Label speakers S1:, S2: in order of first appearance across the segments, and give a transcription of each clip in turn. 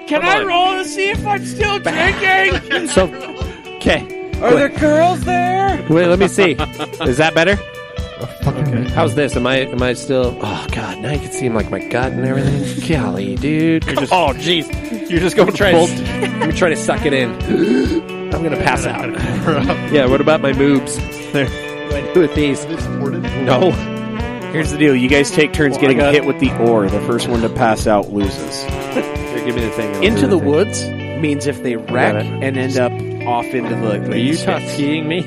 S1: Can I roll to see if I'm still drinking?
S2: So, okay.
S1: Are there girls there?
S2: Wait, let me see. Is that better?
S3: Okay.
S2: How's this? Am I still? Oh God! Now you can see like my gut and everything. Golly, dude!
S1: You're just,
S2: oh jeez!
S1: You're just going
S2: Let me try to suck it in. I'm gonna pass out. Yeah. What about my boobs? There. What do I do with these?
S3: Are they supported?
S2: No.
S1: Here's the deal. You guys take turns getting hit with the oar. The first one to pass out loses.
S2: Here, give me the thing.
S1: Into the woods means if they wreck and end up off into the
S2: Are you skiing me?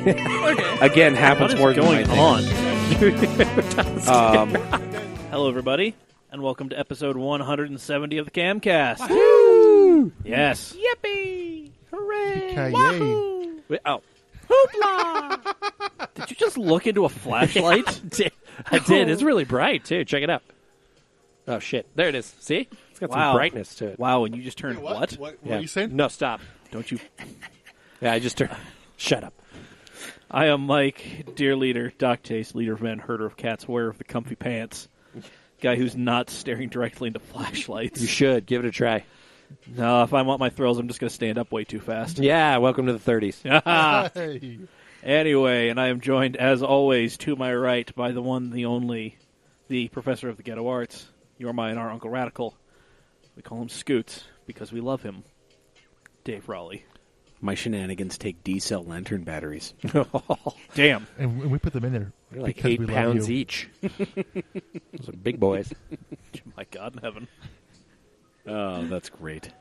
S1: again happens more than
S4: going on.
S1: Hello, everybody, and welcome to episode 170 of the CAMcast.
S2: Woo!
S1: Yes.
S4: Yippee! Hooray!
S3: Wahoo!
S2: Wait, oh.
S1: Hoopla! Did you just look into a flashlight?
S2: I did. It's really bright too. Check it out. Oh shit! There it is. See? It's got some brightness to it.
S1: Wow! And you just turned what?
S3: What
S2: Yeah.
S3: are you saying?
S2: No, stop.
S1: Don't you?
S2: Yeah, I just turned. Shut up.
S1: I am Mike, dear leader, Doc Taste, leader of men, herder of cats, wearer of the comfy pants, guy who's not staring directly into flashlights.
S2: You should give it a try.
S1: No, if I want my thrills, I'm just going to stand up way too fast.
S2: Yeah. Welcome to the 30s.
S3: Hey.
S1: Anyway, and I am joined, as always, to my right by the one, the only, the professor of the ghetto arts, your, my, and our Uncle Radical. We call him Scoots because we love him. Dave Raleigh.
S4: My shenanigans take D-cell lantern batteries.
S1: Damn.
S3: And we put them in there.
S2: They're like
S3: because
S2: 8
S3: we love
S2: pounds
S3: you.
S2: each. Those are big boys.
S1: My God in heaven.
S4: Oh, that's great.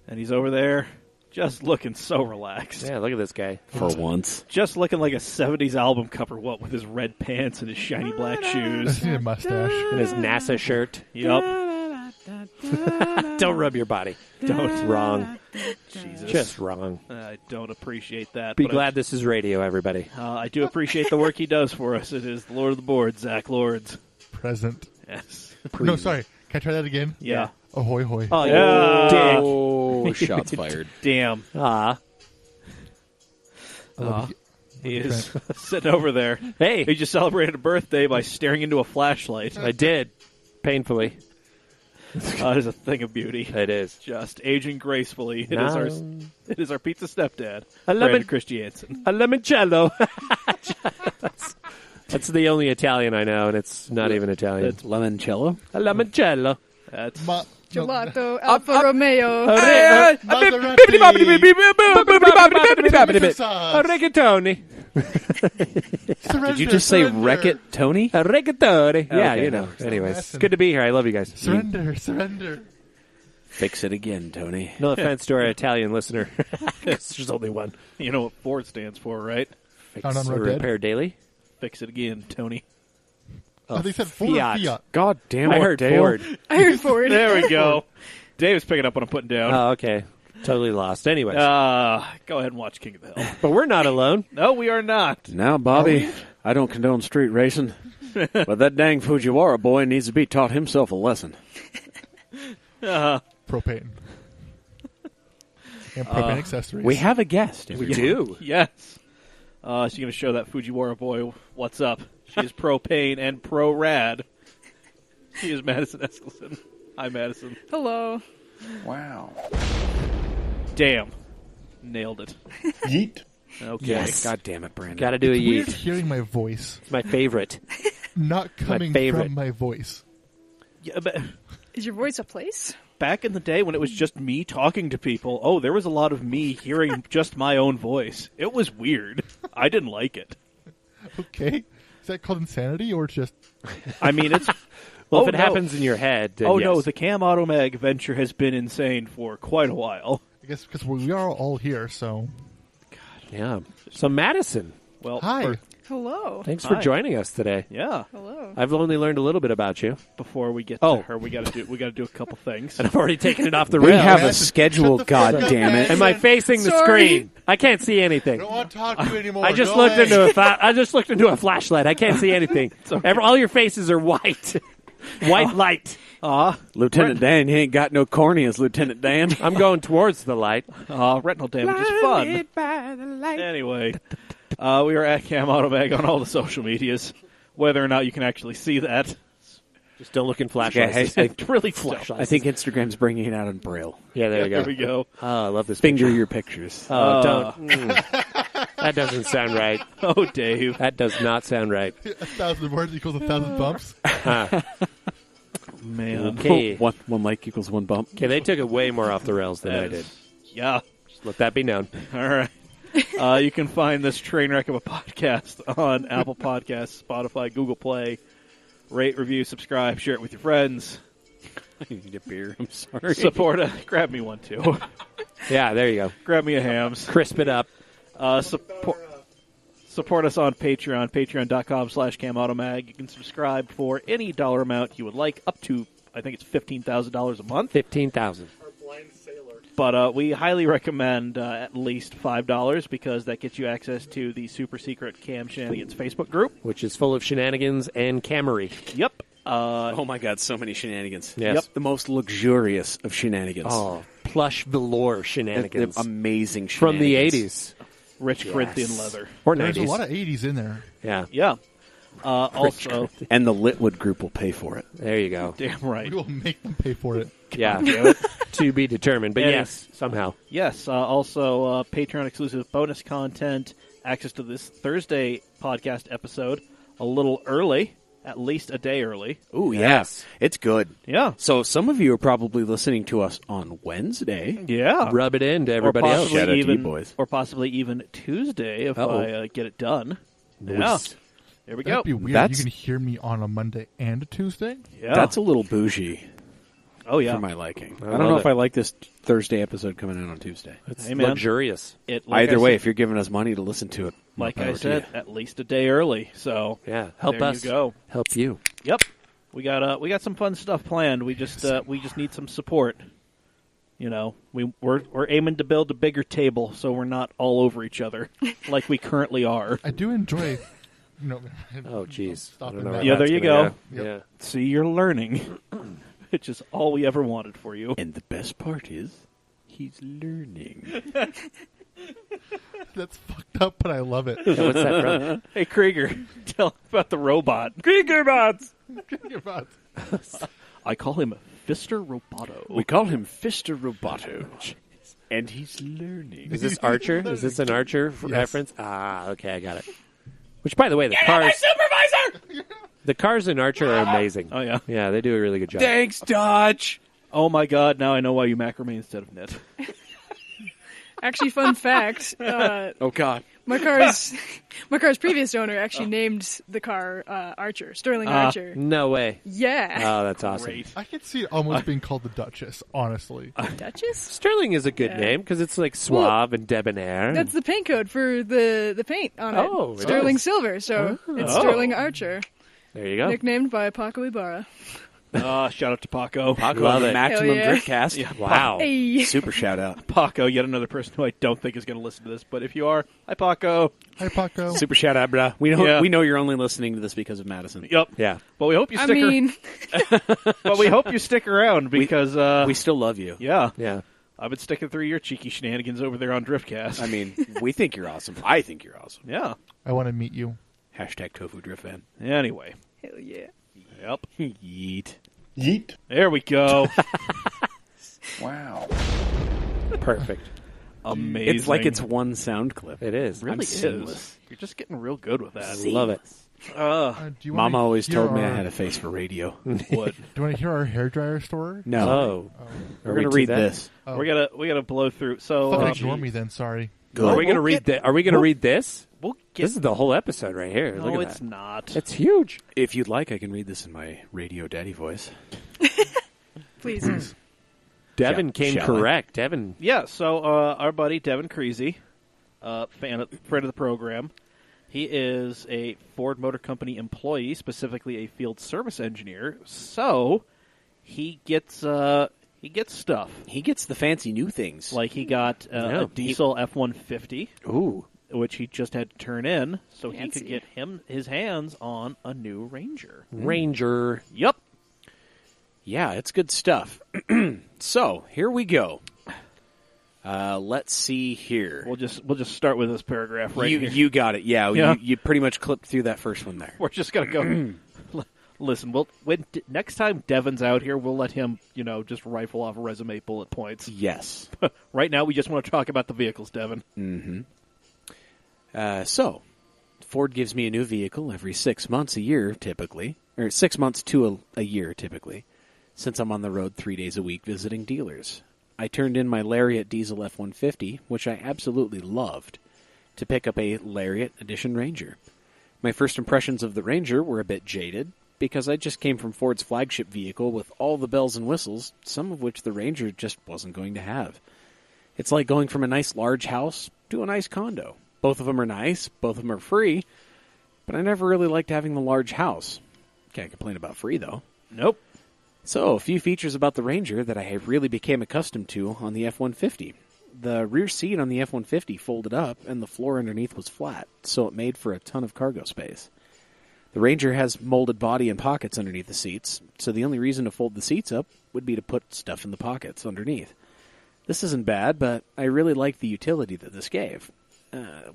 S1: And he's over there just looking so relaxed.
S2: Yeah, look at this guy.
S4: For once.
S1: Just looking like a 70s album cover, what, with his red pants and his shiny black
S3: I
S1: shoes.
S3: see a mustache.
S2: And his NASA shirt.
S1: Yup.
S2: Don't rub your body.
S1: Don't.
S2: Wrong.
S1: Jesus.
S2: Just wrong.
S1: I don't appreciate that.
S2: Be
S1: but
S2: glad this is radio, everybody.
S1: I do appreciate the work he does for us. It is the Lord of the Board, Zack Lords.
S3: Present.
S1: Yes.
S3: No, sorry. Can I try that again?
S1: Yeah.
S3: Ahoy, hoy.
S2: Oh,
S1: Yeah.
S2: dick.
S4: Oh, shots fired.
S1: Damn.
S2: Ah.
S3: I love you.
S1: He is sitting over there.
S2: Hey.
S1: He just celebrated a birthday by staring into a flashlight.
S2: I did. Painfully.
S1: It is a thing of beauty.
S2: It is.
S1: Just aging gracefully. It is our pizza stepdad,
S2: A
S1: Brandon
S2: lemon,
S1: Christiansen.
S2: a limoncello. That's the only Italian I know, and it's not even Italian.
S4: That's limoncello?
S2: A limoncello.
S1: That's
S5: Gelato, Alfa Romeo.
S2: Rigatoni.
S4: Did you just say wreck it, Tony?
S2: A rigatoni. Yeah,
S4: Okay.
S2: you know. Anyways, it's good to be here. I love you guys.
S3: Surrender.
S4: Fix it again, Tony.
S2: No offense to our Italian listener. There's only one.
S1: You know what Ford stands for, right?
S3: Found on
S2: Fix or
S3: Road Dead.
S2: repair daily.
S1: Fix it again, Tony.
S3: Oh, they said Ford
S2: Fiat.
S3: Fiat.
S4: God damn it,
S2: I heard
S4: Dale.
S2: Ford.
S5: I heard Ford.
S1: There we go. Dave's picking up what I'm putting down.
S2: Oh, okay. Totally lost. Anyways.
S1: Go ahead and watch King of the Hill.
S2: But we're not alone.
S1: No, we are not.
S4: Now, Bobby, I don't condone street racing, but that dang Fujiwara boy needs to be taught himself a lesson.
S3: Propane. And propane accessories.
S4: We have a guest.
S2: We do.
S1: Yes. She's going to show that Fujiwara boy what's up. She is propane and pro-rad. She is Madison Eskelson. Hi, Madison.
S5: Hello.
S4: Wow.
S1: Damn. Nailed it.
S3: Yeet.
S1: Okay.
S2: Yes.
S4: God damn it, Brandon.
S2: Gotta do a
S3: It's weird
S2: yeet.
S3: hearing my voice
S2: It's my favorite.
S3: not coming
S2: favorite.
S3: from my voice.
S1: Yeah, but
S5: Is your voice a place?
S1: back in the day when it was just me talking to people, there was a lot of me hearing just my own voice. It was weird. I didn't like it.
S3: Okay. Is that called insanity or just...
S1: I mean, it's...
S2: Well,
S1: Oh,
S2: if it
S1: no.
S2: happens in your head, then
S1: Oh,
S2: yes.
S1: no, the Cam Automag venture has been insane for quite a while.
S3: I guess because we are all here, so...
S2: Yeah. So, Madison,
S1: Well,
S3: Hi.
S5: Hello.
S2: thanks for
S1: Hi.
S2: joining us today.
S1: yeah.
S5: Hello.
S2: I've only learned a little bit about you,
S1: Before we get
S2: Oh.
S1: to her, we got to do a couple things.
S2: and I've already taken it off the
S4: We
S2: rails.
S4: have a
S3: Madison,
S4: schedule,
S3: shut the fuck
S4: God
S3: up,
S4: damn it.
S3: Madison.
S2: Am I facing the
S5: Sorry.
S2: screen? I can't see anything.
S3: I don't want to talk to you anymore.
S2: I just
S3: Go
S2: looked
S3: away.
S2: into I just looked into a flashlight. I can't see anything. All your faces are white. White light.
S4: Lieutenant Dan, you ain't got no corneas, Lieutenant Dan.
S2: I'm going towards the light.
S1: Retinal damage is fun. Anyway, we are at Cam Automag on all the social medias. Whether or not you can actually see that,
S2: Just don't look in flashlights.
S1: Really
S2: Flashlights.
S4: I think Instagram's bringing it out in Braille.
S2: Yeah, there you go.
S1: There we go.
S2: Oh, I love this
S4: Finger
S2: picture.
S4: your pictures.
S2: Oh, don't. That doesn't sound right.
S1: Oh, Dave.
S2: That does not sound right.
S3: 1,000 words equals 1,000 bumps.
S1: Man.
S2: Okay.
S4: One like equals one bump.
S2: Okay, they took it way more off the rails than I did.
S1: Yeah.
S2: Just let that be known.
S1: All right. You can find this train wreck of a podcast on Apple Podcasts, Spotify, Google Play. Rate, review, subscribe, share it with your friends.
S4: I need a beer. I'm sorry.
S1: Support grab me one, too.
S2: Yeah, there you go.
S1: Grab me a Hams.
S2: Crisp it up.
S1: Support us on Patreon, patreon.com/CamAutomag. You can subscribe for any dollar amount you would like, up to, I think it's $15,000 a month.
S2: 15,000.
S1: But we highly recommend at least $5 because that gets you access to the super secret Cam Shenanigans Facebook group.
S2: Which is full of shenanigans and camery.
S1: Yep.
S4: Oh my God, so many shenanigans.
S2: Yes.
S4: Yep. The most luxurious of shenanigans.
S2: Oh, plush velour shenanigans.
S4: Amazing shenanigans.
S2: From the 80s.
S1: Rich Corinthian leather.
S2: Or
S3: There's
S2: 90s.
S3: a lot of 80s in there.
S2: Yeah,
S1: Yeah. Also,
S4: And the Litwood group will pay for it.
S2: there you go.
S1: damn right.
S3: We will make them pay for it.
S2: Yeah. To be determined. But
S1: And-
S2: yes, somehow.
S1: Yes. Also, Patreon exclusive bonus content, access to this Thursday podcast episode a little early, at least a day early.
S4: Ooh,
S2: Yes.
S4: It's good.
S1: Yeah.
S4: So some of you are probably listening to us on Wednesday.
S1: Yeah.
S2: Rub it in to everybody
S1: or
S2: else.
S1: possibly
S4: Shout out to you
S1: even,
S4: boys.
S1: Or possibly even Tuesday if
S2: Uh-oh.
S1: I get it done. Yeah.
S2: Nice.
S1: There we go.
S3: That'd be weird.
S4: That's-
S3: You can hear me on a Monday and a Tuesday?
S1: Yeah.
S4: That's a little bougie
S1: oh, yeah.
S4: for my liking. I
S2: love
S4: don't know if
S2: it.
S4: I like this Thursday episode coming out on Tuesday.
S2: It's
S1: Hey, man.
S2: luxurious.
S1: I
S4: Either way,
S1: said-
S4: if you're giving us money to listen to it, more
S1: like I
S4: power to
S1: said,
S4: you.
S1: at least a day early. So
S2: Yeah. Help
S1: there
S2: us.
S1: you go.
S2: Help you.
S1: Yep. We got some fun stuff planned. We just need some support. You know, we're aiming to build a bigger table so we're not all over each other like we currently are.
S3: I do enjoy... No,
S2: Oh, jeez.
S3: Stop
S2: I don't
S3: in
S2: know
S3: that.
S2: where
S1: Yeah,
S2: that's
S1: there you
S2: gonna
S3: go.
S2: Yeah.
S1: See, you're learning, which is all we ever wanted for you.
S4: And the best part is, he's learning.
S3: That's fucked up, but I love it.
S2: Yeah, what's that from?
S1: Hey, Krieger, tell about the robot.
S2: Kriegerbots!
S1: I call him Fister Roboto.
S4: We call him Fister Roboto. And he's learning.
S2: Is this Archer? Is this an Archer reference? Ah, okay, I got it. Which, by the way, the cars... The cars in Archer are amazing.
S1: Oh, yeah.
S2: Yeah, they do a really good job.
S4: Thanks, Dodge.
S1: Oh, my God, now I know why you macrame instead of knit.
S5: Actually, fun fact.
S4: Oh, God.
S5: My car's previous owner actually named the car Archer, Sterling Archer.
S2: No way.
S5: Yeah.
S2: Oh, that's awesome.
S1: Great.
S3: I could see it almost being called the Duchess, honestly.
S5: Duchess?
S2: Sterling is a good
S5: Yeah.
S2: name because it's like suave and debonair.
S5: That's the paint code for the paint on it.
S2: Oh, it
S5: Sterling
S2: is.
S5: Silver, so it's
S1: Oh.
S5: Sterling Archer,
S2: There you go.
S5: nicknamed by Paco Ibarra.
S1: Shout out to Paco.
S4: Paco
S2: Love
S4: on the
S2: it.
S4: Maximum
S5: Hell yeah.
S4: Gritcast.
S1: Yeah,
S2: Wow.
S5: Hey.
S4: Super shout out.
S1: Paco, yet another person who I don't think is going to listen to this, but if you are, hi, Paco.
S3: Hi, Paco.
S4: Super shout out, bruh. We know
S1: Yeah.
S4: we know you're only listening to this because of Madison.
S1: Yep.
S2: Yeah.
S1: But we hope you
S5: I
S1: stick.
S5: mean,
S1: But we hope you stick around because
S4: We still love you.
S1: yeah,
S2: Yeah.
S1: I've been sticking through your cheeky shenanigans over there on Driftcast.
S4: I mean, we think you're awesome. I think you're awesome.
S1: yeah.
S3: I want to meet you.
S4: Hashtag Tofu Drift Fan.
S1: Anyway,
S5: hell yeah.
S1: yep.
S4: Yeet.
S6: Yeet.
S1: There we go.
S6: Wow.
S2: Perfect.
S1: Amazing.
S4: It's like it's one sound clip.
S2: It is.
S1: really
S4: I'm
S1: is.
S4: seamless.
S1: You're just getting real good with that.
S2: I love it.
S3: Do you wanna
S4: Mama always
S3: hear
S4: told me I
S3: our-
S4: had a face for radio.
S1: Would.
S3: Do you want to hear our hairdryer story?
S4: No.
S2: Oh.
S4: We're
S2: Are
S4: going to
S2: we
S4: read
S2: to that?
S4: this.
S3: Oh.
S1: we gotta blow through. So
S3: Fucking ignore me then, sorry.
S4: Good.
S2: Are we going to read Are we going to read this?
S1: We'll get.
S2: This is the whole episode right here.
S1: No,
S2: Look at
S1: it's
S2: that.
S1: not.
S2: It's huge.
S4: If you'd like, I can read this in my radio daddy voice.
S5: Please.
S2: Devin
S4: Shall-
S2: came
S4: shall I?
S2: correct. Devin.
S1: Yeah. So our buddy Devin Crezee, friend of the program, he is a Ford Motor Company employee, specifically a field service engineer. So he gets stuff.
S4: He gets the fancy new things.
S1: Like he got
S2: Yeah.
S1: a diesel F-150,
S4: Ooh.
S1: which he just had to turn in, so he
S5: Fancy.
S1: could get his hands on a new Ranger.
S2: Ranger.
S1: Yep.
S4: Yeah, it's good stuff. So, here we go. Let's see here.
S1: We'll just start with this paragraph right here.
S4: You got it. Yeah,
S1: Yeah.
S4: You pretty much clipped through that first one there.
S1: We're just gonna go. Listen, next time Devin's out here, we'll let him, just rifle off resume bullet points.
S4: Yes.
S1: Right now, we just want to talk about the vehicles, Devin.
S4: Mm-hmm. So, Ford gives me a new vehicle every 6 months a year, typically. Or 6 months to a year, typically. Since I'm on the road 3 days a week visiting dealers. I turned in my Lariat Diesel F-150, which I absolutely loved, to pick up a Lariat Edition Ranger. My first impressions of the Ranger were a bit jaded, because I just came from Ford's flagship vehicle with all the bells and whistles, some of which the Ranger just wasn't going to have. It's like going from a nice large house to a nice condo. Both of them are nice, both of them are free, but I never really liked having the large house. Can't complain about free, though.
S1: Nope.
S4: So, a few features about the Ranger that I really became accustomed to on the F-150. The rear seat on the F-150 folded up, and the floor underneath was flat, so it made for a ton of cargo space. The Ranger has molded body and pockets underneath the seats, so the only reason to fold the seats up would be to put stuff in the pockets underneath. This isn't bad, but I really like the utility that this gave.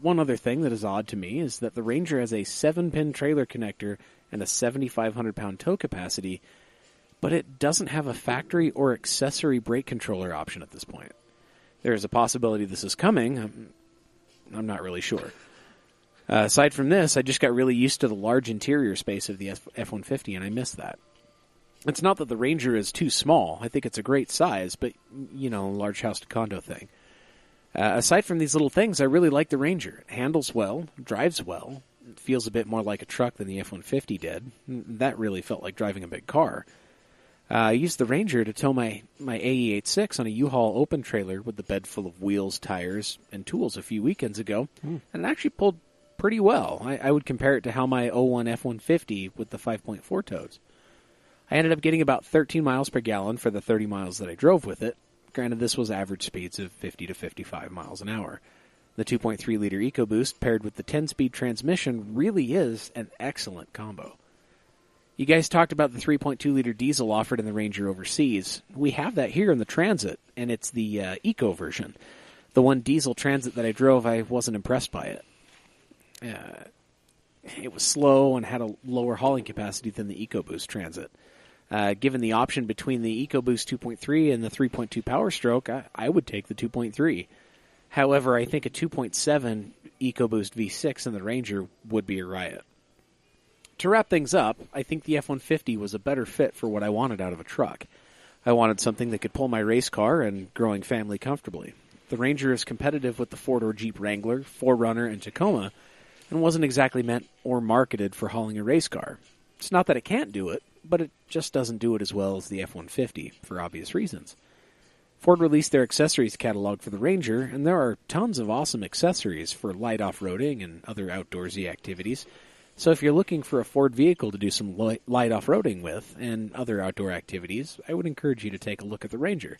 S4: One other thing that is odd to me is that the Ranger has a 7-pin trailer connector and a 7,500-pound tow capacity, but it doesn't have a factory or accessory brake controller option at this point. There is a possibility this is coming. I'm not really sure. Aside from this, I just got really used to the large interior space of the F-150, and I miss that. It's not that the Ranger is too small. I think it's a great size, but, large house to condo thing. Aside from these little things, I really like the Ranger. It handles well, drives well. It feels a bit more like a truck than the F-150 did. That really felt like driving a big car. I used the Ranger to tow my AE86 on a U-Haul open trailer with the bed full of wheels, tires, and tools a few weekends ago, and it actually pulled pretty well. I would compare it to how my 01 F-150 with the 5.4 tows. I ended up getting about 13 miles per gallon for the 30 miles that I drove with it. Granted, this was average speeds of 50 to 55 miles an hour. The 2.3-liter EcoBoost paired with the 10-speed transmission really is an excellent combo. You guys talked about the 3.2-liter diesel offered in the Ranger overseas. We have that here in the Transit, and it's the Eco version. The one diesel Transit that I drove, I wasn't impressed by it. It was slow and had a lower hauling capacity than the EcoBoost Transit. Given the option between the EcoBoost 2.3 and the 3.2 Power Stroke, I would take the 2.3. However, I think a 2.7 EcoBoost V6 in the Ranger would be a riot. To wrap things up, I think the F-150 was a better fit for what I wanted out of a truck. I wanted something that could pull my race car and growing family comfortably. The Ranger is competitive with the four-door Jeep Wrangler, 4Runner, and Tacoma, and wasn't exactly meant or marketed for hauling a race car. It's not that it can't do it, but it just doesn't do it as well as the F-150, for obvious reasons. Ford released their accessories catalog for the Ranger, and there are tons of awesome accessories for light off-roading and other outdoorsy activities. So if you're looking for a Ford vehicle to do some light off-roading with and other outdoor activities, I would encourage you to take a look at the Ranger.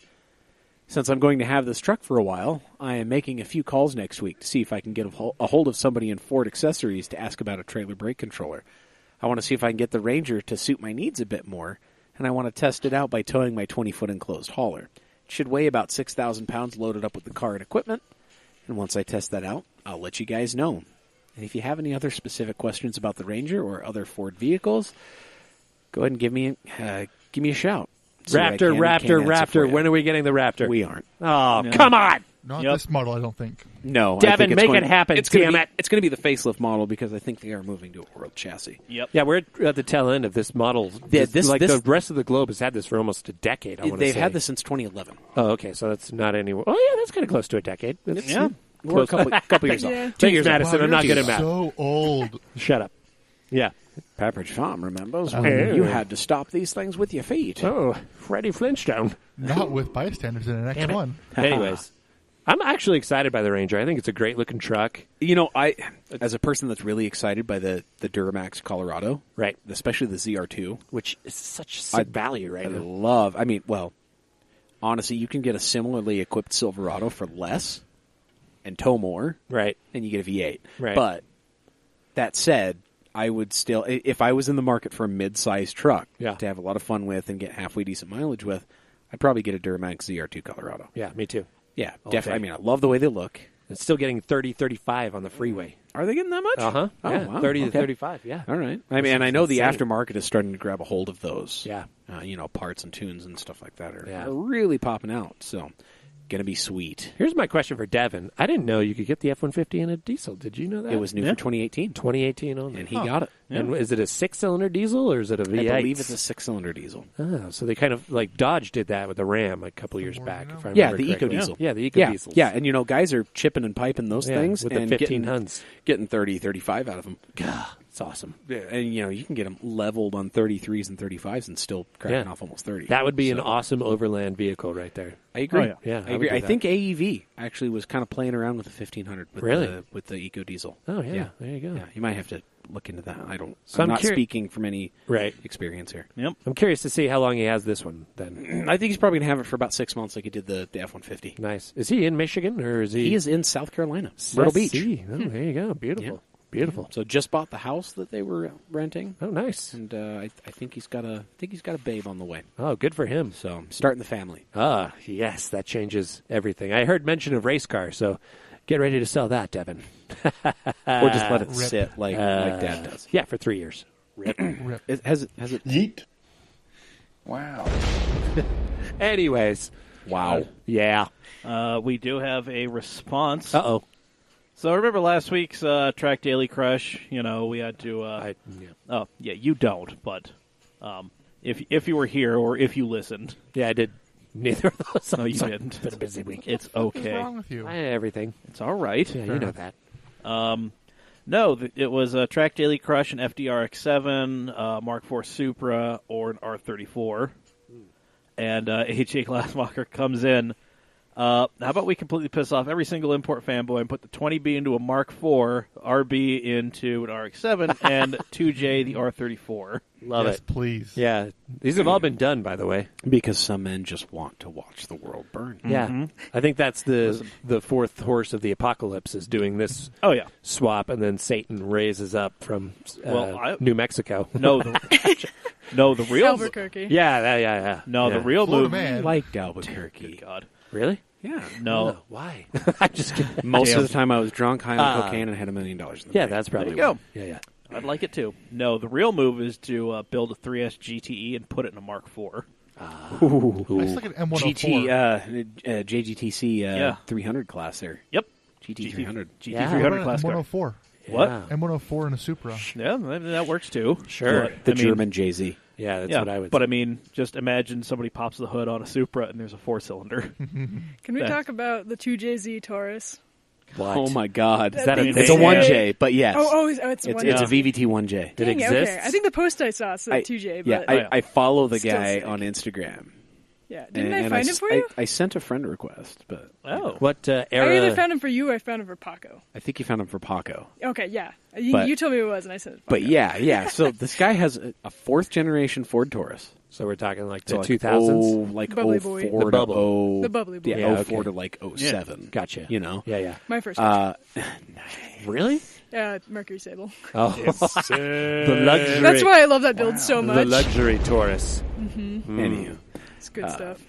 S4: Since I'm going to have this truck for a while, I am making a few calls next week to see if I can get a hold of somebody in Ford Accessories to ask about a trailer brake controller. I want to see if I can get the Ranger to suit my needs a bit more, and I want to test it out by towing my 20-foot enclosed hauler. It should weigh about 6,000 pounds loaded up with the car and equipment, and once I test that out, I'll let you guys know. And if you have any other specific questions about the Ranger or other Ford vehicles, go ahead and give me a shout.
S2: Raptor. When are we getting the Raptor?
S4: We aren't.
S2: Oh, no. Come on!
S3: Not this model, I don't think.
S4: No.
S2: Devin, make it happen.
S4: It's going to be the facelift model because I think they are moving to a world chassis.
S1: Yep.
S2: Yeah, we're at the tail end of this model. The rest of the globe has had this for almost a decade, I want to say.
S4: They've had this since 2011.
S2: Oh, okay, so that's not anywhere. Oh, yeah, that's kind of close to a decade.
S4: We're a couple years off.
S5: Yeah.
S2: 2 years, Madison.
S3: Wow,
S2: I'm not
S3: you're
S2: good at math.
S3: so old.
S2: Shut up. Yeah.
S4: Pepperidge Farm remembers when you had to stop these things with your feet.
S2: Oh, Freddie Flintstone.
S3: Not with bystanders in an X1.
S2: Anyways, I'm actually excited by the Ranger. I think it's a great-looking truck.
S4: You know, as a person that's really excited by the Duramax Colorado,
S2: right,
S4: especially the ZR2,
S2: which is such sick value right now.
S4: Honestly, you can get a similarly equipped Silverado for less and tow more,
S2: right,
S4: and you get a V8.
S2: Right.
S4: But that said, I would still, if I was in the market for a mid-sized truck to have a lot of fun with and get halfway decent mileage with, I'd probably get a Duramax ZR2 Colorado.
S2: Yeah, me too.
S4: Yeah, definitely. I mean, I love the way they look.
S2: It's still getting 30, 35 on the freeway.
S4: Are they getting that much?
S2: Uh-huh.
S4: Oh,
S2: Yeah,
S4: wow.
S2: 30 to
S4: Okay.
S2: 35, yeah.
S4: All right. I mean, and I know the
S2: insane.
S4: aftermarket is starting to grab a hold of those.
S2: Yeah.
S4: Parts and tunes and stuff like that
S2: Yeah.
S4: are really popping out. So, gonna be sweet.
S2: Here's my question for Devin. I didn't know you could get the F-150 in a diesel. Did you know that?
S4: It was new for 2018,
S2: 2018 only.
S4: and he got it.
S2: And is it a 6-cylinder diesel or is it a V8?
S4: I believe it's a 6-cylinder diesel.
S2: Oh, so they kind of like Dodge did that with the Ram a couple years back. If I
S4: Yeah,
S2: remember
S4: the
S2: correctly.
S4: EcoDiesel.
S2: Yeah, the EcoDiesels.
S4: Yeah, and guys are chipping and piping those things
S2: with the
S4: and
S2: 15 Huns.
S4: getting 30, 35 out of them.
S2: It's awesome.
S4: Yeah, and you can get them leveled on 33s and 35s and still cracking off almost 30.
S2: That would be an awesome overland vehicle right there.
S4: I agree.
S1: Oh, yeah.
S2: Yeah,
S4: I
S2: I would
S4: agree.
S2: do
S4: I
S2: that.
S4: think AEV actually was kind of playing around with the 1500 with
S2: Really?
S4: with the EcoDiesel.
S2: Oh, yeah. There you go.
S4: Yeah, you might have to look into that.
S2: So
S4: I'm
S2: I'm
S4: not speaking from any
S2: Right.
S4: experience here.
S1: Yep.
S2: I'm curious to see how long he has this one then.
S4: I think he's probably going to have it for about 6 months like he did the F-150.
S2: Nice. Is he in Michigan or is he?
S4: He is in South Carolina, Myrtle Beach.
S2: Oh, there you go. Beautiful.
S4: Yeah.
S2: Beautiful.
S4: So just bought the house that they were renting,
S2: Oh, nice.
S4: and I think he's got a babe on the way.
S2: Oh, good for him.
S4: So starting the family.
S2: Ah, yes, that changes everything. I heard mention of race car, so get ready to sell that, Devin.
S4: Or just let it
S3: Rip.
S4: sit like Dad does.
S2: Yeah, for 3 years.
S3: Rip.
S4: Has it?
S6: Yeet. Wow.
S2: Anyways,
S4: Wow.
S2: yeah.
S1: We do have a response.
S2: Uh-oh.
S1: So remember last week's Track Daily Crush? We had to. Oh, yeah, you don't, but if you were here or if you listened,
S2: Yeah, I did neither of those.
S1: no, you
S2: Sorry.
S1: didn't.
S2: It's been a busy week.
S1: It's
S3: What's
S1: okay.
S3: wrong with you?
S2: Everything.
S1: It's all right.
S2: Yeah, you know that.
S1: No, it was a Track Daily Crush, an FDRX7, Mark IV Supra, or an R34. And AJ Glasmacher comes in. How about we completely piss off every single import fanboy and put the 20B into a Mark IV, RB into an RX-7, and 2J the R34.
S2: Love
S3: yes,
S2: it.
S3: please.
S2: Yeah. These have all been done, by the way.
S4: Because some men just want to watch the world burn.
S2: Yeah. I think that's the fourth horse of the apocalypse is doing this
S1: Oh, yeah.
S2: swap, and then Satan raises up from
S1: Well,
S2: New Mexico.
S1: No, the real...
S5: Albuquerque.
S2: Yeah.
S1: No,
S2: Yeah.
S1: the real
S3: Florida
S1: move...
S3: man.
S4: Liked Albuquerque.
S1: Good God.
S2: Really?
S4: Yeah.
S1: No.
S2: Oh, why? I'm just kidding.
S4: Most
S1: Damn.
S4: of the time I was drunk, high on cocaine, and had $1 million in the
S2: Yeah,
S4: bank.
S2: that's probably
S1: There you
S2: why. Yeah.
S1: I'd like it too. No, the real move is to build a 3S GTE and put it in a Mark IV.
S3: I just like an M104.
S4: JGTC 300 class there.
S1: Yep.
S4: GT300.
S1: GT300
S3: What about
S1: class
S3: an
S1: car.
S3: M104?
S1: What?
S2: Yeah.
S3: M104 in a Supra.
S1: Yeah, that works too.
S2: Sure.
S1: But,
S4: The
S1: I mean,
S4: German JZ.
S2: Yeah, that's
S1: yeah,
S2: what I would
S1: but
S2: say.
S1: I mean, just imagine somebody pops the hood on a Supra and there's a 4-cylinder.
S5: Can we
S1: Yeah.
S5: talk about the 2JZ Taurus?
S2: What?
S4: Oh my God.
S2: Is that a
S4: It's a
S2: thing?
S4: 1J, but yes.
S5: It's
S4: It's,
S5: one.
S4: it's a VVT 1J.
S2: Did it
S5: Dang,
S2: exist?
S5: Okay. I think the post I saw said 2J, but
S4: Yeah, I follow the
S5: Still
S4: guy
S5: sick.
S4: on Instagram.
S5: yeah. Didn't I
S4: And
S5: find him for you?
S4: I sent a friend request, but
S1: Oh.
S2: What
S5: I
S2: era?
S5: either found him for you or I found him for Paco.
S4: I think you found him for Paco.
S5: Okay, yeah.
S4: But-
S5: You told me who it was, and I said it.
S4: But yeah. So this guy has a fourth generation Ford Taurus.
S2: So we're talking like
S4: So
S2: the
S4: like
S2: 2000s?
S4: like
S5: Bubbly boy.
S4: 04
S2: The
S4: to
S2: bubble.
S5: The bubbly boy.
S4: Yeah,
S2: Yeah,
S4: 04
S2: okay.
S4: to like 07.
S2: Gotcha.
S4: You know?
S2: Yeah.
S5: My first.
S2: Really?
S5: Mercury Sable.
S2: Oh, the luxury.
S5: That's why I love that build so
S2: The
S5: much.
S2: luxury Taurus.
S4: Anywho.
S5: It's good stuff.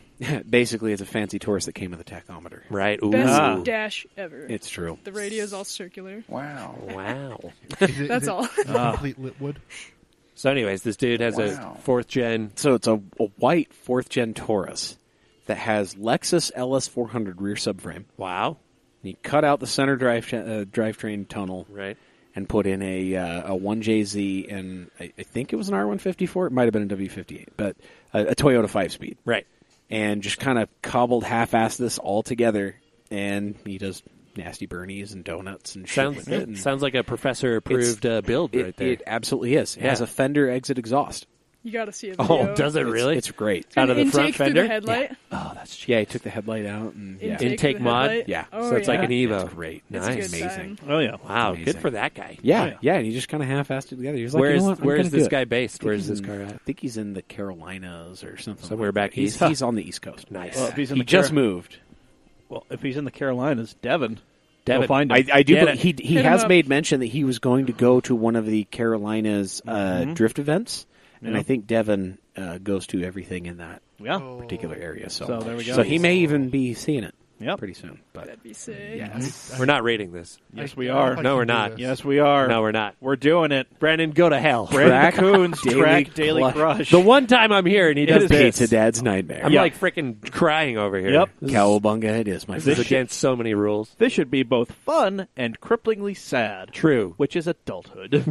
S4: Basically, it's a fancy Taurus that came with a tachometer.
S2: Right. Ooh.
S5: Best dash ever.
S4: It's true.
S5: The radio's all circular.
S6: Wow.
S2: Wow.
S5: That's all.
S3: Complete Litwood.
S2: So anyways, this dude has
S6: Wow.
S2: a fourth gen.
S4: So it's a white fourth gen Taurus that has Lexus LS400 rear subframe.
S2: Wow.
S4: He cut out the center drivetrain tunnel
S2: Right.
S4: and put in a 1JZ, and I think it was an R154. It might have been a W58, but a Toyota 5-speed.
S2: Right.
S4: And just kind of cobbled half-assed this all together, and he does nasty burnies and donuts and shit with it. And
S2: Sounds like a professor approved build right there.
S4: It absolutely is. It has
S2: Yeah.
S4: a fender exit exhaust.
S5: You got to see a video.
S2: Oh, does it really?
S4: It's great.
S2: Out of the
S5: Intake
S2: front
S5: through
S2: fender?
S5: the headlight.
S2: Oh, that's
S4: Yeah, he took the headlight out, and yeah,
S5: Intake
S2: Intake
S5: through the
S2: mod?
S5: headlight.
S4: Yeah.
S5: Oh,
S2: so it's like
S5: yeah.
S2: an Evo.
S4: it's great.
S2: Nice.
S5: It's a good
S4: Amazing.
S5: time.
S1: Oh, yeah.
S2: Wow,
S4: Amazing.
S2: good for that guy.
S4: Yeah, and he just kind of half-assed it together. He was like,
S2: Where
S4: you
S2: is
S4: know what? I'm
S2: where is
S4: gonna do
S2: this
S4: it.
S2: guy based? Where is this
S4: He's
S2: car
S4: I
S2: at?
S4: think he's in the Carolinas or something.
S2: Somewhere
S4: like
S2: back
S4: that.
S2: east?
S4: He's on the East Coast.
S2: Nice.
S1: Well, if he's in
S4: He
S1: the
S4: just moved.
S1: Well, if he's in the Carolinas, Devin.
S2: Devin.
S1: Go find him.
S4: I do.
S2: Get
S4: Believe
S2: it.
S4: he
S5: Hit him
S4: has
S5: up.
S4: made mention that he was going to go to one of the Carolinas drift events, and
S1: Yeah.
S4: I think Devin goes to everything in that
S1: Yeah.
S4: particular area. So
S1: So there we go.
S4: So he may even be seeing it.
S1: Yep.
S4: pretty soon. But
S5: That'd be sick.
S4: yes.
S2: We're not rating this.
S1: Yes, we are.
S2: No, we're not.
S1: Yes, we are.
S2: No, we're not.
S1: We're doing it.
S2: Brandon, go to hell.
S1: Brandon Coons,
S4: Daily
S1: track Daily
S4: Crush.
S1: Crush.
S2: The one time I'm here and he does this.
S4: Pizza Dad's nightmare.
S2: I'm
S1: Yeah.
S2: like freaking crying over here.
S1: Yep.
S4: Cowabunga it is, my
S2: This
S4: friend.
S2: is against so many rules.
S1: This should be both fun and cripplingly sad.
S2: True.
S1: Which is adulthood.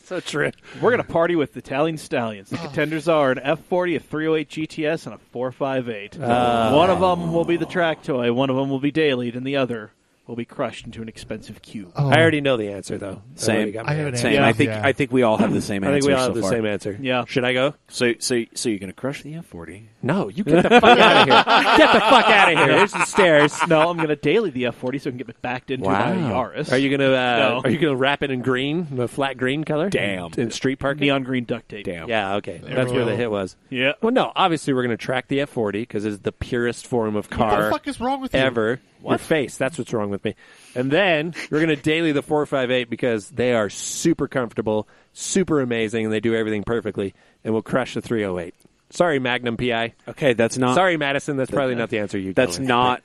S2: So true.
S1: We're going to party with the Italian Stallions. The contenders are an F40, a 308 GTS, and a 458. One of them will be the track toy, one of them will be dailied, and the other will be crushed into an expensive cube.
S2: I already know the answer, though.
S4: Same.
S2: I have an
S4: Same.
S2: answer.
S4: I think we all have the same
S2: I
S4: answer
S2: think we all
S4: so
S2: have the
S4: far.
S2: same answer.
S1: Yeah.
S2: Should I go?
S4: So you're going to crush the F40?
S2: No, you get the fuck out of here. Get the fuck out of here. There's the stairs.
S1: No, I'm going to daily the F40 so I can get it backed into my Yaris.
S2: Are you gonna
S1: No.
S2: Are you gonna wrap it in green, the flat green color?
S4: Damn.
S2: In street parking.
S1: Neon green duct tape.
S4: Damn.
S2: Yeah, okay.
S3: There
S2: That's
S3: we
S2: where
S3: go.
S2: the hit was.
S1: Yeah.
S2: Well, no, obviously we're going to track the F40 because it's the purest form of
S3: What
S2: car
S3: the fuck is wrong with you?
S2: ever. Your face, that's what's wrong with me. And then we're going to daily the 458 because they are super comfortable, super amazing, and they do everything perfectly, and we'll crush the 308. Sorry, Magnum PI.
S4: Okay, that's not.
S2: Sorry, Madison, that's probably not the answer you
S4: That's
S2: go with.
S4: not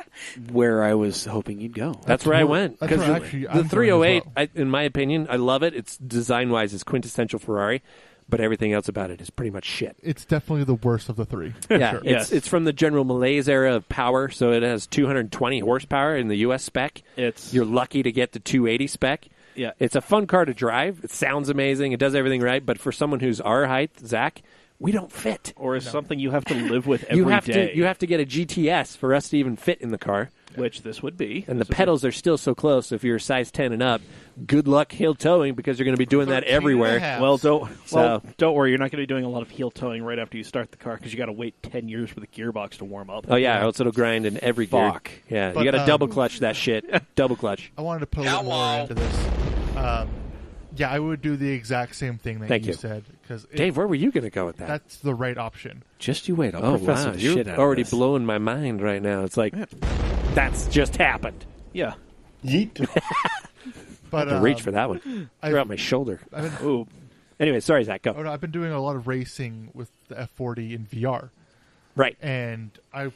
S4: where I was hoping you'd go.
S2: That's where I went.
S3: That's where
S2: Because
S3: actually
S2: the
S3: I'm going as
S2: 308,
S3: well.
S2: in my opinion, I love it. It's design-wise, it's quintessential Ferrari, but everything else about it is pretty much shit.
S3: It's definitely the worst of the three. for
S2: Yeah,
S3: sure.
S1: Yes.
S2: it's from the General Malaise era of power, so it has 220 horsepower in the U.S. spec. You're lucky to get the 280 spec.
S1: Yeah.
S2: It's a fun car to drive. It sounds amazing. It does everything right, but for someone who's our height, Zach, we don't fit.
S1: Or is something you have to live with every day.
S2: You have to get a GTS for us to even fit in the car.
S1: Which this would be.
S2: And the pedals are still so close. So if you're a size 10 and up, good luck heel towing because you're going to be doing that
S3: 13 and a
S2: everywhere.
S3: half.
S1: Well, don't worry. You're not going to be doing a lot of heel towing right after you start the car because you got to wait 10 years for the gearbox to warm up.
S2: Oh, yeah, else it'll grind in every gear.
S4: Fuck.
S2: Yeah,
S3: But,
S2: you got to double clutch that shit. Double clutch.
S3: I wanted to put a little more into this. Yeah, I would do the exact same thing that
S2: Thank
S3: you
S2: you.
S3: said. Because
S2: Dave, where were you going to go with that?
S3: that's the right option.
S4: Just you wait. I'll
S2: Oh,
S4: professor
S2: wow.
S4: the
S2: You're
S4: shit out of
S2: already
S4: this.
S2: blowing my mind right now. It's like, that's just happened.
S1: Yeah.
S6: Yeet.
S3: But
S2: To reach for that one.
S3: I've-
S2: Throughout my shoulder.
S1: Ooh.
S2: Anyway, sorry, Zach, go.
S3: Oh, no, I've been doing a lot of racing with the F40 in VR.
S2: Right,
S3: And I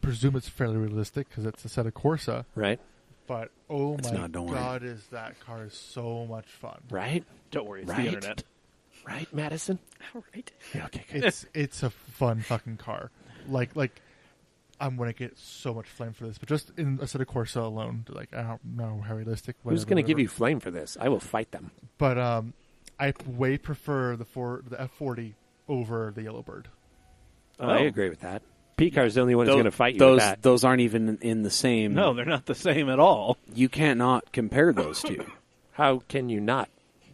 S3: presume it's fairly realistic because it's a set of Corsa.
S2: right,
S3: But oh
S4: It's
S3: my
S4: not, don't worry.
S3: god, is that car so much fun?
S2: right,
S1: Don't worry. It's
S2: Right.
S1: the internet.
S2: right, Madison?
S5: All right.
S2: Yeah, okay, good.
S3: It's a fun fucking car. Like I'm gonna get so much flame for this, but just in a set of Corsa alone, like I don't know how realistic.
S2: Who's going to give you flame for this? I will fight them.
S3: But I way prefer the F40 over the Yellowbird.
S2: I agree with that. P-Car's the only one who's going to fight you with that.
S4: Those aren't even in the same.
S1: No, they're not the same at all.
S4: You cannot compare those two.
S2: How can you not?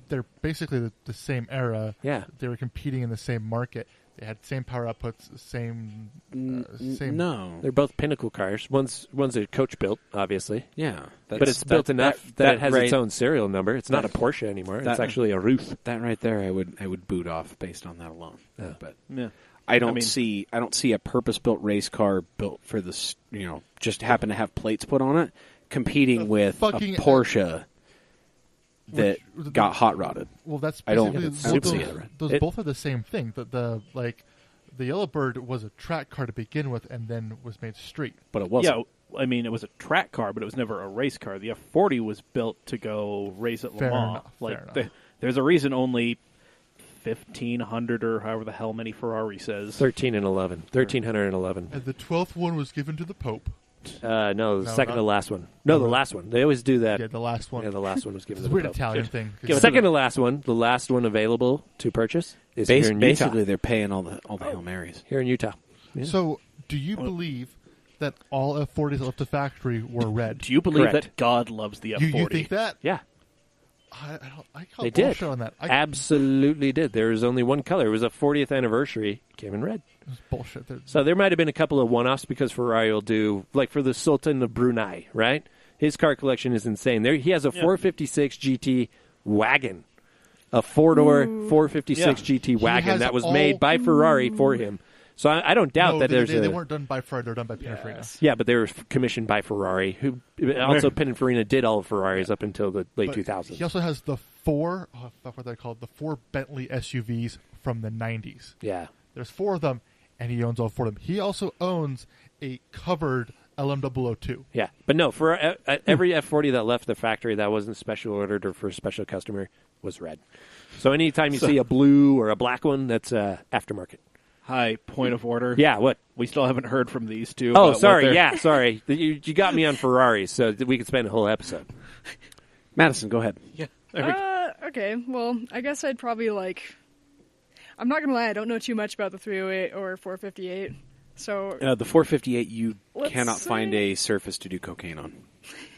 S3: They're basically the same era.
S2: Yeah.
S3: They were competing in the same market. They had same power outputs, same.
S4: No.
S2: They're both pinnacle cars. One's a coach built, obviously.
S4: Yeah.
S2: But it's built enough that it has
S4: right,
S2: its own serial number. It's not a
S4: that-
S2: Porsche anymore.
S4: that-
S2: It's actually a Ruth.
S4: That right there, I would boot off based on that alone.
S2: Yeah.
S4: But
S1: Yeah.
S4: I don't
S1: mean-
S4: see a purpose-built race car built for this. Just happen to have plates put on it, competing with a
S3: fucking-
S4: Porsche that
S3: Which-
S4: got hot rodded.
S3: Well, that's
S4: I don't-
S3: basically
S4: I don't
S3: those,
S4: see it, right?
S3: those both are the same thing. The Yellowbird was a track car to begin with, and then was made street.
S4: But it wasn't.
S1: Yeah, I mean, it was a track car, but it was never a race car. The F40 was built to go race at Le
S3: Fair
S1: Mans.
S3: enough,
S1: Like,
S3: fair enough.
S1: there's a reason only 1,500 or however the hell many Ferrari says.
S2: 1311. 1311.
S3: And the 12th one was given to the Pope.
S2: No, the
S3: No,
S2: second
S3: not-
S2: to last one. No, the last one. They always do that.
S3: Yeah, the last one.
S2: Yeah, the last one was given
S3: It's
S2: to
S3: a
S2: the
S3: weird
S2: Pope.
S3: Italian thing.
S1: Give us
S2: Second to last one, the last one available to purchase is here in Utah.
S4: Basically, they're paying all the Hail Marys.
S2: Here in Utah. Yeah.
S3: So, do you believe that all F40s that left the factory were red?
S1: Do you believe
S2: Correct.
S1: that God loves the F40?
S3: You think that?
S2: Yeah,
S3: I call
S2: they did.
S3: bullshit on that.
S2: Absolutely did. There was only one color. It was a 40th anniversary. Came in red.
S3: It was bullshit.
S2: So there might have been a couple of one-offs because Ferrari will do, like for the Sultan of Brunei, right? His car collection is insane. He has a 456 GT wagon, a four-door 456 GT wagon
S3: has
S2: that was
S3: all-
S2: made by Ferrari for him. So I don't doubt
S3: No,
S2: that
S3: they weren't done by Ferrari. They were done by Pininfarina.
S2: Yeah, but they were commissioned by Ferrari, who also Pininfarina did all of Ferraris up until the late
S3: But
S2: 2000s.
S3: He also has the four. Oh, fuck, what are they called? The four Bentley SUVs from the 90s.
S2: Yeah.
S3: There's four of them, and he owns all four of them. He also owns a covered LM002.
S2: Yeah, but no, for every F40 that left the factory that wasn't special ordered or for a special customer was red. So anytime you see a blue or a black one, that's aftermarket.
S1: Hi, point of order.
S2: Yeah, what?
S1: We still haven't heard from these two.
S2: Oh,
S1: about
S2: sorry.
S1: what they're-
S2: Yeah, sorry. You got me on Ferraris, so we could spend a whole episode.
S4: Madison, go ahead.
S1: Yeah. There we go.
S5: Okay, well, I guess I'd probably I'm not gonna lie, I don't know too much about the 308 or 458. So
S4: The 458, you
S5: Let's
S4: cannot find
S5: see.
S4: a surface to do cocaine on.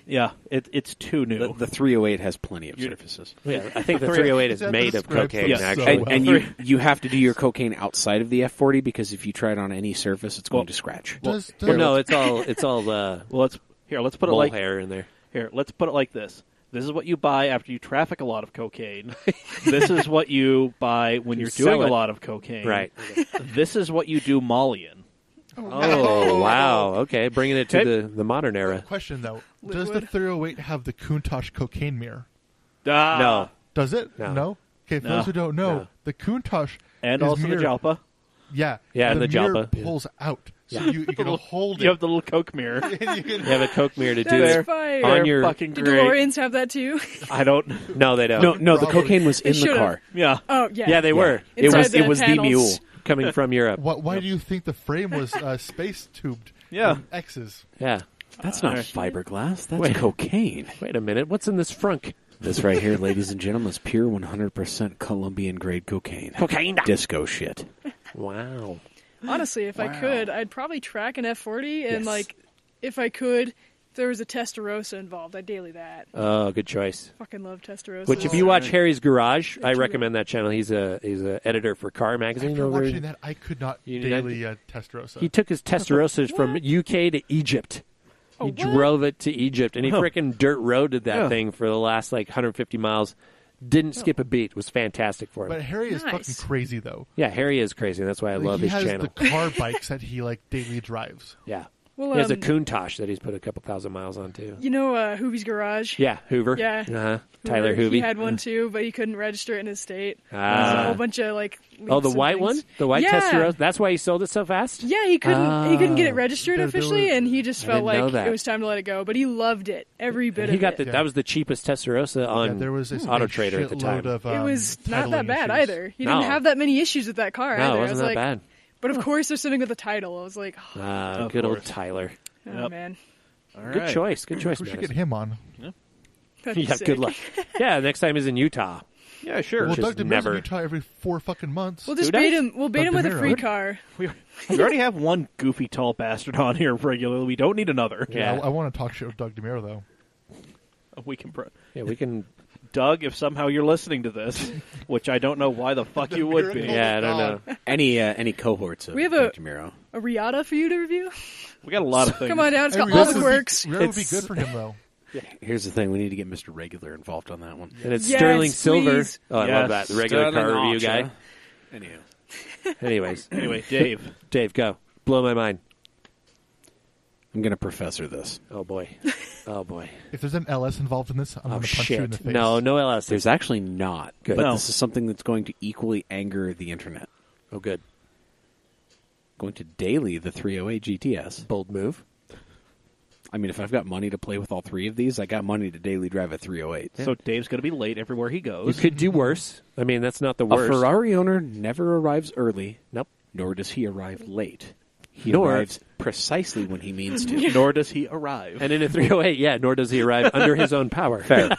S1: Yeah, it's too new.
S4: The 308 has plenty of surfaces.
S2: Yeah, I think the 308 is
S3: That
S2: made of
S3: describes
S2: cocaine,
S3: them so
S2: actually.
S3: well.
S4: And you have to do your cocaine outside of the F40 because if you try it on any surface, it's going to scratch.
S3: Does
S2: Well, no, it's all
S1: Well, let's put it
S2: mole
S1: like
S2: hair in there.
S1: here. Let's put it like this. This is what you buy after you traffic a lot of cocaine. This is what you buy when you're
S2: sell
S1: doing a
S2: it.
S1: lot of cocaine.
S2: Right.
S1: This is what you do Molly in.
S2: Oh, wow. Okay, bringing it to
S1: Okay.
S2: the modern era.
S3: Question though: does the
S5: Liquid.
S3: 308 have the Countach cocaine mirror?
S2: No.
S3: Does it?
S2: No.
S3: Okay, for
S1: No.
S3: those who don't know,
S2: No.
S3: the Countach
S1: And
S3: is
S1: also
S3: mirror,
S1: the Jalpa.
S3: Yeah,
S2: Yeah, and the
S3: mirror
S2: Jalpa.
S3: pulls out, so you can hold
S1: You have
S3: it.
S1: the little Coke mirror.
S3: And you can
S2: You have a Coke mirror to do
S5: That's
S2: it
S5: fire.
S2: on
S1: They're
S2: your.
S1: fucking
S5: do
S1: great.
S5: DeLoreans have that too?
S1: I don't.
S2: No, they don't.
S4: No, the
S3: Probably.
S4: cocaine was in the
S5: should've.
S4: car.
S1: Yeah.
S5: Oh yeah.
S2: Yeah, they were
S4: It was
S5: Inside
S4: it was the
S5: panels.
S4: mule.
S2: coming from Europe.
S3: Why do you think the frame was space tubed?
S1: Yeah.
S3: with X's.
S2: Yeah.
S4: That's not
S1: Alright.
S4: fiberglass. That's
S2: Wait.
S4: cocaine.
S2: Wait a minute. What's in this frunk?
S4: This right here, ladies and gentlemen, is pure 100% Colombian grade cocaine.
S2: Cocaine.
S4: Disco shit.
S2: Wow.
S5: Honestly, if I could, I'd probably track an F40 and
S4: Yes.
S5: if I could, if there was a Testarossa involved, I'd daily that.
S2: Oh, good choice.
S5: Fucking love Testarossa.
S2: Which, if you watch Harry's Garage, I recommend that channel. He's a editor for Car Magazine
S3: After
S2: over.
S3: watching that, I could not
S2: You-
S3: daily Testarossa.
S2: He took his Testarossas from UK to Egypt. He
S5: what?
S2: drove it to Egypt, and he
S1: Huh.
S2: frickin' dirt roaded that
S1: Yeah.
S2: thing for the last 150 miles. Didn't skip a beat. It was fantastic for him.
S3: But Harry is
S5: Nice.
S3: fucking crazy though.
S2: Yeah, Harry is crazy. That's why I love
S3: he
S2: his
S3: has
S2: channel.
S3: the car bikes that he daily drives.
S2: Yeah.
S5: Well,
S2: He has a Countach that he's put a couple thousand miles on, too.
S5: you know Hoovie's Garage?
S2: Yeah, Hoover.
S5: Yeah.
S2: Uh-huh. Tyler
S5: He
S2: Hoovie.
S5: had one too, but he couldn't register it in his state. There's a
S2: Ah.
S5: whole bunch of
S2: Oh,
S5: leaks
S2: the
S5: and
S2: white
S5: things.
S2: one? The white
S5: Yeah.
S2: Testarossa? That's why he sold it so fast?
S5: Yeah, he couldn't get it registered
S3: There
S5: officially,
S3: were-
S5: and he just
S2: I
S5: felt
S2: didn't know
S5: like
S2: that.
S5: it was time to let it go. But he loved it, every bit
S2: He
S5: of
S2: got
S5: it.
S2: the,
S3: Yeah.
S2: That was the cheapest Testarossa on
S3: Yeah, there was
S2: Auto Trader at the time.
S3: Of,
S5: It was not
S3: titling
S5: that bad
S3: issues.
S5: either. He didn't
S2: No.
S5: have that many issues with that car
S2: No,
S5: either.
S2: it
S5: I
S2: wasn't
S5: was
S2: that
S5: like,
S2: bad.
S5: but of course they're sitting with the title. I was like, oh,
S1: Of
S2: Good old
S1: course.
S2: Tyler.
S5: oh, man.
S1: All
S2: Good
S1: right.
S2: choice. Good choice,
S3: We should
S2: Madison.
S3: get him on.
S5: That'd be
S2: Yeah,
S5: sick.
S2: good luck. Yeah, next time he's in Utah.
S1: Yeah, sure.
S3: Well,
S2: Just
S3: Doug DeMille's
S2: never-
S3: in Utah every 4 fucking months.
S5: We'll just
S1: Who
S5: bait
S1: does?
S5: him. We'll bait him
S3: Doug
S5: with a
S3: DeMille.
S5: free car.
S1: we already have one goofy tall bastard on here regularly. We don't need another.
S2: Yeah.
S3: I want to talk shit with Doug DeMille though.
S1: We can.
S2: Yeah, we can.
S1: Doug, if somehow you're listening to this, which I don't know why the fuck you would be.
S2: Yeah, I don't know.
S4: Any cohorts of
S5: We have a-
S4: Camaro.
S5: A Riata for you to review?
S1: We got a lot of things.
S5: Come on down. It's got
S3: Hey,
S5: all
S3: Rihanna
S5: the
S3: would
S5: quirks.
S3: Be, Rihanna would be
S2: It's-
S3: good for him though.
S4: Here's the thing: we need to get Mr. Regular involved on that one.
S2: And it's
S5: Yes,
S2: Sterling Silver.
S5: please.
S2: Oh, I love that. The regular car review guy.
S4: Anyhow,
S2: Anyways,
S1: Anyway, Dave.
S2: Dave, go. Blow my mind.
S4: I'm going to professor this.
S2: Oh, boy. Oh, boy.
S3: If there's an LS involved in this, I'm
S2: Oh,
S3: going to punch you in the
S2: shit.
S3: face.
S2: No, no LS.
S4: There's actually not,
S2: Good.
S4: but
S1: No.
S4: this is something that's going to equally anger the internet.
S2: Oh, good.
S4: Going to daily the 308 GTS.
S2: Bold move.
S4: I mean, if I've got money to play with all three of these, I got money to daily drive a 308.
S1: So Dave's going to be late everywhere he
S2: You
S1: goes.
S2: could do worse. I mean, that's not the
S4: A
S2: worst.
S4: Ferrari owner never arrives early,
S2: Nope.
S4: nor does he arrive late. He
S2: Nor-
S4: arrives precisely when he means to.
S1: Nor does he arrive.
S2: And in a 308, yeah, nor does he arrive under his own power.
S4: Fair.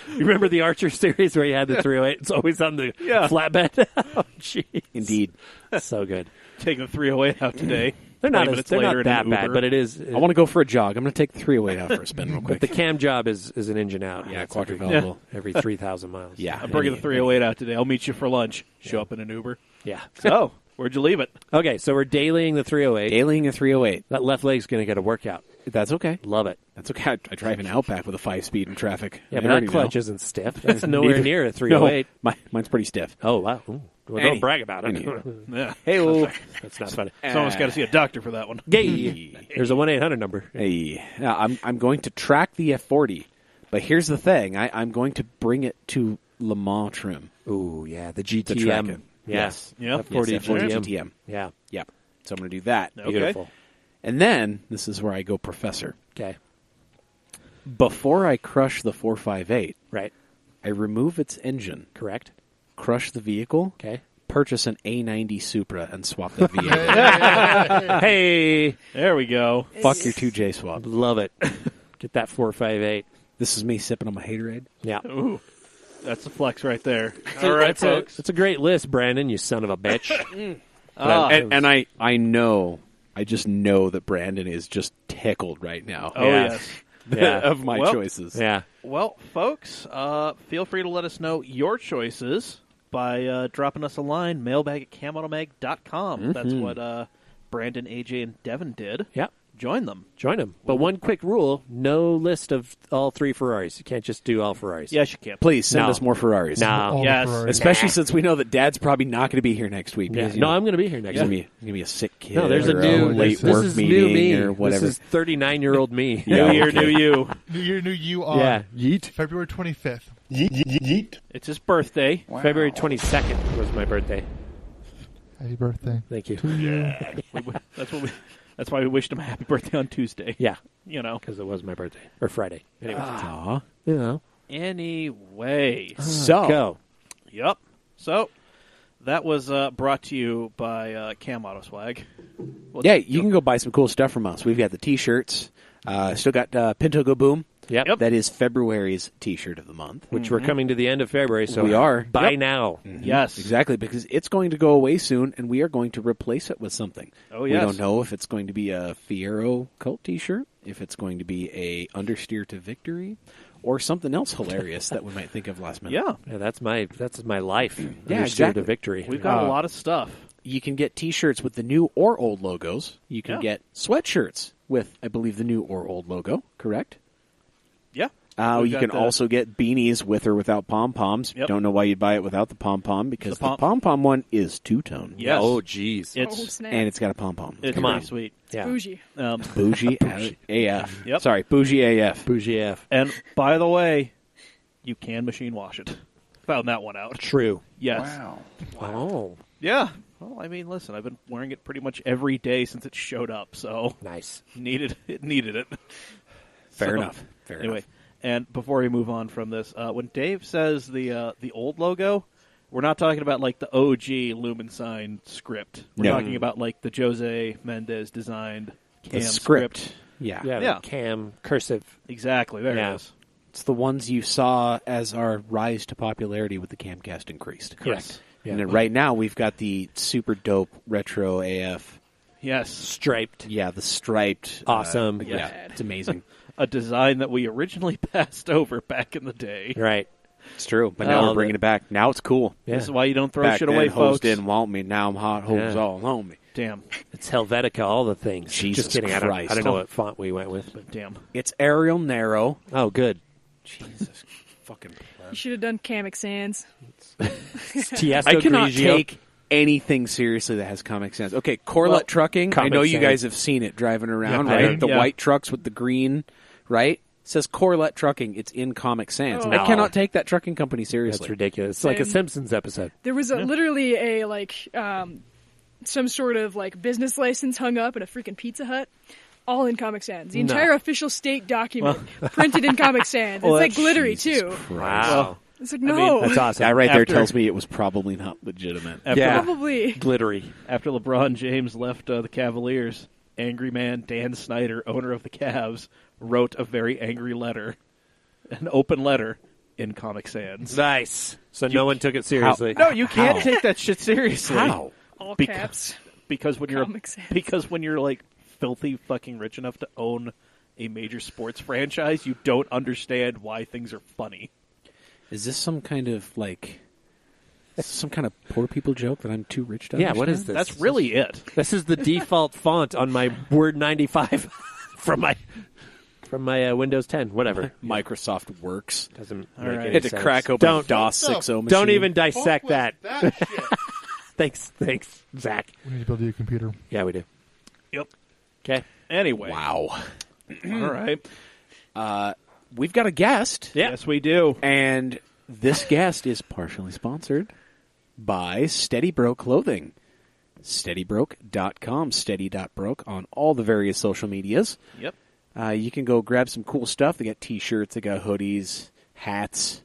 S2: You remember the Archer series where he had the 308? It's always on the flatbed. Oh, jeez.
S4: Indeed.
S2: So good.
S1: Taking the 308 out today.
S2: They're
S1: 20
S2: not,
S1: minutes
S2: they're
S1: later
S2: not
S1: in
S2: that
S1: an
S2: bad,
S1: Uber.
S2: but it is.
S4: I want to go for a jog. I'm going to take the 308 out for a spin real quick.
S2: The cam job is an engine out.
S4: Yeah,
S2: It's
S4: quadrivalve.
S2: every 3,000 miles.
S4: Yeah.
S1: I'm bringing the 308 out today. I'll meet you for lunch. Show up in an Uber.
S2: Yeah.
S1: So, where'd you leave it?
S2: Okay, so we're dailying the 308.
S4: Dailying a 308.
S2: That left leg's going to get a workout.
S4: That's okay.
S2: Love it.
S4: That's okay. I drive an Outback with a 5-speed in traffic.
S2: Yeah,
S4: I
S2: but that
S4: already
S2: clutch
S4: know.
S2: isn't stiff. That's nowhere
S4: Neither-
S2: near a 308.
S4: No, mine's pretty stiff.
S2: Oh, wow. Ooh. Well, don't brag about it.
S1: Yeah.
S4: Hey,
S2: That's not funny.
S1: Someone's got to see a doctor for that one.
S2: Gay. There's a 1-800 number.
S4: Hey, now, I'm going to track the F40, but here's the thing: I'm going to bring it to Le Mans trim
S2: Ooh, yeah, the
S4: to track
S2: GTM.
S4: it.
S2: Yeah.
S4: Yes,
S1: Yeah.
S2: F40
S4: yes, F40
S2: GTM.
S4: GTM.
S2: Yeah.
S4: Yep. So I'm going to do that.
S1: Okay.
S2: Beautiful.
S4: And then, this is where I go professor.
S2: Okay.
S4: Before I crush the 458,
S2: Right.
S4: I remove its engine,
S2: Correct.
S4: crush the vehicle,
S2: Okay.
S4: purchase an A90 Supra, and swap the vehicle.
S2: Hey,
S1: There we go.
S4: Fuck your 2J swap.
S2: love it. Get that 458.
S4: This is me sipping on my Haterade.
S2: Yeah.
S1: Ooh, that's a flex right there. All right,
S2: That's
S1: folks.
S2: It's a great list, Brandon, you son of a bitch.
S4: And I just know that Brandon is just tickled right now.
S1: Oh,
S2: Yeah.
S1: yes.
S2: Yeah.
S4: of my
S1: Well,
S4: choices.
S2: Yeah.
S1: Well, folks, feel free to let us know your choices by dropping us a line, mailbag@camautomag.com. That's what Brandon, AJ, and Devin did.
S2: Yeah.
S1: Join them.
S2: Join them. But one quick rule, no list of all 3 Ferraris. You can't just do all Ferraris.
S1: Yes, you can.
S4: Please send
S2: No.
S4: us more Ferraris.
S2: No.
S3: All the
S1: Yes.
S3: Ferraris.
S4: Especially since we know that Dad's probably not going to be here next week.
S2: Yeah.
S4: Because, you
S2: No,
S4: know,
S2: I'm going to be here next
S4: he's
S2: week.
S4: gonna be a sick kid.
S2: No, there's a
S4: or
S2: new
S4: late
S3: this
S4: work
S2: is
S4: meeting
S2: new me.
S4: or whatever.
S2: This is 39-year-old me.
S4: Yeah,
S1: New year,
S4: okay.
S1: new you.
S3: New Year, New You on
S2: Yeah. Yeet.
S3: February 25th.
S6: Yeet.
S1: It's his birthday.
S6: Wow.
S2: February 22nd was my birthday.
S3: Happy birthday.
S2: Thank you.
S1: That's why we wished him a happy birthday on Tuesday.
S2: Yeah,
S1: You know.
S2: because it was my birthday. Or Friday. Anyway.
S4: Aw.
S2: You know.
S1: Anyway.
S4: So,
S2: Go.
S1: Yep. So, that was brought to you by Cam Auto Swag. Well,
S4: yeah, you can go buy some cool stuff from us. We've got the T-shirts. Still got Pinto Go Boom.
S2: Yep.
S4: That is February's T-shirt of the month.
S2: Which we're coming to the end of February, so
S4: We are.
S2: Buy
S1: Yep.
S2: now.
S1: Yes.
S4: Exactly, because it's going to go away soon, and we are going to replace it with something.
S1: Oh,
S4: We
S1: yes.
S4: don't know if it's going to be a Fiero Cult T-shirt, if it's going to be a Understeer to Victory, or something else hilarious that we might think of last minute.
S1: Yeah.
S2: Yeah, that's my life.
S4: Yeah,
S2: Understeer
S4: exactly.
S2: to victory.
S1: We've got a lot of stuff.
S4: You can get T-shirts with the new or old logos. You can
S1: Yeah.
S4: get sweatshirts with, I believe, the new or old logo. Correct?
S1: Yeah.
S4: You can also get beanies with or without pom-poms.
S1: Yep.
S4: Don't know why you'd buy it without the pom-pom, because
S1: The
S4: the pom-pom one is two-tone.
S1: Yes.
S2: Oh, jeez.
S5: Oh,
S1: It's
S5: snap.
S4: And it's got a pom-pom.
S1: it's
S2: Come
S1: pretty
S2: on.
S1: sweet.
S2: Yeah.
S5: Bougie.
S4: Bougie AF.
S1: Yep.
S4: Sorry, Bougie AF.
S2: Bougie F.
S1: And by the way, you can machine wash it. Found that one out.
S2: True.
S1: Yes.
S6: Wow.
S2: Oh,
S1: Yeah. Well, I mean, listen, I've been wearing it pretty much every day since it showed up, so
S2: nice.
S1: it needed it.
S4: Fair
S1: So,
S4: enough. Fair
S1: Anyway,
S4: enough.
S1: and before we move on from this, when Dave says the old logo, we're not talking about like the OG Lumen Sign script. We're
S4: No.
S1: talking about like the Jose Mendez designed
S4: The
S1: CAM
S4: script. Yeah.
S2: Yeah,
S1: Yeah.
S2: the cam, cursive.
S1: Exactly. There
S2: Yeah.
S1: it is.
S4: It's the ones you saw as our rise to popularity with the CAMcast increased.
S1: Yes.
S2: Yeah.
S4: And then right now we've got the super dope retro AF.
S1: Yes.
S2: Striped.
S4: Yeah, the striped.
S2: Awesome.
S4: Yeah,
S5: Rad.
S4: it's amazing.
S1: A design that we originally passed over back in the day.
S2: Right.
S4: It's true, but now
S2: Oh,
S4: we're bringing it back. Now it's cool.
S2: Yeah.
S1: This is why you don't throw
S4: Back
S1: shit
S4: then,
S1: away,
S4: hoes
S1: folks.
S4: didn't want me. Now I'm hot. Hoes
S2: Yeah.
S4: all on me.
S1: Damn.
S2: It's Helvetica, all the things.
S4: Jesus
S2: Just kidding. I
S4: Christ.
S2: don't know what font we went with. But
S1: Damn.
S4: It's Arial Narrow.
S2: oh, good.
S4: Jesus fucking.
S5: You should have done Comic Sans.
S2: Tiesto
S4: I cannot
S2: Grigio.
S4: take anything seriously that has Comic Sans. Okay, Corlett
S1: Well,
S4: Trucking. I
S2: Comic
S4: know you
S2: Sans.
S4: guys have seen it driving around,
S3: Yeah,
S4: right?
S3: right.
S4: The
S1: Yeah.
S4: white trucks with the green, right? It says Corlett Trucking. It's in Comic Sans.
S5: Oh.
S4: I
S2: No.
S4: cannot take that trucking company seriously.
S2: That's ridiculous. It's like a
S5: Same.
S2: Simpsons episode.
S5: There was literally a some sort of like business license hung up in a freaking Pizza Hut, all in Comic Sans. The
S2: No.
S5: entire official state document printed in Comic Sans.
S1: Well,
S5: It's like
S1: that's-
S5: glittery
S4: Jesus
S5: too.
S4: Christ.
S2: Wow.
S5: It's like
S1: I mean,
S5: no,
S2: That's awesome.
S4: That right there
S1: After-
S4: tells me it was probably not legitimate.
S1: After,
S2: Yeah.
S5: probably.
S2: Glittery.
S1: after LeBron James left the Cavaliers, angry man Dan Snyder, owner of the Cavs, wrote a very angry letter, an open letter, in Comic Sans.
S2: Nice. So no one took it seriously.
S1: No, you can't
S4: How?
S1: take that shit seriously.
S4: How?
S5: All
S1: Because-
S5: caps.
S1: Because when you're
S5: Comic Sans.
S1: like filthy fucking rich enough to own a major sports franchise, you don't understand why things are funny.
S4: Is this some kind of some kind of poor people joke that I'm too rich to
S2: Yeah,
S4: understand?
S2: what is this?
S1: That's really it.
S2: This is the default font on my Word 95 from my Windows 10. Whatever.
S4: Microsoft Works.
S2: Doesn't
S1: All
S2: make
S1: right.
S2: any
S4: Had to
S2: sense.
S4: crack open
S2: Don't
S4: DOS 6.0 machine.
S2: don't even dissect that.
S3: That shit.
S2: Thanks, Zach.
S3: We need to build you a computer.
S2: Yeah, we do.
S1: Yep.
S2: Okay.
S1: Anyway.
S4: Wow.
S1: All right.
S4: We've got a guest.
S2: Yeah.
S1: Yes, we do.
S4: And this guest is partially sponsored by Steady Bro Clothing. SteadyBroke.com, steady.broke on all the various social medias.
S1: Yep.
S4: You can go grab some cool stuff. They got T-shirts, they got hoodies, hats,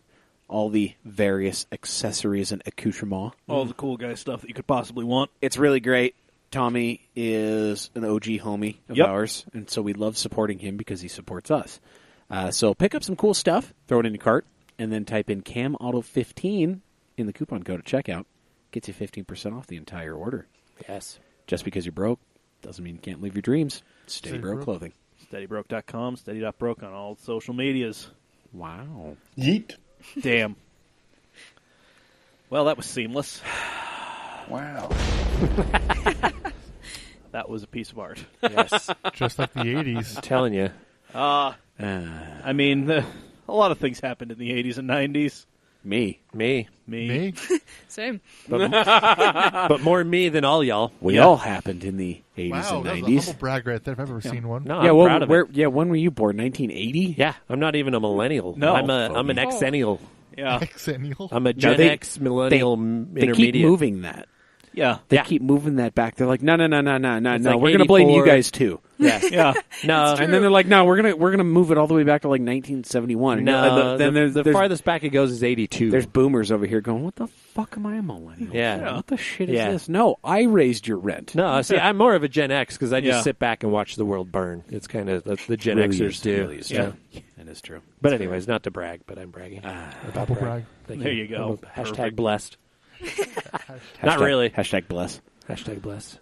S4: all the various accessories and accoutrements.
S1: All the cool guy stuff that you could possibly want.
S4: It's really great. Tommy is an OG homie of ours, and so we love supporting him because he supports us. So pick up some cool stuff, throw it in your cart, and then type in CAMAuto15 in the coupon code at checkout. Gets you 15% off the entire order.
S2: Yes.
S4: Just because you're broke doesn't mean you can't live your dreams. Steady Broke Clothing.
S1: SteadyBroke.com, steady.broke on all social medias.
S4: Wow.
S6: Yeet.
S1: Damn. Well, that was seamless.
S6: Wow.
S1: That was a piece of art.
S2: Yes.
S3: Just like the 80s.
S2: I'm telling you.
S1: I mean, a lot of things happened in the 80s and 90s.
S4: Me.
S3: Me?
S5: Same.
S2: But more me than all y'all.
S4: We all happened in the 80s
S3: Wow,
S4: and
S3: that was a
S4: 90s.
S3: humble brag right there if I've ever seen one.
S2: No,
S4: Yeah,
S2: I'm
S4: well,
S2: proud of it.
S4: when were you born? 1980?
S2: Yeah, I'm not even a millennial.
S1: No.
S2: I'm an exennial.
S1: Yeah.
S3: Exennial.
S2: I'm a Gen
S4: they-
S2: X millennial
S4: They
S2: intermediate.
S4: keep moving that.
S1: Yeah.
S4: They
S2: Yeah.
S4: keep moving that back. They're like, no.
S2: It's like
S4: We're gonna blame you
S2: 84.
S4: guys too.
S2: Yeah.
S1: Yeah.
S2: No,
S4: And then they're like, no, we're gonna move it all the way back to like 1971. And
S2: no.
S4: then
S2: The
S4: there's
S2: farthest back it goes is 82.
S4: there's boomers over here going, what the fuck am I a millennial?
S2: Yeah.
S4: What the shit is
S2: Yeah.
S4: this? No, I raised your rent.
S2: No, see, I'm more of a Gen X because I just
S1: Yeah.
S2: sit back and watch the world burn. It's kind of that's the Gen
S4: Really
S2: Xers
S4: is,
S2: do.
S4: really is
S2: Yeah.
S4: true. That is true.
S2: But anyways, not to brag, but I'm bragging.
S3: Humble brag.
S2: Thank
S1: There you go.
S2: I'm a hashtag
S1: Perfect.
S2: blessed. Not really.
S4: Hashtag bless.
S2: Hashtag blessed.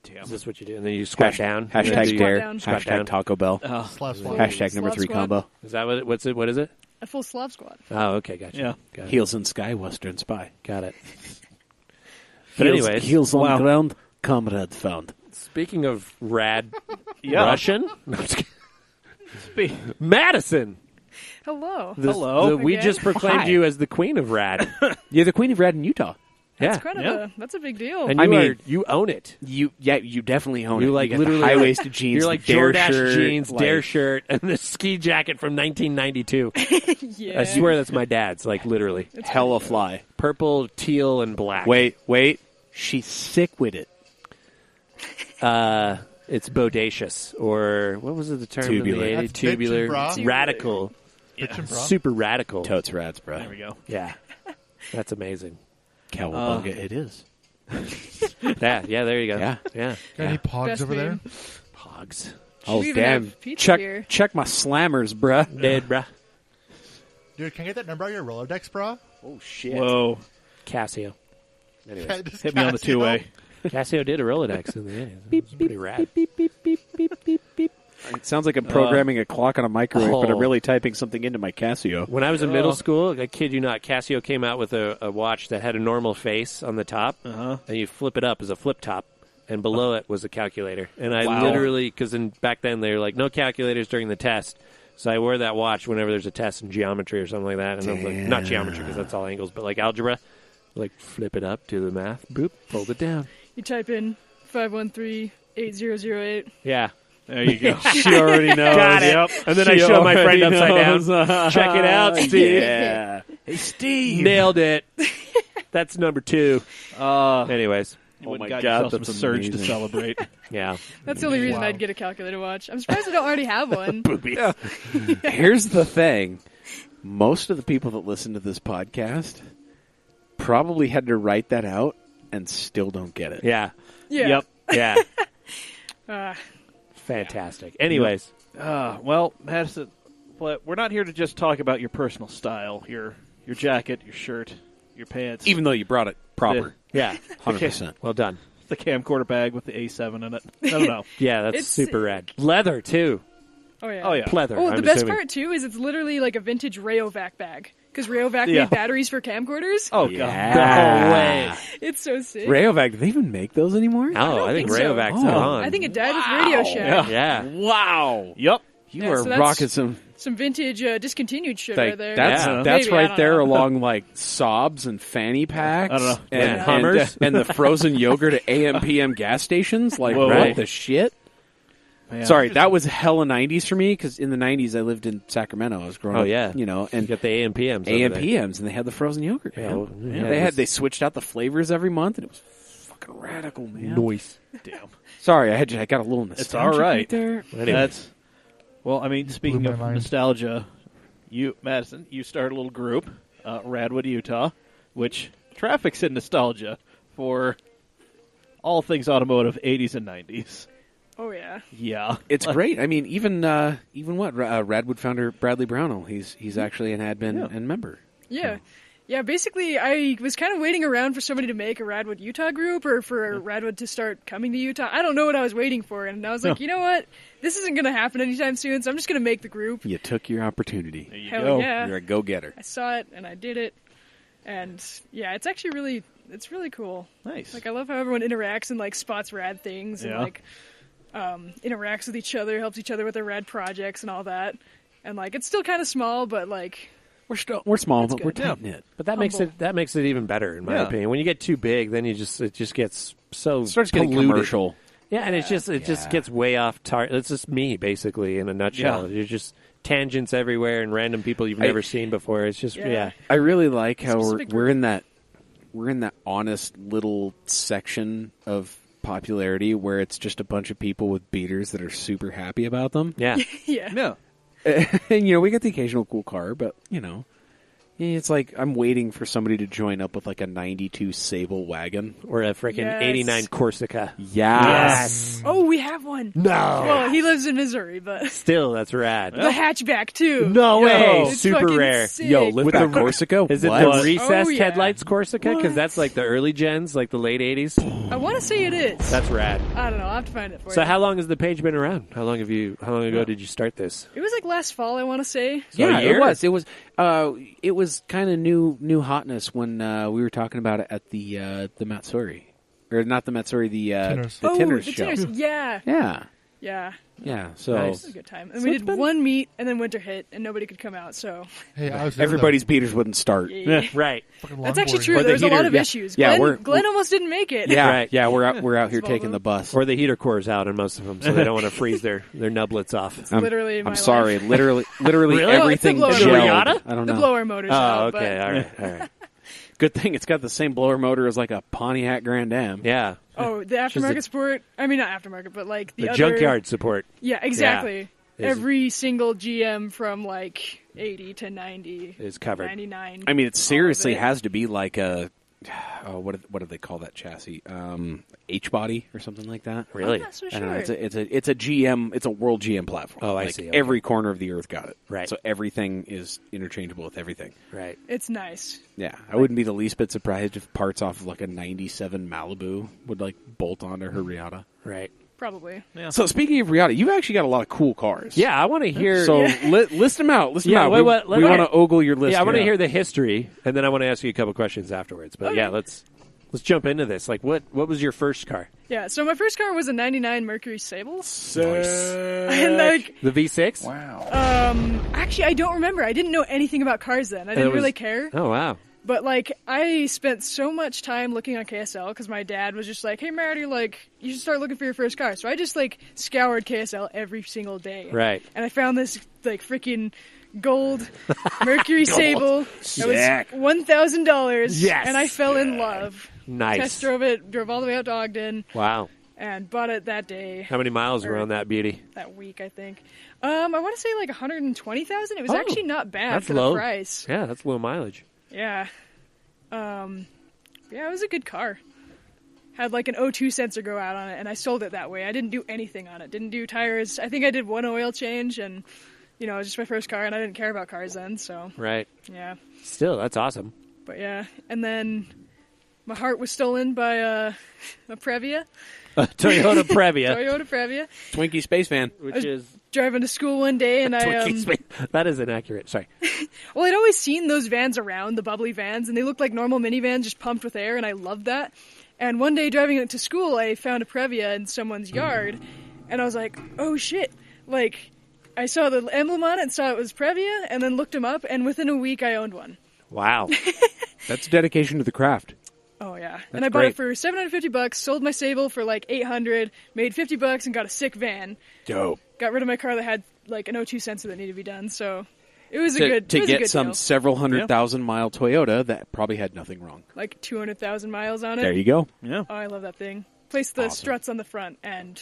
S1: Damn.
S2: Is this what you do? And then you squat down. and then
S4: Hashtag
S2: do-
S5: Squat
S4: dare.
S5: down.
S2: Squat down.
S4: Hashtag Taco Bell.
S3: Slav squad.
S4: Hashtag number
S5: Slav
S4: 3
S5: squad.
S4: combo.
S2: Is that what? What's it? What is it?
S5: A full Slav squad.
S2: Oh, okay, gotcha.
S1: Yeah.
S2: Got it.
S4: Heels in sky, Western spy.
S2: Got it. But
S4: Heels-
S2: anyways,
S4: heels on
S1: wow.
S4: ground, comrade found.
S2: speaking of rad
S1: Yeah.
S2: Russian, no, I'm just kidding.
S1: Spe-
S2: Madison.
S5: Hello.
S1: Hello.
S2: We
S5: Again?
S2: just proclaimed
S4: Hi.
S2: you as the Queen of Rad.
S4: You're the Queen of Rad in Utah.
S2: Yeah,
S5: That's kind of that's a big deal.
S2: and
S4: I
S2: you
S4: mean-
S2: you own it.
S4: You definitely own
S2: You
S4: it.
S2: like
S4: got
S2: literally
S4: the high-waisted jeans,
S2: You're like
S4: the Dare
S2: Jordache
S4: shirt,
S2: jeans,
S4: like-
S2: Dare shirt, and the ski jacket from 1992.
S5: yeah.
S2: I swear that's my dad's. Like literally,
S4: hella fly.
S2: purple, teal, and black.
S4: Wait. She's sick with it.
S2: It's bodacious, or what was it the term
S4: Tubular.
S2: in the 80s?
S3: That's bitch and
S2: Tubular,
S3: bra.
S2: radical,
S3: Bitch and bra.
S2: super radical.
S4: Totes rads, bro.
S1: There we go.
S2: Yeah, that's amazing.
S4: Cowabunga, it is.
S2: Yeah, there you go.
S4: Yeah.
S2: yeah.
S3: Got any pogs
S5: Best
S3: over there?
S5: name.
S2: Pogs,
S4: Oh,
S5: We even
S4: damn.
S5: have pizza here.
S4: Check my slammers, bruh.
S2: dead, bruh.
S3: Dude, can I get that number on your Rolodex, bro?
S4: Oh, shit.
S1: Whoa.
S2: Casio. Anyways,
S3: Just
S1: Hit me on the
S3: Casio.
S1: two-way.
S2: Casio did a Rolodex in the 80s. It was pretty rad.
S4: It sounds like I'm programming a clock on a microwave, but I'm
S2: Oh.
S4: really typing something into my Casio.
S2: When I was in middle school, I kid you not, Casio came out with a watch that had a normal face on the top, and you flip it up as a flip top, and below it was a calculator. And I
S1: Wow.
S2: literally, because back then they were like, no calculators during the test. So I wear that watch whenever there's a test in geometry or something like that. And I'm like, not geometry because that's all angles, but like algebra. Like flip it up, do the math, boop, fold it down.
S5: You type in 513-8008.
S2: Yeah.
S1: There you go.
S4: She already knows.
S2: Got it.
S1: Yep.
S2: And then I show my friend upside down.
S1: down.
S2: Check it out, Steve.
S4: Yeah. Hey, Steve.
S2: Nailed it. That's number 2.
S1: Uh,
S2: Anyways,
S1: you
S4: Oh
S1: would've
S4: my
S1: got
S4: God,
S1: yourself some
S4: that's
S1: surge to
S4: amazing.
S1: celebrate.
S2: yeah.
S5: That's the only reason
S3: Wow.
S5: I'd get a calculator watch. I'm surprised I don't already have one.
S4: Here's the thing. Most of the people that listen to this podcast probably had to write that out and still don't get it.
S2: Yeah.
S5: Yeah.
S1: Yep.
S2: Yeah.
S5: Uh,
S2: Fantastic. Anyways,
S1: Well, Madison, but we're not here to just talk about your personal style, your jacket, your shirt, your pants,
S4: Even though you brought it proper.
S2: yeah.
S4: 100%.
S2: Well done.
S1: the camcorder bag with the A7 in it. I don't know.
S2: Yeah, that's
S5: It's-
S2: super rad. Leather, too.
S5: oh, yeah.
S1: Oh, yeah.
S2: Pleather.
S5: Oh,
S2: I'm
S5: the best
S2: assuming.
S5: part, too, is it's literally like a vintage Rayovac bag. Because Rayovac
S1: Yeah.
S5: made batteries for camcorders.
S1: Oh,
S4: Yeah.
S1: God.
S2: No way.
S5: It's so sick.
S4: Rayovac, do they even make those anymore?
S2: No, I think
S5: think so.
S2: Rayovac's
S4: Oh.
S2: on.
S5: I think it died with Radio Shack.
S2: Yeah.
S4: Wow.
S1: Yep.
S4: You
S5: Yeah,
S4: are
S5: so that's-
S4: rocking some...
S5: Some vintage discontinued shit
S4: Like,
S5: right there.
S4: that's
S2: Yeah.
S4: that's
S5: Maybe, I
S4: right
S5: don't
S4: there
S5: know.
S4: along like sobs and fanny packs.
S1: I don't know.
S4: And
S2: Hummers.
S4: and the frozen yogurt at AM PM gas stations. Like
S1: Whoa.
S4: what
S2: Right.
S4: the shit?
S1: Man.
S4: Sorry, that was hella 90s for me because in the 90s I lived in Sacramento. I was growing
S2: Oh,
S4: up,
S2: yeah.
S4: you know,
S2: You
S4: and
S2: got the AMPMs.
S4: AM PMs and they had the frozen yogurt.
S2: Yeah,
S4: man.
S2: well, yeah,
S4: they
S2: this-
S4: switched out the flavors every month and it was fucking radical, man.
S2: Noise.
S1: Damn.
S4: Sorry, I got a little nostalgic
S1: It's all right.
S4: there.
S2: Anyway.
S1: Well, I mean, speaking
S3: my
S1: of
S3: mind.
S1: nostalgia, Madison, you started a little group, RADwood Utah, which traffics in nostalgia for all things automotive, 80s and 90s.
S5: Oh yeah.
S1: Yeah.
S4: It's great. I mean, even RADwood founder Bradley Brownell, he's actually an admin and member.
S5: Yeah. Yeah, basically, I was kind of waiting around for somebody to make a RADwood Utah group or for RADwood to start coming to Utah. I don't know what I was waiting for, and I was like, you know what? This isn't going to happen anytime soon, so I'm just going to make the group.
S4: You took your opportunity.
S1: There you
S5: Hell
S1: go.
S5: yeah.
S4: You're a go-getter.
S5: I saw it, and I did it. And, yeah, it's actually it's really cool.
S1: Nice.
S5: Like, I love how everyone interacts and, like, spots rad things and,
S1: Yeah.
S5: like, interacts with each other, helps each other with their rad projects and all that. And, like, it's still kind of small, but, like...
S4: We're small,
S5: That's
S4: but we're
S5: good.
S4: tight knit.
S2: But that makes it even better, in my
S1: Yeah.
S2: opinion. When you get too big, then it just gets so
S4: It starts getting
S2: polluted.
S4: commercial.
S2: Yeah, and it just gets way off target. It's just me, basically, in a nutshell.
S1: Yeah.
S2: You're just tangents everywhere and random people you've never seen before. It's just
S5: Yeah.
S4: I really like how
S5: Specific
S4: we're in that honest little section of popularity where it's just a bunch of people with beaters that are super happy about them.
S2: yeah.
S5: Yeah.
S1: Yeah.
S4: And, we get the occasional cool car, but, it's like I'm waiting for somebody to join up with like a 92 Sable wagon.
S2: Or a freaking
S5: Yes.
S2: 89 Corsica.
S4: Yes.
S5: Oh, we have one.
S2: No.
S5: Well, he lives in Missouri, but
S2: Still, that's rad.
S5: the hatchback, too.
S2: No way.
S5: It's
S2: Super
S5: fucking
S2: rare.
S5: sick.
S4: Yo, with the Corsica?
S2: Is it
S4: What?
S2: the recessed
S5: Oh, yeah.
S2: headlights Corsica? Because
S5: What?
S2: that's like the early gens, like the late 80s.
S5: I want to say it is.
S2: That's rad.
S5: I don't know. I'll have to find it for
S2: So
S5: you.
S2: how long has the page been around? How long ago did you start this?
S5: It was like last fall, I want to say.
S4: Yeah,
S2: a year?
S4: It was kind of new hotness when we were talking about it at the Matsuri, or not the Matsuri, the
S3: Tinners.
S4: the Tinners
S5: the
S4: show.
S5: Tinners. Yeah.
S4: Yeah,
S5: Yeah.
S4: So
S2: Nice.
S5: It was a good time. And
S2: So
S5: we
S2: it's
S5: did
S2: been-
S5: one meet, and then winter hit, and nobody could come out, so...
S3: Hey, I was there,
S4: everybody's beaters wouldn't start.
S5: Yeah.
S2: Right.
S3: though. Fucking
S5: That's actually
S3: longboarding.
S5: true.
S4: Or the
S5: There's a lot
S4: heater,
S5: of
S4: yeah.
S5: issues.
S4: Yeah,
S5: Glenn almost didn't make it.
S4: Yeah,
S2: Right.
S4: yeah, we're out here
S5: It's
S4: taking
S5: all
S4: the bus.
S2: Or the heater core's out on most of them, so they don't want to freeze their nublets off.
S5: It's literally my
S4: I'm sorry,
S5: life.
S4: literally
S2: Really?
S4: everything
S5: No, it's a
S2: blower.
S4: gelled.
S2: Regatta?
S4: I don't
S5: The
S4: know.
S5: blower motor's
S2: Oh,
S5: out,
S2: okay.
S5: but...
S2: All right.
S4: Good thing it's got the same blower motor as like a Pontiac Grand Am.
S2: Yeah.
S5: Oh, the
S2: is
S5: aftermarket
S2: the-
S5: support... I mean, not aftermarket, but like the
S2: The
S5: other...
S2: junkyard support.
S5: Yeah, exactly.
S2: Is-
S5: Every single GM from like 80 to 90
S2: Is covered.
S5: 99.
S4: I mean, it seriously
S5: it.
S4: has to be like a what do they call that chassis? H body or something like that.
S2: Really?
S5: I'm not so
S4: I don't know.
S5: sure.
S4: It's a GM. It's a world GM platform.
S2: Oh, I
S4: Like,
S2: see. Okay.
S4: Every corner of the earth got it.
S2: Right.
S4: So everything is interchangeable with everything.
S2: Right.
S5: It's nice.
S4: Yeah, I wouldn't be the least bit surprised if parts off of like a '97 Malibu would like bolt onto her Riata.
S2: Right.
S5: Probably.
S4: So speaking of Riata, you've actually got a lot of cool cars.
S2: Yeah, I want to hear.
S4: So list them out. List them
S2: Yeah,
S4: out.
S2: wait,
S4: we
S2: what-
S4: we want to ogle your list.
S2: Yeah, I want to
S4: here.
S2: hear the history, and then I want to ask you a couple questions afterwards. But yeah, let's jump into this. Like, what was your first car?
S5: Yeah, so my first car was a 99 Mercury Sable.
S4: Nice.
S5: And like,
S2: The V6.
S6: Wow.
S5: actually, I don't remember. I didn't know anything about cars then. I
S2: it
S5: didn't
S2: was-
S5: really care.
S2: Oh wow.
S5: But like, I spent so much time looking on KSL because my dad was just like, "Hey, Marty, like, you should start looking for your first car." So I just like scoured KSL every single day.
S2: Right.
S5: And I found this like freaking gold Mercury Sable. It was
S4: Zack.
S5: $1,000.
S2: Yes.
S5: And I fell in love.
S2: Nice.
S5: Test drove it, drove all the way out to Ogden,
S2: Wow.
S5: and bought it that day.
S2: How many miles were on that beauty?
S5: That week, I think. I want to say like 120,000. It was
S2: Oh,
S5: actually not bad
S2: that's
S5: for
S2: low.
S5: the price.
S2: Yeah, that's low mileage.
S5: Yeah. Yeah, it was a good car. Had like an O2 sensor go out on it, and I sold it that way. I didn't do anything on it. Didn't do tires. I think I did one oil change, and it was just my first car, and I didn't care about cars then. So
S2: Right.
S5: yeah,
S2: Still, that's awesome.
S5: but yeah, and then my heart was stolen by a Previa,
S2: Toyota Previa,
S5: Toyota Previa.
S4: Twinkie Space Van.
S2: which is
S5: Driving to school one day, and
S2: that is inaccurate. Sorry.
S5: well, I'd always seen those vans around, the bubbly vans, and they looked like normal minivans, just pumped with air, and I loved that. And one day driving it to school, I found a Previa in someone's yard, and I was like, oh shit. Like, I saw the emblem on it and saw it was Previa, and then looked them up, and within a week I owned one.
S2: Wow.
S4: That's dedication to the craft.
S5: Oh yeah. And I bought it for $750, sold my Sable for like $800, made $50, and got a sick van.
S4: Dope.
S5: Got rid of my car that had like an O2 sensor that needed to be done, so It was
S4: to
S5: a good
S4: get some
S5: deal.
S4: several 100,000-mile Toyota that probably had nothing wrong.
S5: Like 200,000 miles on it.
S4: There you go.
S1: Yeah.
S5: Oh, I love that thing. Placed the
S4: Awesome.
S5: struts on the front, and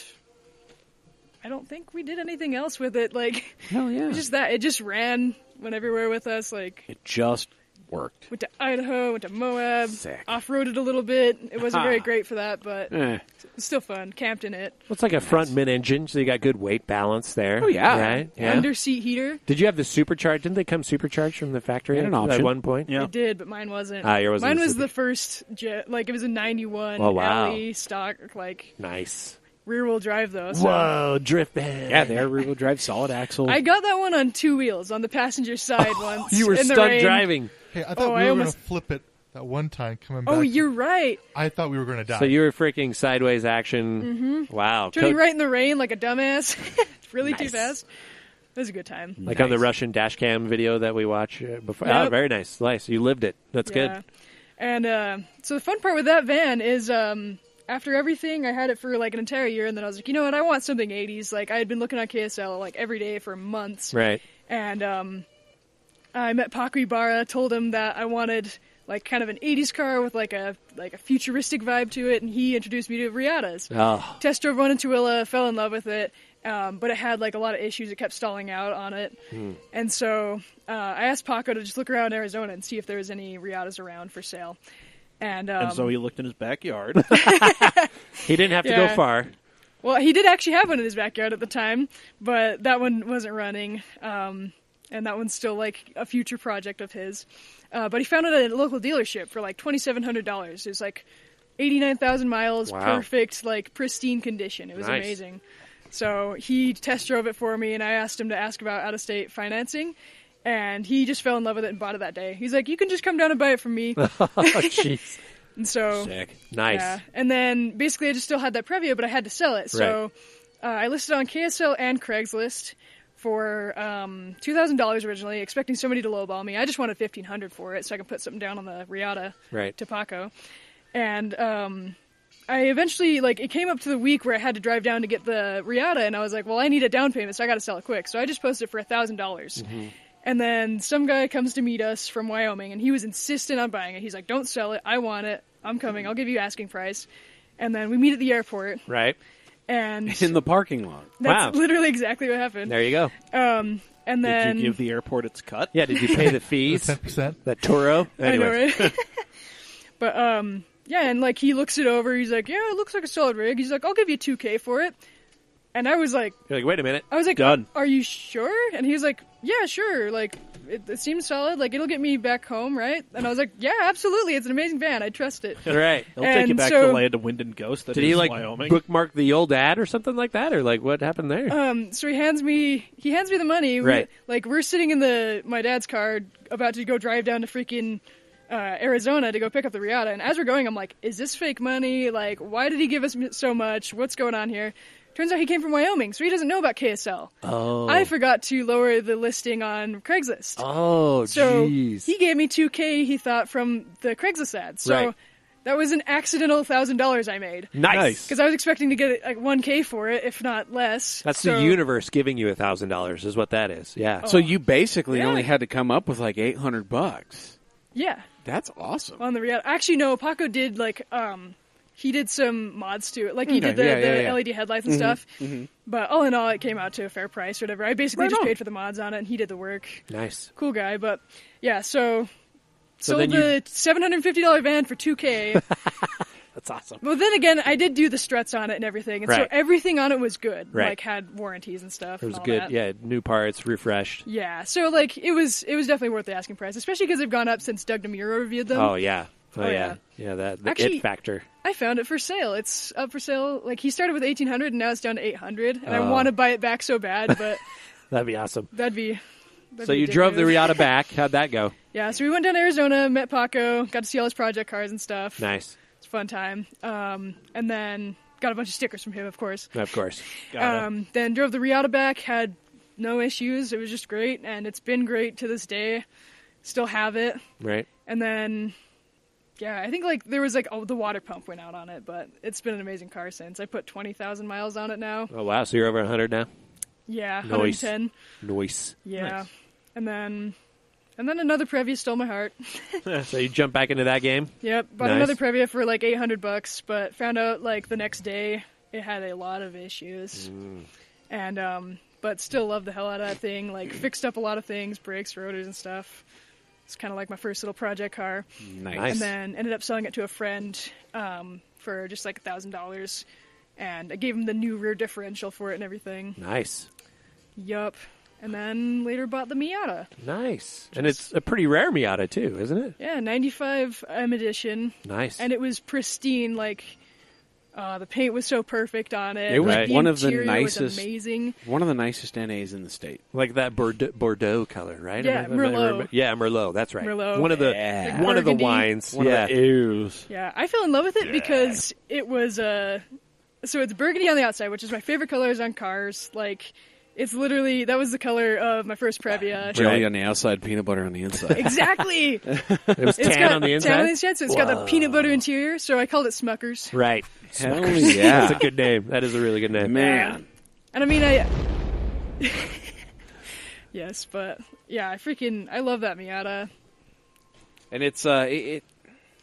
S5: I don't think we did anything else with it. Like,
S4: Hell yeah.
S5: it was just that. It just ran, went everywhere with us. Like,
S4: It just worked.
S5: went to Idaho, went to Moab,
S4: Sick.
S5: off-roaded a little bit. It wasn't very great for that, but
S4: Eh.
S5: it was still fun. Camped in it.
S2: It's like a front mid-engine, so you got good weight balance there.
S4: Oh, yeah.
S2: Right? Yeah.
S5: Under seat heater.
S2: Did you have the supercharged? Didn't they come supercharged from the factory
S4: Had an
S2: at
S4: option.
S2: one point?
S1: Yeah.
S5: It did, but mine wasn't.
S2: Yours wasn't
S5: Mine was
S2: super-
S5: the first jet. Like, it was a 91
S2: Oh, wow.
S5: alley stock, like,
S2: Nice.
S5: rear-wheel drive, though. So
S2: Whoa, drift man.
S4: Yeah, they're rear-wheel drive, solid axle.
S5: I got that one on two wheels on the passenger side once.
S2: You were
S5: in the
S2: stunt
S5: rain.
S2: driving.
S3: Hey, I thought
S5: Oh,
S3: we
S5: I
S3: were
S5: almost-
S3: going to flip it that one time coming back.
S5: Oh, you're right.
S3: I thought we were going to die.
S2: So you were freaking sideways action. Mm-hmm. Wow.
S5: Turning
S2: Co-
S5: right in the rain like a dumbass. really too
S2: Nice.
S5: fast. It was a good time.
S2: Like on the Russian dash cam video that we watched before.
S5: Yep.
S2: Oh, very nice. Nice. You lived it. That's
S5: Yeah.
S2: good.
S5: And so the fun part with that van is after everything, I had it for like an entire year, and then I was like, you know what, I want something 80s. Like, I had been looking on KSL like every day for months.
S2: Right.
S5: And I met Paco Ibarra, told him that I wanted like kind of an 80s car with like a futuristic vibe to it, and he introduced me to Riatas.
S2: Oh,
S5: Test drove one in Tooele, fell in love with it, but it had like a lot of issues. It kept stalling out on it. And so I asked Paco to just look around Arizona and see if there was any Riatas around for sale. And
S1: so he looked in his backyard.
S2: he didn't have to
S5: Yeah.
S2: go far.
S5: well, he did actually have one in his backyard at the time, but that one wasn't running. And that one's still like a future project of his. But he found it at a local dealership for like $2,700. It was like 89,000 miles,
S2: Wow.
S5: perfect, like pristine condition. It was
S2: Nice.
S5: amazing. So he test drove it for me, and I asked him to ask about out-of-state financing, and he just fell in love with it and bought it that day. He's like, you can just come down and buy it from me.
S2: Oh, jeez.
S5: And so,
S4: Sick.
S2: Nice.
S5: yeah. And then basically I just still had that Previa, but I had to sell it. So I listed on KSL and Craigslist for $2,000 originally, expecting somebody to lowball me. I just wanted $1,500 for it so I could put something down on the Riata
S2: Right.
S5: to Paco. And I eventually, like, it came up to the week where I had to drive down to get the Riata, and I was like, well, I need a down payment, so I got to sell it quick. So I just posted it for $1,000. And then some guy comes to meet us from Wyoming, and he was insistent on buying it. He's like, don't sell it. I want it. I'm coming. I'll give you asking price. And then we meet at the airport,
S2: Right.
S5: and
S4: In the parking lot.
S5: that's
S2: Wow.
S5: literally exactly what happened.
S2: There you go.
S5: And then
S1: Did you give the airport its cut?
S2: Yeah, did you pay the fees?
S3: 10%.
S2: That Toro?
S5: I know,
S2: Anyway.
S5: right? But yeah, and like he looks it over. He's like, yeah, it looks like a solid rig. He's like, I'll give you $2,000 for it. And I was like,
S2: You're like, wait a minute.
S1: Done.
S5: Are you sure? And he was like, yeah, sure. Like, it seems solid. Like, it'll get me back home, right? And I was like, yeah, absolutely. It's an amazing van. I trust it.
S2: Right.
S1: He'll take you
S5: And
S1: back
S5: so-
S1: to land of Wind and Ghost. That
S2: Did
S1: is
S2: he like
S1: Wyoming.
S2: bookmark the old ad or something like that, or like what happened there?
S5: So he hands me the money.
S2: Right.
S5: We're sitting in my dad's car about to go drive down to freaking Arizona to go pick up the Riata. And as we're going, I'm like, is this fake money? Like, why did he give us so much? What's going on here? Turns out he came from Wyoming, so he doesn't know about KSL.
S2: Oh.
S5: I forgot to lower the listing on Craigslist.
S2: Oh,
S5: So
S2: jeez.
S5: he gave me $2,000, he thought, from the Craigslist ad. So
S2: Right.
S5: that was an accidental $1,000 I made.
S2: Nice.
S5: Because I was expecting to get like $1,000 for it, if not less.
S2: That's
S5: So-
S2: the universe giving you $1,000 is what that is. Yeah.
S4: So you basically
S5: Yeah.
S4: only had to come up with like $800.
S5: Yeah,
S4: That's awesome.
S5: on the Riata. Actually, no, Paco did like he did some mods to it, like he
S4: Okay,
S5: did the
S4: yeah.
S5: LED headlights and stuff. But all in all, it came out to a fair price or whatever. I basically
S4: Right
S5: just
S4: on.
S5: paid for the mods on it, and he did the work.
S2: Nice.
S5: Cool guy, but yeah. So
S2: So
S5: sold
S2: then
S5: the $750 van for $2,000.
S2: That's awesome.
S5: Well, then again, I did do the struts on it and everything, and so
S2: Right.
S5: everything on it was good.
S2: Right.
S5: Like had warranties and stuff.
S2: It was
S5: and all
S2: good.
S5: that.
S2: Yeah, new parts, refreshed.
S5: Yeah. So like it was definitely worth the asking price, especially because they've gone up since Doug DeMuro reviewed them.
S2: Oh yeah. Oh,
S5: Oh,
S2: yeah.
S5: yeah.
S2: Yeah, that the
S5: Actually-
S2: it factor.
S5: I found it for sale. It's up for sale. Like he started with $1,800 and now it's down to $800, and I
S2: Oh.
S5: want to buy it back so bad, but
S2: That'd be awesome.
S5: that'd be.
S2: So you drove the Riata back. How'd that go?
S5: Yeah. So we went down to Arizona, met Paco, got to see all his project cars and stuff.
S2: Nice.
S5: It's a fun time. And then got a bunch of stickers from him, of course.
S2: Of course.
S5: Then drove the Riata back, had no issues. It was just great, and it's been great to this day. Still have it.
S2: Right.
S5: And then, yeah, I think like there was like the water pump went out on it, but it's been an amazing car since. I put 20,000 miles on it now.
S2: Oh wow. So you're over 100 now.
S5: Yeah,
S2: Nice.
S5: 110.
S2: Nice.
S5: Yeah.
S1: Nice.
S5: And then another Previa stole my heart.
S2: So you jump back into that game?
S5: Yep, bought
S2: Nice.
S5: another Previa for like $800, but found out like the next day it had a lot of issues. And but still love the hell out of that thing. Like fixed up a lot of things, brakes, rotors, and stuff. It's kind of like my first little project car.
S4: Nice.
S5: And then ended up selling it to a friend for just like $1,000, and I gave him the new rear differential for it and everything.
S2: Nice.
S5: Yup. And then later bought the Miata.
S2: Nice. And it's a pretty rare Miata, too, isn't it?
S5: Yeah, 95 M edition.
S2: Nice.
S5: And it was pristine. Like, the paint was so perfect on it.
S4: It was
S5: Like,
S4: one of the
S5: interior was
S4: nicest-
S5: amazing.
S4: One of the nicest NAs in the state.
S2: Like that Bordeaux color, right?
S5: Yeah, Merlot.
S2: Yeah, Merlot. That's right.
S5: Merlot.
S2: One of the
S4: Yeah.
S2: one of the
S5: Burgundy.
S2: wines.
S4: One
S2: yeah.
S4: of the ews.
S5: Yeah, I fell in love with it because it was so it's burgundy on the outside, which is my favorite colors on cars. Like, it's literally, that was the color of my first Previa.
S4: Jelly on the outside, peanut butter on the inside.
S5: Exactly.
S2: It was
S5: It's
S2: tan
S5: got
S2: on the
S5: tan
S2: inside.
S5: on the inside, so it's got the peanut butter interior. So I called it Smuckers.
S2: Right.
S4: Hell
S2: That's
S4: yeah.
S2: a good name. That is a really good name.
S4: Man.
S5: And I mean, yes, but yeah, I love that Miata.
S4: And it's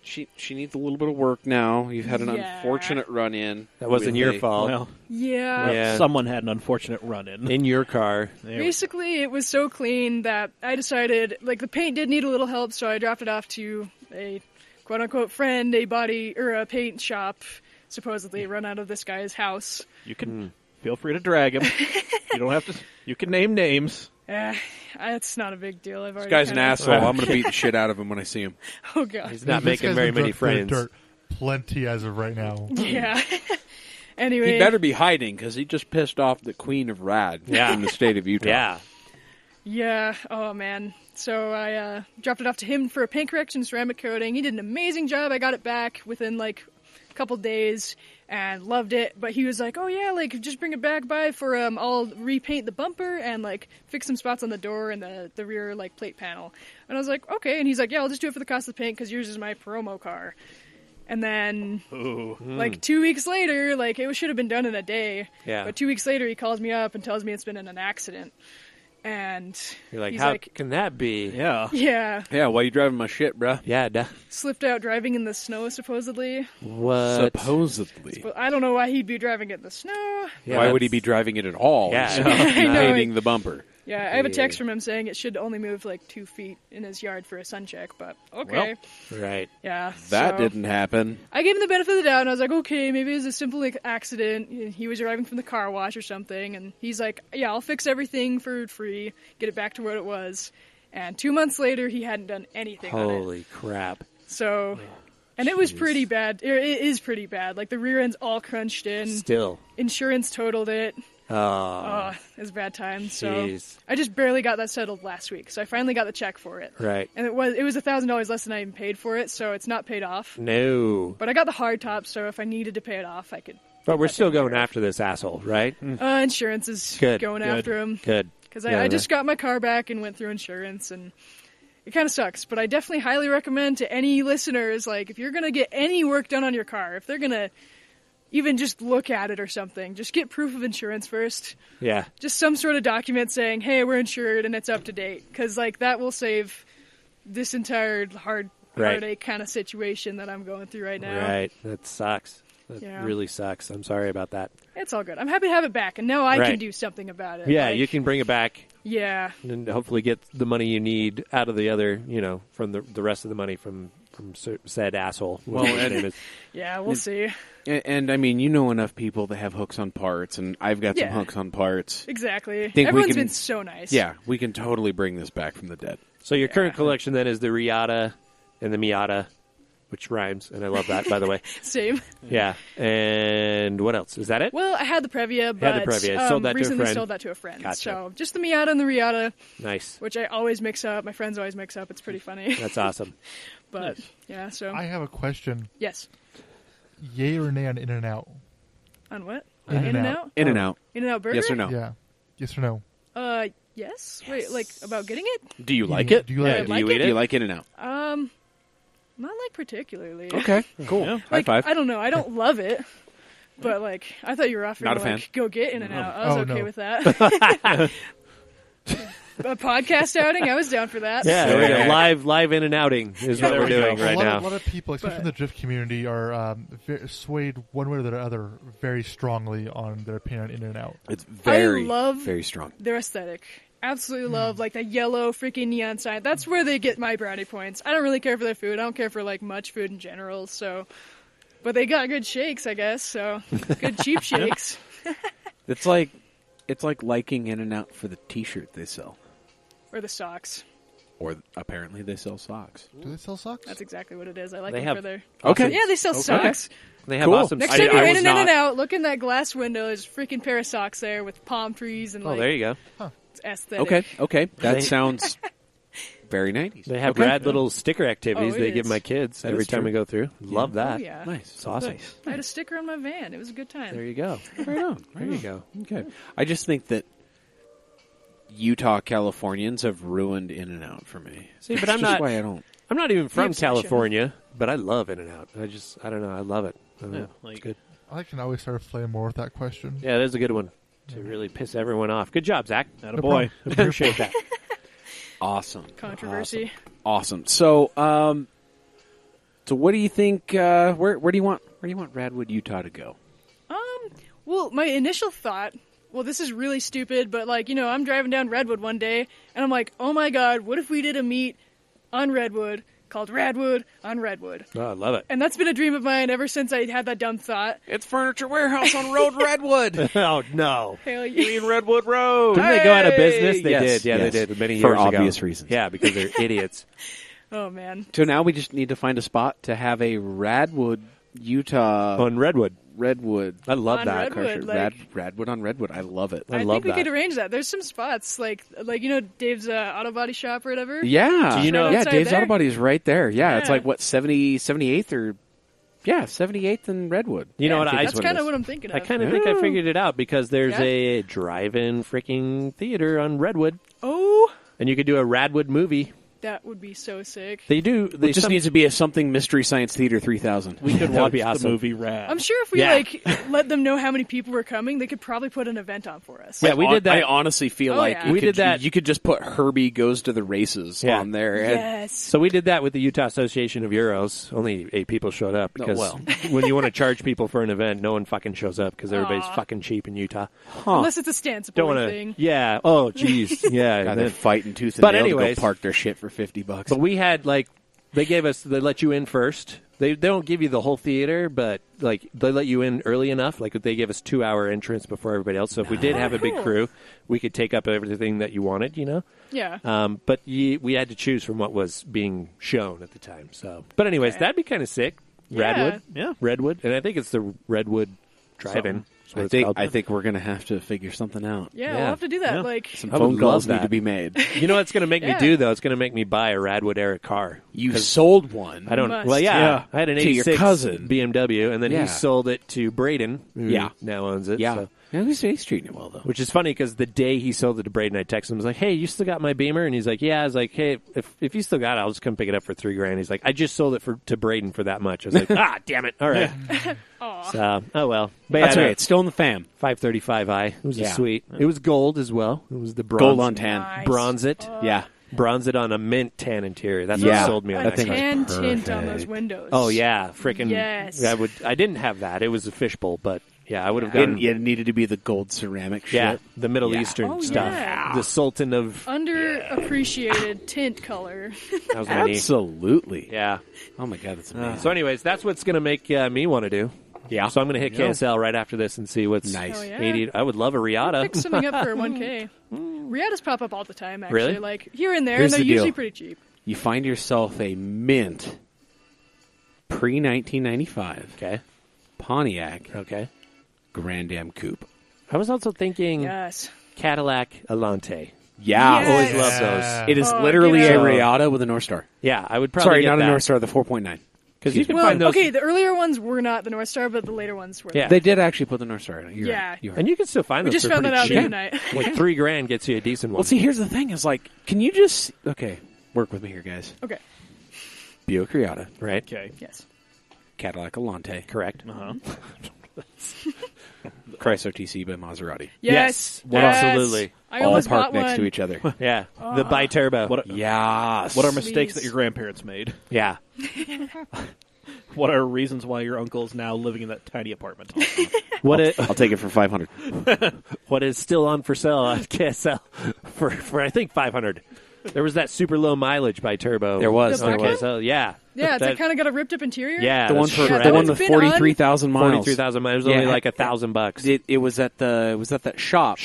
S4: she needs a little bit of work now. You've had an
S5: Yeah.
S4: unfortunate run-in.
S2: That wasn't
S4: with
S2: your
S4: a-
S2: fault.
S1: Well,
S5: Yeah.
S2: Yeah.
S1: someone had an unfortunate run-in.
S2: In your car.
S1: There we-
S5: Basically, it was so clean that I decided, like, the paint did need a little help, so I dropped it off to a quote-unquote friend, a paint shop, supposedly run out of this guy's house.
S1: You can feel free to drag him. You don't have to. You can name names.
S5: It's not a big deal. I've
S4: This
S5: already
S4: guy's an
S5: kinda-
S4: asshole. I'm going to beat the shit out of him when I see him.
S5: Oh, God.
S2: He's not
S3: This
S2: making
S3: guy's
S2: very
S3: been
S2: many
S3: dirt for the
S2: friends.
S3: dirt. Plenty as of right now.
S5: Yeah. Anyway.
S4: He better be hiding because he just pissed off the Queen of Rad in the state of Utah.
S2: Yeah.
S5: Yeah. Oh, man. So I dropped it off to him for a paint correction, ceramic coating. He did an amazing job. I got it back within, like, a couple days and loved it. But he was like, oh, yeah, like, just bring it back by for, I'll repaint the bumper and, like, fix some spots on the door and the rear, like, plate panel. And I was like, okay. And he's like, yeah, I'll just do it for the cost of the paint because yours is my promo car. And then, like, 2 weeks later, like, it should have been done in a day.
S2: Yeah.
S5: But 2 weeks later, he calls me up and tells me it's been in an accident. And
S2: You're like,
S5: he's
S2: how
S5: like,
S2: can that be?
S1: Yeah.
S5: yeah,
S4: Yeah, why you driving my shit, bruh?
S2: Yeah. Duh.
S5: slipped out driving in the snow, supposedly.
S2: What?
S4: Supposedly.
S5: But I don't know why he'd be driving it in the snow.
S2: Yeah,
S4: Why would he
S2: that's-
S4: be driving it at all?
S2: Yeah.
S4: instead of
S5: I know,
S4: painting the bumper.
S5: Yeah, I have a text from him saying it should only move like 2 feet in his yard for a sun check, but okay.
S2: Right.
S5: Yeah.
S4: That
S5: so
S4: didn't happen.
S5: I gave him the benefit of the doubt, and I was like, okay, maybe it was a simple like, accident. He was arriving from the car wash or something, and he's like, yeah, I'll fix everything for free, get it back to what it was. And 2 months later, he hadn't done anything on it.
S2: Holy crap.
S5: So, and it was pretty bad. It is pretty bad. Like, the rear end's all crunched in.
S2: Still.
S5: Insurance totaled it.
S2: Oh.
S5: Oh, it was a bad time. So
S2: Jeez.
S5: I just barely got that settled last week. So I finally got the check for it.
S2: Right.
S5: And it was $1,000 less than I even paid for it, so it's not paid off.
S2: No.
S5: But I got the hard top, so if I needed to pay it off, I could.
S2: But we're still going after this asshole, right?
S5: Insurance is
S2: Good.
S5: going
S1: Good.
S5: after him.
S2: Good.
S5: Because
S2: Yeah,
S5: I just got my car back and went through insurance, and it kind of sucks. But I definitely highly recommend to any listeners, like, if you're going to get any work done on your car, if they're going to even just look at it or something, just get proof of insurance first.
S2: Yeah.
S5: Just some sort of document saying, hey, we're insured and it's up to date. Because, like, that will save this entire heartache kind of situation that I'm going through right now.
S2: Right. That sucks. That
S5: Yeah.
S2: really sucks. I'm sorry about that.
S5: It's all good. I'm happy to have it back, and now I
S2: Right.
S5: can do something about it.
S2: Yeah,
S5: Like,
S2: you can bring it back
S5: Yeah.
S2: and hopefully get the money you need out of the other, from the rest of the money from said asshole.
S4: Well,
S2: Whatever his
S4: and-
S2: name is.
S5: Yeah, we'll see.
S4: And I mean, you know enough people that have hooks on parts, and I've got some
S5: Yeah.
S4: hooks on parts.
S5: Exactly.
S4: we
S5: Everyone's
S4: can-
S5: been so nice.
S4: Yeah, we can totally bring this back from the dead.
S2: So your current collection then is the Riata and the Miata, which rhymes, and I love that, by the way.
S5: Same.
S2: Yeah. And what else? Is that it?
S5: Well, I had the Previa, but
S2: Had the Previa. Sold that to a
S5: recently
S2: friend.
S5: sold that to a friend.
S2: Gotcha.
S5: So just the Miata and the Riata,
S2: Nice.
S5: which I always mix up. My friends always mix up. It's pretty funny.
S2: That's awesome.
S5: But, yeah, so.
S3: I have a question.
S5: Yes.
S3: Yay or nay on In and Out?
S5: On what?
S3: In and
S5: In-N-Out?
S3: Out.
S4: In and out.
S5: In-N-Out Burger?
S4: Yes or no?
S3: Yeah. Yes or no?
S5: Yes. Wait, like, about getting it?
S4: Do you like
S3: Eating
S4: it?
S3: Do you
S5: Yeah,
S3: like
S4: Do
S5: like
S4: you
S5: it?
S4: eat it? Do you like In and Out?
S5: Not, like, particularly.
S4: Okay, cool.
S1: Yeah.
S4: High
S5: Like,
S4: five.
S5: I don't know. I don't love it. But, like, I thought you were offering
S4: Not
S5: to,
S4: a fan.
S5: like, go get In-N-Out. I was
S3: Oh,
S5: okay
S3: no.
S5: with that. A podcast outing? I was down for that.
S2: Yeah, we're gonna live in and outing is what we're doing right
S3: a
S2: now.
S3: lot of people, especially in the drift community, are swayed one way or the other very strongly on their opinion on in and out.
S4: It's very,
S5: I love
S4: very strong.
S5: their aesthetic. Absolutely love like that yellow freaking neon sign. That's where they get my brownie points. I don't really care for their food. I don't care for like much food in general. So, but they got good shakes, I guess. So good cheap shakes.
S4: It's like liking In-N-Out for the T-shirt they sell,
S5: Or the socks.
S4: or apparently they sell socks.
S3: Do they sell socks?
S5: That's exactly what it is. I like
S2: They
S5: them
S2: have
S5: for their.
S4: Okay.
S5: Yeah, they sell socks.
S2: They have
S4: Cool.
S2: awesome.
S5: Next
S4: I
S5: time you're
S4: was
S5: in and
S4: not-
S5: in and out, look in that glass window. There's a freaking pair of socks there with palm trees and
S2: Oh,
S5: like
S2: there you go.
S5: it's aesthetic.
S4: Okay. That
S2: They-
S4: sounds very 90s.
S2: They have
S4: Okay.
S2: rad little sticker activities
S5: Oh, it
S2: they give
S5: is.
S2: my kids
S4: That
S2: every
S4: is
S2: time
S4: true.
S2: we go through. Love that.
S5: Oh, yeah.
S4: Nice.
S2: It's awesome.
S1: Nice.
S5: I had a sticker on my van. It was a good time.
S2: There you go.
S4: Right on.
S2: There you go.
S4: Okay. I just think that Utah Californians have ruined In-N-Out for me.
S2: See, but
S4: That's
S2: I'm
S4: just
S2: not.
S4: why I don't.
S2: I'm not even from
S5: obsession.
S2: California, but I love In-N-Out. I don't know. I love it. I don't
S1: Yeah,
S2: know.
S1: like-
S2: It's good.
S3: I can always start a flame more with that question.
S2: Yeah, that's a good one to really piss everyone off. Good job, Zach.
S1: Atta boy.
S2: Appreciate that.
S4: Awesome.
S5: Controversy.
S4: Awesome. So, so what do you think? Where do you want RADwood Utah to go?
S5: Well, my initial thought, well, this is really stupid, but like, I'm driving down Redwood one day, and I'm like, oh my god, what if we did a meet on Redwood called RADwood on Redwood?
S2: Oh, I love it.
S5: And that's been a dream of mine ever since I had that dumb thought.
S4: It's Furniture Warehouse on Road Redwood.
S2: Oh no.
S5: Hell yeah.
S4: in Redwood Road.
S2: Didn't they go out of business? They
S4: Yes,
S2: did. Yeah,
S4: yes.
S2: they did many
S4: For
S2: years ago.
S4: obvious reasons.
S2: Yeah, because they're idiots.
S5: Oh, man.
S4: So now we just need to find a spot to have a RADwood Utah
S2: On Redwood.
S4: Redwood.
S2: I love
S5: On
S2: that.
S5: Redwood.
S4: RADwood on Redwood. I love it.
S2: I
S5: I
S2: love
S5: think we
S2: that.
S5: could arrange that. There's some spots, like Dave's auto body shop or whatever.
S4: Yeah.
S2: Do you know-
S4: Yeah,
S5: outside
S4: Dave's
S5: there?
S4: Auto Body is right there. Yeah, it's
S5: Yeah.
S4: like, what, 78th or... Yeah, 78th and Redwood.
S2: You know what?
S4: I think
S2: I
S5: That's kind of what I'm thinking of.
S2: I kind of think I figured it out because there's
S5: Yeah?
S2: a drive-in freaking theater on Redwood,
S5: Oh,
S2: and you could do a RADwood movie.
S5: that would be so sick.
S2: They do. They
S4: It just needs to be a something Mystery Science Theater 3000.
S1: We could
S2: That would
S1: watch
S2: be
S1: the
S2: awesome.
S1: movie Rad.
S5: I'm sure if we
S2: Yeah.
S5: let them know how many people were coming, they could probably put an event on for us.
S2: Yeah, we did that.
S4: I honestly feel
S5: Oh,
S4: like
S5: yeah.
S4: you
S2: We
S4: could,
S2: did that.
S4: You could just put Herbie Goes to the Races
S2: Yeah.
S4: on there. And
S5: Yes.
S2: So we did that with the Utah Association of Euros. Only 8 people showed up because
S4: well.
S2: when you want to charge people for an event, no one fucking shows up because everybody's
S5: Aw.
S2: fucking cheap in Utah.
S5: Unless it's a stand
S2: Don't
S5: support
S2: want
S5: thing.
S2: to. Yeah. Oh, jeez. Yeah.
S4: God, they're fighting tooth and
S2: But
S4: nail
S2: anyways.
S4: to go park their shit for $50.
S2: But we had they let you in first. They don't give you the whole theater, but they let you in early enough. Like they gave us 2-hour entrance before everybody else. So if we did have a big
S5: cool.
S2: crew, we could take up everything that you wanted.
S5: Yeah.
S2: But we had to choose from what was being shown at the time. So, but anyways,
S5: Okay.
S2: that'd be kind of sick.
S5: Yeah.
S2: Radwood,
S1: Yeah.
S2: Redwood, and I think it's the Redwood Drive-In. That's what
S4: I
S2: it's
S4: think
S2: called.
S4: I think we're gonna have to figure something out.
S5: Yeah,
S2: Yeah.
S5: we'll have to do that.
S1: Yeah.
S5: Like,
S4: Some
S2: I would
S4: phone calls
S2: love
S4: need
S2: that.
S4: to be made.
S2: You know what it's going to make me
S5: Yeah.
S2: do though? It's going to make me buy a Radwood era car.
S4: You sold one.
S2: I don't.
S5: Must.
S2: Well, yeah,
S4: Yeah.
S2: I had an
S4: To your
S2: 86
S4: cousin.
S2: BMW, and then
S4: Yeah.
S2: he sold it to Braden, who
S4: Yeah.
S2: now owns it.
S4: Yeah.
S2: so-
S4: Yeah, he's treating it well though.
S2: Which is funny because the day he sold it to Braden, I texted him. I was like, "Hey, you still got my Beamer?" And he's like, "Yeah." I was like, "Hey, if you still got it, I'll just come pick it up for $3,000." He's like, "I just sold it to Braden for that much." I was like, "Ah, damn it! All right." So, oh well. But
S4: That's
S2: yeah,
S4: right. It's still in the fam.
S2: 535i. It was
S4: Yeah.
S2: a sweet. It was gold as well. It was the bronze.
S4: Gold on tan.
S5: Nice.
S2: Bronze it.
S4: Yeah.
S2: Bronze it on a mint tan interior. That's
S4: Yeah.
S2: what sold me on
S5: a
S2: that
S4: thing
S2: car.
S4: was
S5: tan tint on
S4: perfect.
S5: those windows.
S2: Oh yeah, freaking.
S5: Yes.
S2: I didn't have that. It was a fishbowl, but yeah, I would have gotten.
S4: It needed to be the gold ceramic
S2: Yeah,
S4: shit.
S2: the Middle
S4: Yeah.
S2: Eastern
S5: Oh,
S2: stuff.
S5: yeah.
S2: The Sultan of.
S5: Underappreciated tint color.
S2: That was my knee.
S4: Absolutely.
S2: Yeah.
S4: Oh my god, that's amazing.
S2: So, anyways, that's what's going to make me want to do.
S4: Yeah.
S2: So I'm going to hit KSL right after this and see what's
S4: Nice.
S5: Oh, yeah.
S2: 80. I would love a Riata.
S5: Pick something up for 1K. Riatas pop up all the time, actually.
S2: Really?
S5: Like, here and there,
S4: Here's
S5: and they're
S4: the deal.
S5: usually pretty cheap.
S4: You find yourself a mint pre-1995
S2: Okay.
S4: Pontiac
S2: Okay.
S4: Grand Am Coupe.
S2: I was also thinking
S5: Yes.
S2: Cadillac Alante.
S4: Yeah.
S5: Yes.
S2: Always love those.
S4: It is
S5: Oh,
S4: literally
S5: get
S4: a
S5: out.
S4: Riata with a North Star.
S2: Yeah, I would probably
S4: Sorry,
S2: get
S4: not
S2: that.
S4: a North Star, the 4.9.
S2: Because you can
S5: Well,
S2: find those.
S5: okay, the earlier ones were not the North Star, but the later ones were.
S2: Yeah.
S4: They did actually put the North Star in it. You're
S5: Yeah.
S4: right. You're right.
S2: And you can still find
S5: We
S2: those
S5: just
S2: for
S5: found that
S2: pretty
S5: out the
S2: cheap.
S5: other night.
S2: Like $3,000 gets you a decent one.
S4: Well, see, here's the thing: is like, can you just work with me here, guys?
S5: Okay.
S4: Buick Riata,
S2: right?
S1: Okay.
S5: Yes.
S4: Cadillac Alante,
S2: Correct.
S1: Uh-huh.
S4: Chrysler TC by Maserati.
S5: Yes.
S2: Yes. Absolutely.
S5: I
S4: All
S5: almost
S4: parked
S5: bought
S4: next
S5: one.
S4: to each other.
S2: Yeah. The bi-turbo.
S4: Yes.
S1: What are mistakes
S5: Please.
S1: that your grandparents made?
S2: Yeah.
S1: What are reasons why your uncle is now living in that tiny apartment?
S4: I'll take it for 500.
S2: What is still on for sale on KSL for I think 500. There was that super low mileage bi-turbo.
S4: There was.
S5: The black
S4: There was.
S2: KSL. Yeah.
S5: Yeah, it's
S2: That-
S5: kind of got a ripped up interior.
S2: Yeah.
S4: The one
S2: that's
S4: for
S2: shredded.
S4: the one with
S5: It's been on-
S4: 43,000 miles.
S2: 43,000 miles. It was
S4: Yeah.
S2: only like $1,000.
S4: It was at that shop.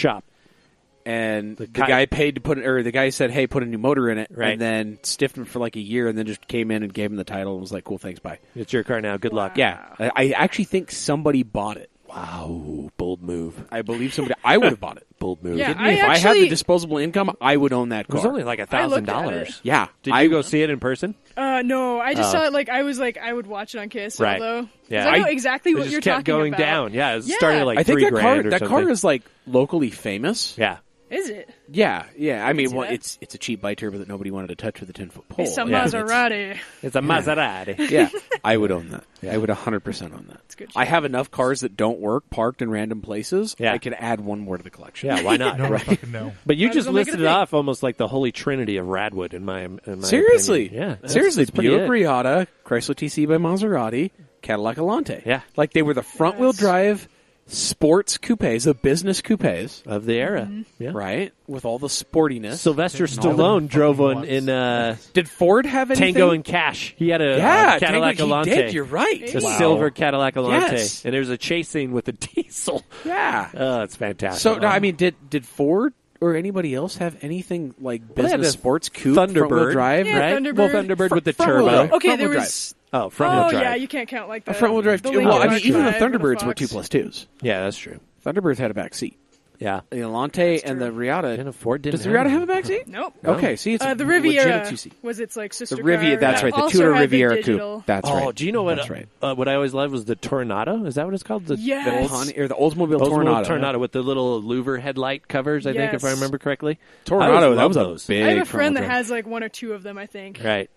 S4: And the guy paid to the guy said, "Hey, put a new motor in it,"
S2: Right.
S4: and then stiffed him for like a year, and then just came in and gave him the title and was like, "Cool, thanks, bye."
S2: It's your car now. Good luck.
S4: Yeah, I actually think somebody bought it.
S2: Wow. Bold move.
S4: I believe somebody. I would have bought it.
S2: Bold move.
S5: Yeah,
S4: If I had
S5: actually-
S4: the disposable income, I would own that
S2: It was
S4: car.
S2: only like
S5: I looked at
S2: $1,000.
S5: it.
S4: Yeah,
S2: Did you go see it in person?
S5: No, I just saw it. I would watch it on KSL
S2: Right.
S5: though. 'Cause
S2: Yeah.
S5: I know
S2: I-
S5: exactly
S2: It
S5: what
S2: just
S5: you're
S2: kept
S5: talking
S2: going
S5: about.
S2: down. Yeah. It
S5: Yeah.
S2: started at like
S4: I think
S2: $3,000
S4: that
S2: or
S4: car
S2: something.
S4: is like locally famous.
S2: Yeah.
S5: Is it?
S4: Yeah. I mean,
S5: see
S4: well,
S5: that.
S4: it's a cheap bi-turbo that nobody wanted to touch with a 10-foot pole.
S5: It's a
S2: yeah.
S5: Maserati.
S2: It's a Maserati.
S4: Yeah, I would own that. I would 100% own that.
S5: It's good.
S4: I have enough cars that don't work parked in random places.
S2: Yeah.
S4: I could add one more to the collection.
S2: Yeah, why not?
S3: No, fucking no.
S2: But you
S5: Might as
S2: just
S5: well make it a
S2: listed it
S5: thing.
S2: off almost like the holy trinity of Radwood in my
S4: Seriously,
S2: opinion. Yeah,
S4: seriously,
S2: that's pretty
S4: Buick
S2: it.
S4: Riata, Chrysler TC by Maserati, Cadillac Elante.
S2: Yeah.
S4: like they were the front-wheel drive sports coupes, the business coupes,
S2: of the era.
S5: Mm-hmm.
S2: Yeah.
S4: right? With all the sportiness.
S2: Sylvester
S3: Taking all
S2: Stallone
S3: the
S2: drove
S3: fucking
S2: one in
S4: did Ford have anything?
S2: Tango and Cash. He had a
S4: yeah,
S2: Cadillac
S4: Tango,
S2: Elante.
S4: he did. You're right.
S2: The
S5: Wow.
S2: silver Cadillac Elante.
S4: Yes.
S2: And there's a chase scene with a diesel.
S4: Yeah.
S2: Oh, it's fantastic.
S4: So no, I mean, did Ford or anybody else have anything like
S2: Well, they had
S4: business
S2: the
S4: sports coupe,
S2: Thunderbird,
S4: front-wheel drive?
S5: Yeah,
S2: right?
S5: Thunderbird.
S2: Well, Thunderbird with the
S4: Front-wheel
S2: turbo.
S4: drive.
S5: Okay,
S4: Front-wheel
S5: there
S4: drive.
S5: was.
S2: Oh, front-wheel
S5: Oh
S2: drive.
S5: yeah, you can't count like the
S4: A front-wheel drive.
S5: the
S4: Well,
S5: Lincoln
S4: I mean,
S5: Mark
S4: even the
S5: drive with
S4: Thunderbirds were
S5: Fox.
S4: 2+2s.
S2: Yeah, that's true.
S4: Thunderbirds had a back seat.
S2: Yeah.
S4: The Elante and the Riata.
S2: And a Ford didn't
S4: Does the Riata have a back seat?
S5: Nope.
S4: Okay, see, it's
S5: The
S4: a
S5: Riviera
S4: legit 2C.
S5: was its like sister
S4: The Riviera,
S5: car.
S4: that's right. The
S5: Also
S4: Tudor
S5: had the
S4: Riviera
S5: digital.
S4: coupe. That's right.
S2: Oh, do you know what?
S4: That's right.
S2: What I always loved was the Tornado. Is that what it's called? The
S5: Yes.
S4: The Oldsmobile Tornado.
S2: Tornado with the little louver headlight covers. I think, if I
S5: Yes.
S2: remember correctly.
S4: Tornado.
S2: I always
S4: That was
S2: loved
S4: a
S2: those.
S4: big.
S5: I have a friend that
S4: front-wheel drive.
S5: has like one or two of them. I think.
S2: Right.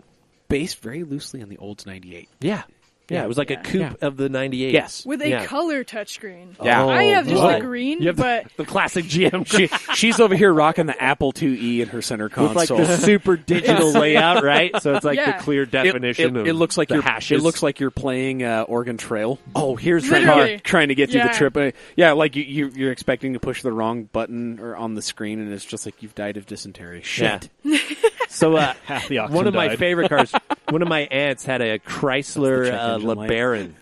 S4: based very loosely on the Olds 98.
S2: Yeah. Yeah, it was like a coupe
S4: Yeah.
S2: of the 98.
S4: Yes.
S5: With a
S2: Yeah.
S5: color touchscreen.
S4: Yeah.
S5: I have just
S2: what?
S5: the green,
S2: You have
S5: but
S2: the classic GM
S4: She's over here rocking the Apple IIe in her center
S2: with like
S4: console.
S2: the super digital layout, right? So it's like
S5: Yeah.
S2: the clear definition of
S4: it looks like
S2: the
S4: you're
S2: hashes.
S4: It looks like you're playing Oregon Trail.
S2: oh, here's the
S5: Literally.
S2: car.
S4: Trying to get through the
S5: Yeah.
S4: trip. Yeah, like you're expecting to push the wrong button or on the screen, and it's just like you've died of dysentery. Shit.
S2: Yeah. So
S1: Half the oxen
S2: one of my
S1: died.
S2: favorite cars. One of my aunts had a Chrysler
S4: check engine light.
S2: LeBaron.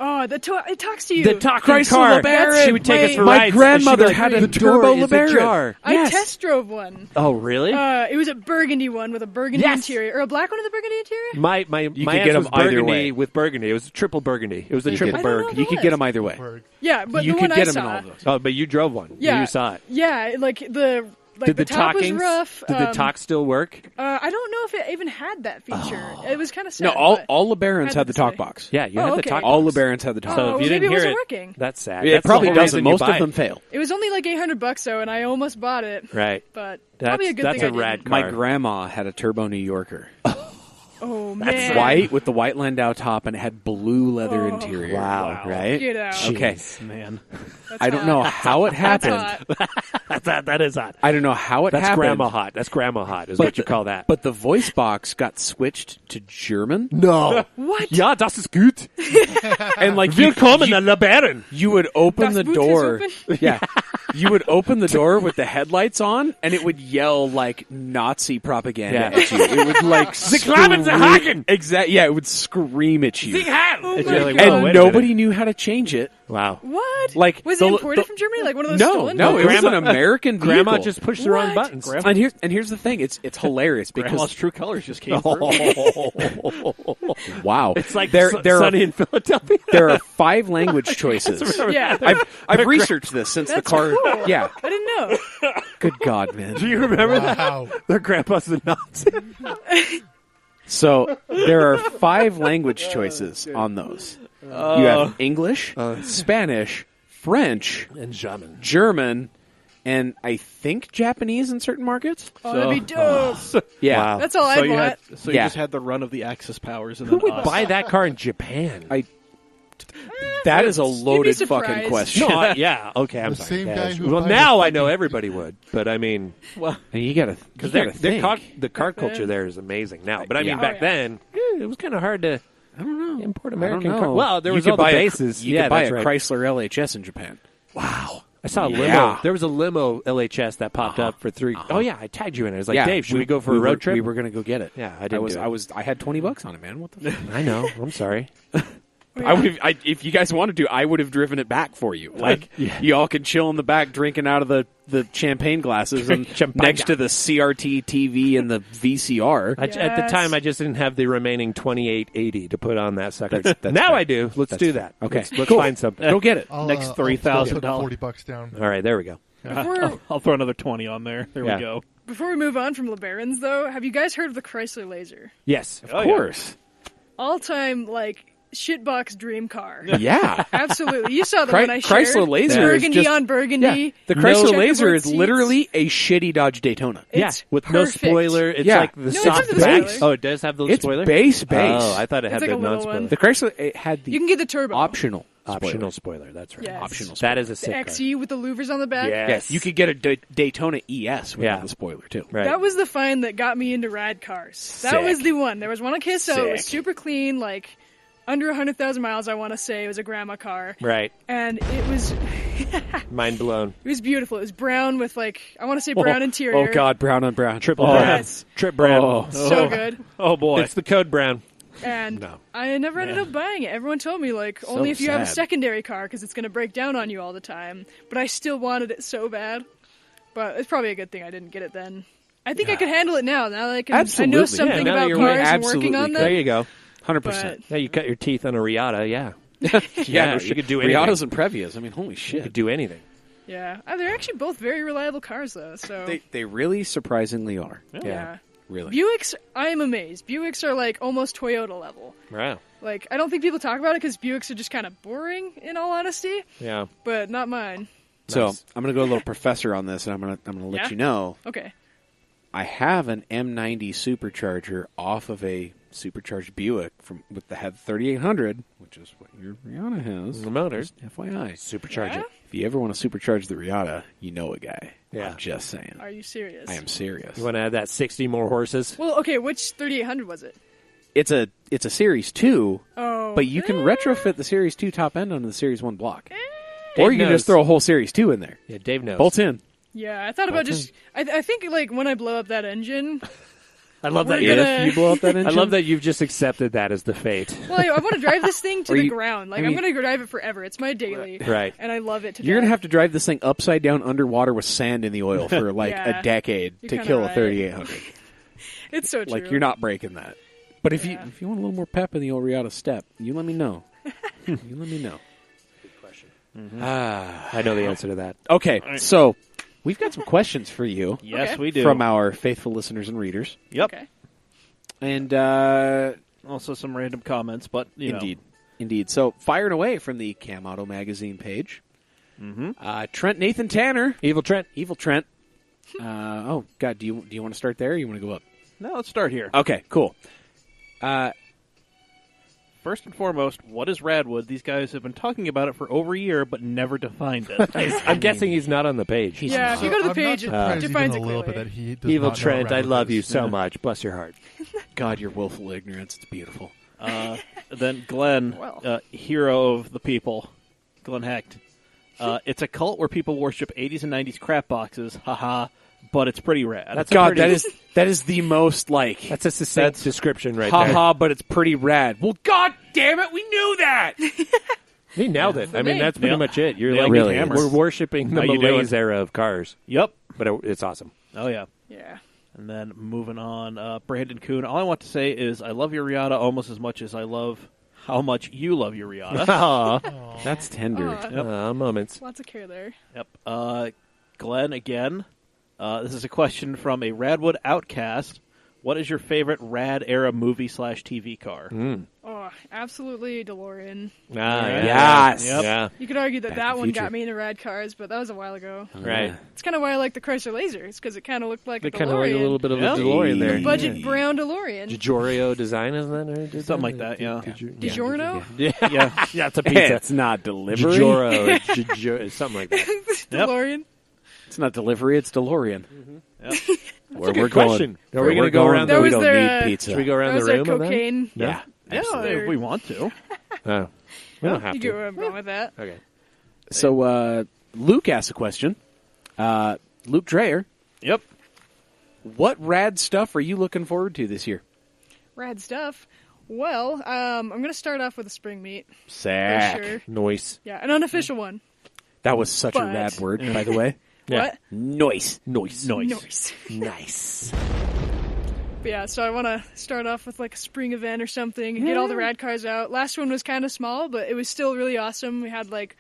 S5: oh, it talks to you.
S2: The talking
S4: Chrysler
S2: car.
S4: LeBaron.
S2: She would take us for
S4: My
S2: rides.
S4: grandmother
S2: and she'd be
S4: had
S2: like,
S4: a
S2: the door
S4: turbo
S2: is
S4: LeBaron.
S2: ajar.
S5: I
S4: Yes.
S5: test drove one.
S2: Oh, really?
S5: It was a burgundy one with a burgundy
S2: Yes.
S5: interior, or a black one with a burgundy interior.
S2: my
S4: You
S2: my
S4: could
S2: aunt's
S4: get 'em
S2: was
S4: either
S2: burgundy
S4: way.
S2: with burgundy. It was a triple burgundy. It was a triple
S5: I don't know
S2: burg.
S5: if
S4: You
S5: it
S4: could
S5: was.
S4: get them either way.
S3: Berg.
S5: Yeah, but
S4: You
S5: the
S4: could
S5: one
S4: get
S5: I
S4: them in
S5: saw,
S4: all of those.
S2: Oh, but you drove one.
S5: Yeah,
S2: You saw it.
S5: Yeah, like the
S2: Did the
S5: top was
S2: talking?
S5: rough.
S2: Did the talk still work?
S5: I don't know if it even had that feature. It was kind of sad.
S4: No, all
S5: but
S4: LeBarons
S5: had
S4: had the
S5: to
S4: talk
S5: say.
S4: box.
S2: Yeah, you
S5: Oh,
S2: had the
S5: okay.
S2: talk.
S4: All
S2: box.
S4: LeBarons had the talk
S2: So
S5: Oh,
S2: if you
S5: maybe
S2: didn't
S5: it
S2: hear
S5: wasn't
S2: it,
S5: working.
S2: that's sad.
S4: It
S2: That's the
S4: probably
S2: whole
S4: doesn't.
S2: reason you
S4: Most
S2: buy
S4: of them
S2: it.
S4: fail.
S5: It was only like $800 though, and I almost bought it.
S2: Right.
S5: But
S2: That's
S5: probably a good
S2: that's
S5: thing
S2: a
S5: I
S2: rad
S5: didn't.
S2: car.
S4: My grandma had a Turbo New Yorker.
S5: Oh man,
S4: White with the white Landau top, and it had blue leather
S5: Oh.
S4: interior.
S2: Wow.
S4: Right?
S5: Get out.
S4: Okay.
S1: Man.
S5: That's
S4: I don't
S5: hot.
S4: know how it
S5: That's
S4: happened.
S5: hot.
S2: That is hot.
S4: I don't know how it
S2: That's
S4: happened.
S2: grandma hot. That's grandma hot is what you call that.
S4: But the voice box got switched to German,
S2: no.
S5: What?
S2: Ja, das ist gut.
S4: and like
S2: Willkommen, LeBaron.
S4: you would open
S5: Das
S4: the
S5: Boot is
S4: door.
S5: open?
S4: Yeah, you would open the door with the headlights on, and it would yell like Nazi propaganda
S2: Yeah.
S4: at you. It would like
S2: Klappen Sie Haken!
S4: Exactly. Yeah, it would scream at you.
S2: And
S5: my
S2: you're like,
S5: God.
S2: whoa,
S4: And
S2: wait a
S4: nobody
S2: minute.
S4: knew how to change it.
S2: Wow.
S5: What?
S4: Like,
S5: was
S4: the-
S5: it imported
S4: the-
S5: from Germany? Like one of those
S4: No,
S5: stolen?
S4: no,
S5: ones?
S4: it was an American vehicle.
S2: Grandma just pushed the wrong
S5: What?
S2: buttons.
S4: And here's the thing. It's hilarious
S1: Grandma's
S4: because
S1: true colors just came through.
S4: wow,
S2: It's like
S4: there
S2: Sunny
S4: are
S2: in Philadelphia.
S4: there are 5 language choices.
S5: Yeah,
S4: I've researched this since
S5: that's
S4: the car.
S5: cool.
S4: Yeah,
S5: I didn't know.
S4: good God, man.
S2: Do you remember that?
S3: Wow.
S2: Their grandpa's a Nazi.
S4: So there are 5 language choices on those. You have English, Spanish, French,
S2: And German.
S4: German, and I think Japanese in certain markets.
S5: Oh, that'd be dope.
S4: Yeah,
S2: Wow.
S5: That's all
S1: So
S5: I'd
S1: you
S5: want.
S1: you
S4: Yeah.
S1: just had the run of the Axis powers. And
S2: Who
S1: then
S2: would
S1: us.
S2: buy that car in Japan?
S4: That is a
S5: You'd be
S4: loaded
S5: surprised.
S4: fucking question.
S2: No, yeah, okay, I'm
S3: The
S2: sorry.
S3: same
S2: Yeah,
S3: guy who
S2: well,
S3: buys
S2: now
S3: a
S2: I know
S3: fucking-
S2: everybody would, but I mean,
S1: Well,
S4: You gotta,
S2: because
S4: you gotta think.
S2: the car culture there is amazing now. But I mean,
S4: Yeah.
S2: back
S5: Oh, yeah.
S2: then, it was kind of hard to
S4: I don't know.
S2: import
S4: I don't
S2: American
S4: know.
S2: cars. Well, there
S4: You
S2: was
S4: could
S2: all the
S4: buy
S2: bases.
S4: You
S2: Yeah,
S4: could buy
S2: that's
S4: a
S2: right.
S4: Chrysler LHS in Japan.
S2: Wow. I saw a limo.
S4: Yeah.
S2: There was a limo LHS that popped up for 3. Oh yeah, I tagged you in it. I was like,
S4: yeah,
S2: Dave, should we go for a
S4: were-
S2: road trip?
S4: We were gonna go get it.
S2: Yeah, I didn't do it.
S4: I had $20 on it, man. What the?
S2: I know. I'm sorry.
S4: I would have, if you guys wanted to, I would have driven it back for you. Like, you all could chill in the back drinking out of the champagne glasses and
S2: Champagne.
S4: next to the CRT TV and the VCR.
S2: At the
S5: Yes.
S2: time, I just didn't have the remaining 2880 to put on that sucker.
S4: That's
S2: now
S4: fair.
S2: I do. Let's
S4: That's
S2: do
S4: fair.
S2: that.
S4: Okay.
S2: Let's
S4: Cool.
S2: find something.
S4: Go get it.
S1: Next
S3: I'll
S1: $3,000.
S3: put $40 down.
S2: All right, there we go.
S1: I'll throw another 20 on there. There
S2: Yeah.
S1: we go.
S5: Before we move on from LeBarons, though, have you guys heard of the Chrysler Laser?
S2: Yes.
S1: Oh,
S4: Of course.
S5: All-time, like, shitbox dream car.
S4: Yeah.
S5: Absolutely. You saw the one I shared.
S4: Chrysler Laser is
S5: Burgundy
S4: just
S5: on burgundy.
S4: The
S5: No
S4: Chrysler
S5: checkerboard
S4: Laser is
S5: seats.
S4: literally a shitty Dodge Daytona.
S5: It's
S2: with
S5: perfect.
S2: no spoiler. It's
S4: Yeah.
S2: like the
S5: No, it
S2: soft
S5: has the
S2: back.
S5: spoiler.
S2: Oh, it does have the
S4: It's
S2: spoiler?
S4: base.
S2: Oh, I thought it had
S5: It's like
S2: the
S5: a little
S2: non-spoiler.
S5: one.
S4: The Chrysler it had the
S5: You can get the turbo.
S4: optional
S2: Optional spoiler. That's right.
S5: Yes.
S4: Optional
S2: That is a
S5: The
S2: sick car.
S5: XE with the louvers on the back.
S2: Yes.
S4: Yes, you could get a Daytona ES without
S2: Yeah.
S4: the spoiler too.
S2: Right.
S5: That was the find that got me into rad cars. That
S4: Sick.
S5: was the one. There was one on KSO. It was
S4: Sick.
S5: super clean, like under 100,000 miles, I want to say. It was a grandma car.
S2: Right.
S5: And it was
S2: Mind blown.
S5: beautiful. It was brown with, like, I want to say brown interior.
S4: Oh God, brown on brown,
S2: Triple
S1: Oh.
S2: brown.
S5: Yes.
S2: Trip brown.
S4: Oh.
S5: So good.
S1: Oh, boy.
S2: It's the code brown.
S5: And
S2: No.
S5: I never ended up buying it. Everyone told me, like, only if you have a
S4: sad.
S5: secondary car because it's going to break down on you all the time. But I still wanted it so bad. But it's probably a good thing I didn't get it then. I think I could handle it now. Now that I can, I
S4: Absolutely.
S5: know something
S2: Yeah, now that
S5: about
S2: you're
S5: cars and
S4: absolutely
S5: working on
S4: could.
S5: them.
S2: There you go.
S4: 100%.
S2: Yeah, you cut your teeth on a Riata. Yeah.
S4: Yeah,
S2: you could do anything.
S4: Riatas and Previas. I mean, holy
S2: You
S4: shit.
S2: could do anything.
S5: Yeah, they're actually both very reliable cars, though. So
S4: They really surprisingly are.
S5: yeah.
S4: Really.
S5: Buicks, I am amazed. Buicks are like almost Toyota level.
S2: Wow.
S5: Like I don't think people talk about it because Buicks are just kind of boring, in all honesty.
S2: Yeah.
S5: But not mine.
S4: So
S2: Nice.
S4: I'm gonna go a little professor on this, and I'm gonna let
S5: Yeah?
S4: you know.
S5: Okay.
S4: I have an M90 supercharger off of a supercharged Buick with the head 3800, which is what your Riata has.
S2: The motor.
S4: Just FYI.
S2: Supercharge
S5: Yeah?
S2: it.
S4: If you ever want to supercharge the Riata, you know a guy.
S2: Yeah.
S4: I'm just saying.
S5: Are you serious?
S4: I am serious.
S2: You want to add that 60 more horses?
S5: Well, okay. Which 3800 was it?
S4: It's a Series 2,
S5: Oh,
S4: but you can retrofit the Series 2 top end onto the Series 1 block. Or
S2: Dave
S4: you can
S2: knows.
S4: just throw a whole Series 2 in there.
S2: Yeah, Dave knows.
S4: Bolts in.
S5: Yeah, I thought about just. I think like when I blow up that engine.
S2: I love
S5: We're
S2: that.
S5: gonna-
S4: If you blow up that
S2: I
S4: engine.
S2: love that you've just accepted that as the fate.
S5: Well, I want to drive this thing to
S4: Or
S5: the
S4: you-
S5: ground. Like
S4: I
S5: I'm
S4: mean-
S5: going to drive it forever. It's my daily.
S2: Right.
S5: And I love it to
S4: You're
S5: death.
S4: going to have to drive this thing upside down underwater with sand in the oil for like
S5: Yeah.
S4: a decade
S5: You're
S4: to
S5: kinda
S4: kill a
S5: right.
S4: 3800.
S5: It's so true.
S4: Like, you're not breaking that. But if
S5: Yeah.
S4: you want a little more pep in the old Riata step, you let me know. You let me know.
S2: I know the answer to that.
S4: Okay, so we've got some questions for you
S1: Yes,
S5: Okay.
S1: we do.
S4: from our faithful listeners and readers.
S1: Yep.
S5: Okay.
S4: And
S1: Also some random comments, but, you know.
S4: Indeed. So firing away from the Cam Auto Magazine page. Trent Nathan Tanner,
S2: Evil Trent.
S4: Evil Trent. Oh God, do you want to start there? Or you want to go up?
S1: Now let's start here.
S4: Okay, cool.
S1: First and foremost, what is RADwood? These guys have been talking about it for over a year, but never defined it.
S2: I'm guessing he's not on the page.
S5: Yeah, if you go to the
S3: I'm
S5: page,
S3: not
S5: it
S3: surprised
S5: defines
S3: even
S5: it
S3: a little bit
S5: clearly.
S3: that he does
S2: Evil
S3: not know
S2: Trent, I
S3: Radwood
S2: love
S3: is.
S2: you so much. Bless your heart.
S4: God, your willful ignorance. It's beautiful.
S1: Then Glenn,
S5: Well.
S1: hero of the people, Glenn Hecht. It's a cult where people worship 80s and 90s crap boxes, haha, but it's pretty rad.
S2: That's
S4: God,
S2: pretty-
S4: that is the most like
S2: That's a succinct description right
S4: ha
S2: there.
S4: ha, but it's pretty rad. Well, God damn it, we knew that.
S2: He nailed it. I mean, that's pretty
S1: Nailed-
S2: much it. You're
S1: nailed
S2: like,
S4: Really
S1: the hammer.
S2: we're worshiping the
S1: How you
S2: malaise
S1: doing?
S2: era of cars,
S1: Yep.
S2: but it's awesome.
S1: Oh, yeah.
S5: Yeah.
S1: And then moving on, Brandon Kuhn. All I want to say is I love your Riata almost as much as I love how much you love your Riata.
S2: Aw,
S4: That's tender.
S2: moments.
S5: Lots of care there.
S1: Yep. Glenn, again. This is a question from a RADwood Outcast. What is your favorite rad era movie / TV car?
S5: Oh, absolutely DeLorean.
S4: Yes.
S1: Yep.
S2: Yeah.
S5: You could argue
S4: Back to
S5: that
S4: the
S5: one
S4: Future.
S5: got me into rad cars, but that was a while ago.
S2: Right.
S5: It's kind of why I like the Chrysler Lasers, because it kind of looked like
S2: They
S5: a
S2: kind of like a
S5: DeLorean.
S2: little bit of
S1: Yeah.
S2: a DeLorean there.
S5: The budget brown DeLorean.
S2: DiGiorno design, isn't that? Or did
S1: Something like that, yeah.
S5: DiGiorno?
S2: Yeah.
S1: Yeah.
S2: Yeah, it's a pizza.
S4: It's not delivery.
S2: DiGiorno, something like that.
S5: DeLorean.
S4: It's not delivery. It's DeLorean.
S1: Yep.
S4: Where
S2: good
S4: we're
S2: question.
S4: going.
S2: Are we gonna go around
S5: That
S2: the-
S4: We
S5: was
S4: don't
S5: their,
S4: need pizza.
S2: Should we go around
S5: That was
S2: the
S5: their
S2: room? on that?
S5: cocaine.
S4: Yeah.
S1: Yeah, if we want to.
S2: Oh. We don't have
S5: You get
S2: to.
S5: where I'm going with that.
S2: Okay.
S4: So Luke asked a question. Luke Dreyer,
S1: Yep.
S4: what rad stuff are you looking forward to this year?
S5: Rad stuff. Well, I'm going to start off with a spring meet. For
S4: Zack.
S5: sure.
S2: Noise.
S5: Yeah, an unofficial one.
S4: That was such a
S5: But-
S4: rad word, by the way.
S2: Yeah.
S5: What?
S4: Noise.
S2: Noise.
S5: Noise.
S2: Nice.
S5: But yeah, so I want to start off with like a spring event or something and get all the rad cars out. Last one was kind of small, but it was still really awesome. We had like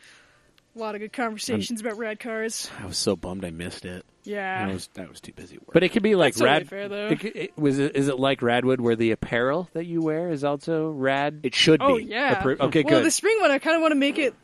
S5: a lot of good conversations about rad cars.
S4: I was so bummed I missed it.
S5: Yeah.
S4: I was too busy working.
S2: But it could be like
S5: That's totally
S2: rad.
S5: fair, though.
S2: Is it like Radwood, where the apparel that you wear is also rad?
S4: It should
S5: Oh,
S4: be.
S5: yeah.
S2: Okay,
S5: Well,
S2: good.
S5: the spring one, I kind of want to make it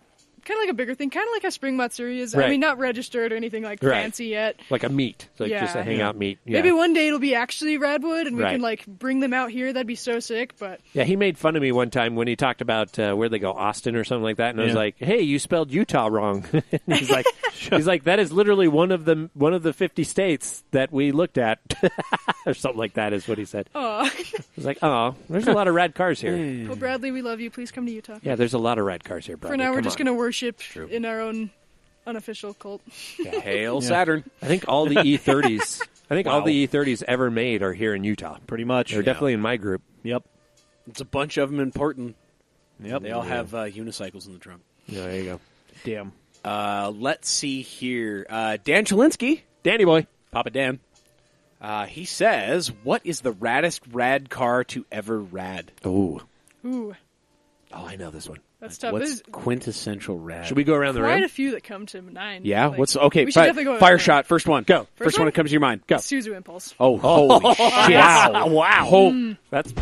S5: kind of like a bigger thing, kind of like how Spring Matsuri is.
S2: Right.
S5: I mean, not registered or anything like
S2: Right.
S5: fancy yet.
S2: Like a meet, like just a
S5: Yeah.
S2: hangout meet. Yeah.
S5: Maybe one day it'll be actually Radwood, and we
S2: Right.
S5: can like bring them out here. That'd be so sick. But
S2: Yeah, he made fun of me one time when he talked about where they go, Austin or something like that, and I was
S1: Yeah.
S2: like, "Hey, you spelled Utah wrong." And he's like, "That is literally one of the 50 states that we looked at," or something like that is what he said.
S5: oh,
S2: I was like, "Oh, there's a lot of rad cars here."
S5: well, Bradley, we love you. Please come to Utah.
S2: Yeah, there's a lot of rad cars here, bro.
S5: For now, we're just gonna worship in our own unofficial cult.
S4: Hail Saturn.
S2: I think all the E30s. I think all the E30s ever made are here in Utah.
S1: Pretty much.
S2: They're definitely in my group.
S1: Yep.
S4: It's a bunch of them in Portland.
S1: Yep.
S4: They all have unicycles in the trunk.
S2: Yeah, there you go.
S1: Damn.
S4: Let's see here. Dan Chalinsky,
S2: Danny boy.
S4: Papa Dan, he says, what is the raddest rad car to ever rad?
S2: Ooh.
S5: Ooh,
S2: Oh, I know this one.
S5: that's tough.
S4: What's
S5: There's
S4: quintessential rad?
S2: Should we go around the
S5: quite
S2: room?
S5: a few that come to mind.
S4: Yeah?
S5: Like,
S4: What's okay?
S5: we should definitely go
S4: Fire
S5: with-
S4: shot. First one.
S2: Go.
S4: First one that comes to your mind.
S2: Go.
S5: Suzu Impulse.
S4: Oh, holy shit!
S2: Wow. That's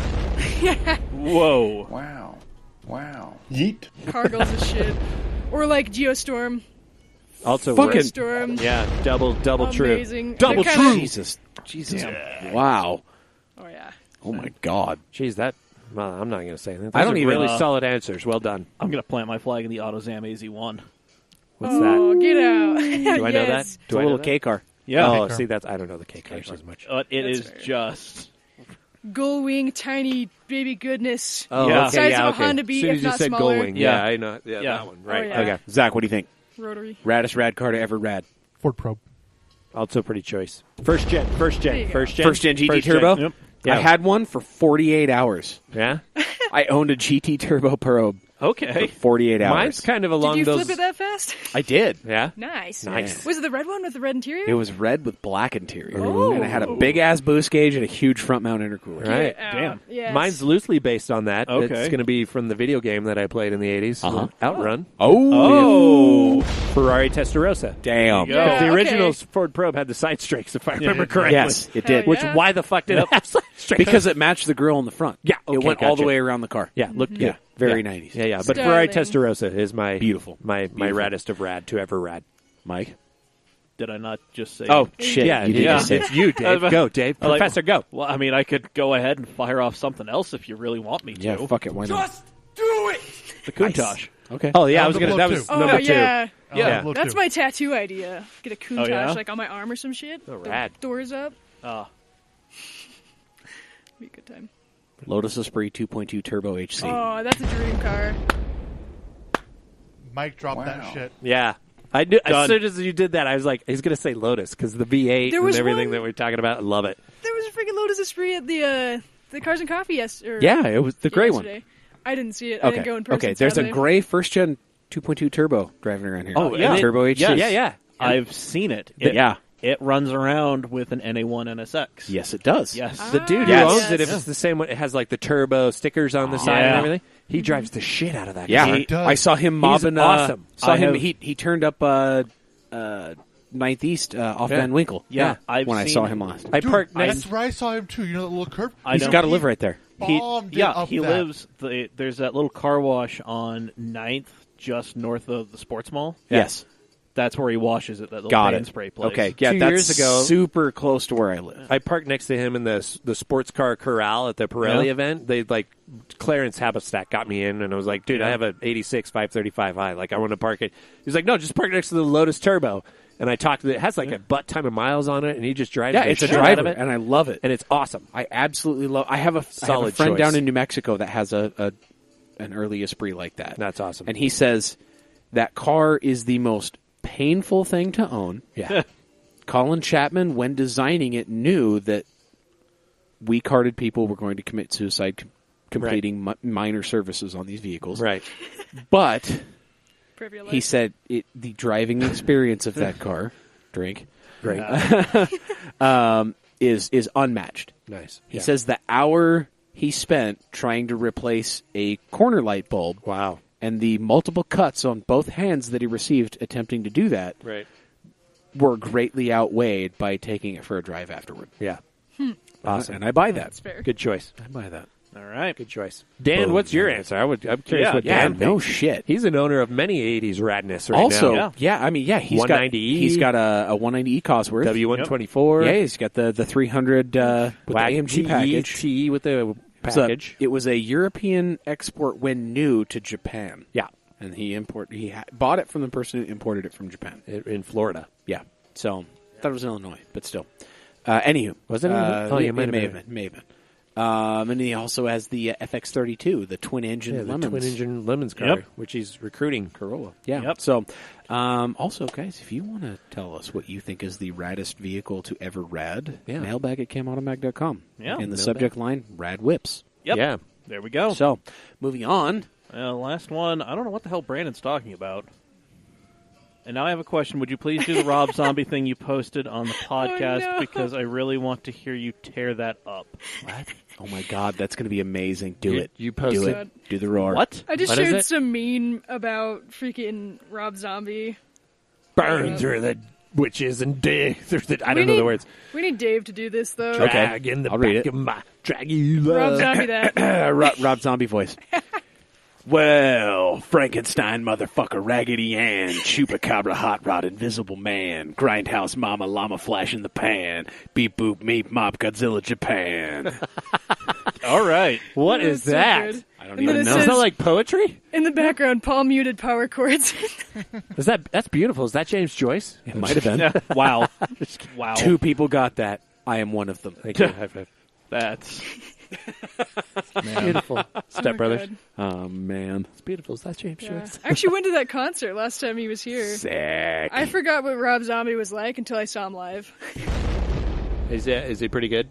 S1: Whoa.
S6: Wow. Wow. Yeet.
S5: Cargill's is shit. Or like Geostorm.
S2: also
S4: Fucking-
S5: Storm.
S2: yeah, double true.
S5: Amazing.
S2: Double
S5: They're kinda-
S2: true.
S4: Jesus. Wow.
S5: Oh yeah.
S4: Oh my God.
S2: Jeez, that. Well, I'm not going to say anything.
S4: I don't
S2: Those are
S4: even-
S2: really solid answers. Well done.
S1: I'm going to plant my flag in the AutoZam AZ1.
S2: What's
S5: Oh,
S2: that?
S5: get out.
S2: Do I know that?
S5: Yes.
S4: It's a little K car.
S1: Yeah.
S2: Oh, see, that's I don't know the K cars as much.
S1: It
S5: That's
S1: is
S5: fair.
S1: just...
S5: Gullwing, tiny baby goodness.
S2: Oh,
S1: Yeah.
S2: okay,
S5: Size
S2: yeah,
S5: of a
S2: okay.
S5: Honda Beat,
S2: As soon
S5: if
S2: as you
S5: not
S2: said
S5: smaller.
S2: Gullwing,
S1: Yeah.
S2: I know. Yeah,
S1: Yeah.
S2: that one. Right.
S5: yeah.
S2: Okay.
S4: Zach, what do you think?
S5: Rotary.
S4: Raddest rad car to ever rad.
S3: Ford Probe.
S2: Also pretty choice. First gen.
S5: There you go.
S2: First gen.
S4: First gen GT
S2: First gen.
S4: Turbo.
S1: Yep.
S2: Yeah.
S4: I had one for 48 hours.
S2: Yeah.
S4: I owned a GT Turbo Probe for
S1: Okay.
S4: 48 hours.
S2: Mine's kind of along
S5: Did you
S2: those.
S5: flip it that fast?
S4: I did.
S2: Yeah.
S5: Nice.
S2: Nice.
S5: Was it the red one with the red interior?
S4: It was red with black interior.
S5: Ooh.
S4: And it had a big ass boost gauge and a huge front mount intercooler.
S2: Right.
S1: Damn.
S5: Yes.
S2: Mine's loosely based on that.
S1: Okay.
S2: It's going to be from the video game that I played in the 80s.
S4: Uh-huh.
S2: Outrun.
S1: Oh.
S2: Ferrari Testarossa.
S4: Damn.
S1: There you go.
S5: Yeah,
S2: The
S5: okay.
S2: original Ford Probe had the side strakes, if I remember
S3: yeah.
S2: correctly.
S4: Yes, it did.
S5: Hell
S2: Which,
S5: yeah.
S2: why the fuck did it have side strakes?
S4: Because it matched the grill in the front.
S2: Yeah,
S4: It
S2: okay,
S4: went all the
S2: gotcha.
S4: way around the car.
S2: Yeah, looked
S4: Yeah,
S2: good.
S4: very
S2: yeah.
S4: 90s.
S2: Yeah, yeah. But Ferrari
S5: Sterling.
S2: Testarossa is my
S4: Beautiful.
S2: my
S4: Beautiful.
S2: raddest of rad to ever rad.
S4: Mike?
S1: Did I not just say...
S4: Oh, shit.
S2: Yeah,
S4: you did
S1: yeah.
S4: just say
S2: It's you, Dave. Go, Dave.
S1: I like-
S2: Professor, go.
S1: Well, I mean, I could go ahead and fire off something else if you really want me to.
S4: Yeah, fuck it. Why not?
S1: The Countach.
S4: Okay.
S2: Oh, yeah,
S3: That
S2: I was
S3: was
S2: going to.
S3: the
S2: That
S3: blow
S2: was
S3: too.
S5: Oh,
S2: number two.
S5: yeah.
S1: Yeah.
S3: Blue
S5: That's
S3: too.
S5: my tattoo idea. Get a Countach
S1: yeah?
S5: like on my arm or some shit.
S2: Oh,
S5: The
S2: rad.
S5: doors up. Be a good time.
S4: Lotus Esprit 2.2 Turbo HC.
S5: Oh, that's a dream car.
S3: Mike dropped
S6: Wow.
S3: that shit.
S2: Yeah. I knew, as
S1: Done.
S2: soon as you did that, I was like, he's going to say Lotus because the V8
S5: There
S2: and
S5: was
S2: everything
S5: one-
S2: that we're talking about. I love it.
S5: There was a freaking Lotus Esprit at the Cars and Coffee
S4: Yeah, it was the gray one.
S5: yesterday. I didn't see it. I
S4: Okay.
S5: didn't go in person.
S4: Okay, there's a
S5: sadly.
S4: gray first gen 2.2 turbo driving around here.
S1: Oh, yeah.
S4: And Turbo HC.
S2: Yeah.
S1: I've seen it.
S4: Yeah.
S1: It runs around with an NA1 NSX.
S4: Yes, it does.
S1: Yes.
S2: The dude
S4: Yes.
S2: who owns it, if
S5: Yes.
S2: it's the same one, it has like the turbo stickers on the side and
S1: Yeah.
S2: everything. He drives the shit out of that.
S4: Yeah,
S2: car.
S3: He does.
S4: I saw him mobbing.
S2: awesome.
S4: Saw
S1: I
S4: him.
S1: have-
S4: He turned up 9th East off
S2: Yeah.
S4: Van Winkle.
S1: Yeah, I've
S4: when I
S1: seen
S4: saw
S1: it.
S4: him last.
S2: I
S3: Dude,
S2: parked
S3: that's
S2: next.
S3: where I saw him too. You know that little curve?
S1: I
S4: He's
S1: know.
S4: got to live right there.
S3: bombed it up
S1: he
S3: that.
S1: lives. There's that little car wash on 9th, just north of the sports mall.
S4: Yes.
S1: That's where he washes it. That little
S4: Got
S1: paint
S4: it.
S1: spray place.
S4: Okay. Yeah,
S2: 2
S4: that's
S2: years ago-
S4: super close to where I live.
S2: I parked next to him in the sports car corral at the Pirelli event. They Clarence Habistack got me in, and I was like, dude, I have an 86 535i. Like, I want to park it. He's like, no, just park next to the Lotus Turbo. And I talked to it. It has like a butt ton of miles on it, and he just drives
S4: Yeah,
S2: the
S4: it's a
S2: shit out
S4: driver,
S2: of it.
S4: and I love it.
S2: And it's awesome.
S4: I absolutely love. I have a
S2: Solid
S4: friend
S2: choice.
S4: down in New Mexico that has an early Esprit like that.
S2: That's awesome.
S4: And he says that car is the most painful thing to own.
S2: Yeah.
S4: Colin Chapman, when designing it, knew that weak-hearted people were going to commit suicide completing minor services on these vehicles.
S2: Right.
S4: But
S5: Preview
S4: he said the driving experience of that car,
S2: Great.
S4: is unmatched.
S2: Nice.
S4: He says the hour he spent trying to replace a corner light bulb,
S2: wow.
S4: and the multiple cuts on both hands that he received attempting to do that
S2: Right.
S4: were greatly outweighed by taking it for a drive afterward.
S2: Yeah. Awesome.
S4: And I buy that.
S5: That's fair.
S2: Good choice.
S4: I buy that.
S1: All right.
S2: Good choice. Dan, what's your answer? I'm curious what
S4: Yeah,
S2: Dan
S4: no
S2: thinks.
S4: shit.
S2: He's an owner of many 80s radness right
S4: Also,
S2: now.
S4: he's
S2: 190E.
S4: He's got a 190E Cosworth.
S2: W124.
S4: Yeah, he's got the 300 with the AMG package.
S2: TE with the
S4: So
S2: package.
S4: it was a European export when new to Japan.
S2: Yeah.
S4: And he bought it from the person who imported it from Japan.
S2: In Florida.
S4: Yeah. So thought it was Illinois, but still. Anywho,
S2: Was it Illinois? Oh, yeah, it
S4: may have been. And he also has the FX32, the twin-engine
S2: The
S4: Lemons.
S2: twin-engine Lemons car,
S1: Yep.
S2: which he's recruiting.
S4: Corolla. Yeah.
S1: Yep.
S4: So, also, guys, if you want to tell us what you think is the raddest vehicle to ever rad,
S2: Yeah.
S4: mailbag at camautomag.com.
S1: Yeah.
S4: In the
S2: Mailbag.
S4: subject line, rad whips.
S1: Yep.
S2: Yeah.
S1: There we go.
S4: So, moving on.
S1: Last one. I don't know what the hell Brandon's talking about. And now I have a question. Would you please do the Rob Zombie thing you posted on the podcast?
S5: no.
S1: Because I really want to hear you tear that up.
S4: What? Oh, my God. That's going to be amazing. Do it.
S2: You posted.
S4: Do it. Do the roar.
S1: What?
S5: I just
S2: What is
S5: shared
S2: it?
S5: some meme about freaking Rob Zombie.
S2: Burns are the witches and digs. I
S5: We
S2: don't know
S5: need-
S2: the words.
S5: We need Dave to do this, though.
S4: Okay.
S2: Drag in the
S4: I'll read
S2: back
S4: it.
S2: of my Dragula.
S5: Rob Zombie that.
S4: Rob Zombie voice. Well, Frankenstein, motherfucker, Raggedy Ann, Chupacabra, Hot Rod, Invisible Man, Grindhouse Mama, Llama Flash in the Pan, Beep Boop Meep Mop, Godzilla Japan.
S1: All right.
S2: What
S5: Oh,
S2: is
S5: it's so
S2: that?
S5: good.
S4: I don't
S5: And then
S4: even
S5: it
S4: know.
S2: Is
S5: says-
S2: that like poetry?
S5: In the background, Paul muted power chords.
S2: That's beautiful. Is that James Joyce?
S4: It might have been.
S1: Wow. Wow.
S4: 2 people got that. I am one of them.
S2: Thank you. High five.
S1: That's
S2: Beautiful. Step
S5: Oh,
S2: Brothers.
S5: God.
S4: Oh, man.
S2: It's beautiful. Is that James
S5: Yeah.
S2: Joyce?
S5: I actually went to that concert last time he was here.
S4: Sick.
S5: I forgot what Rob Zombie was like until I saw him live.
S2: Is he pretty good?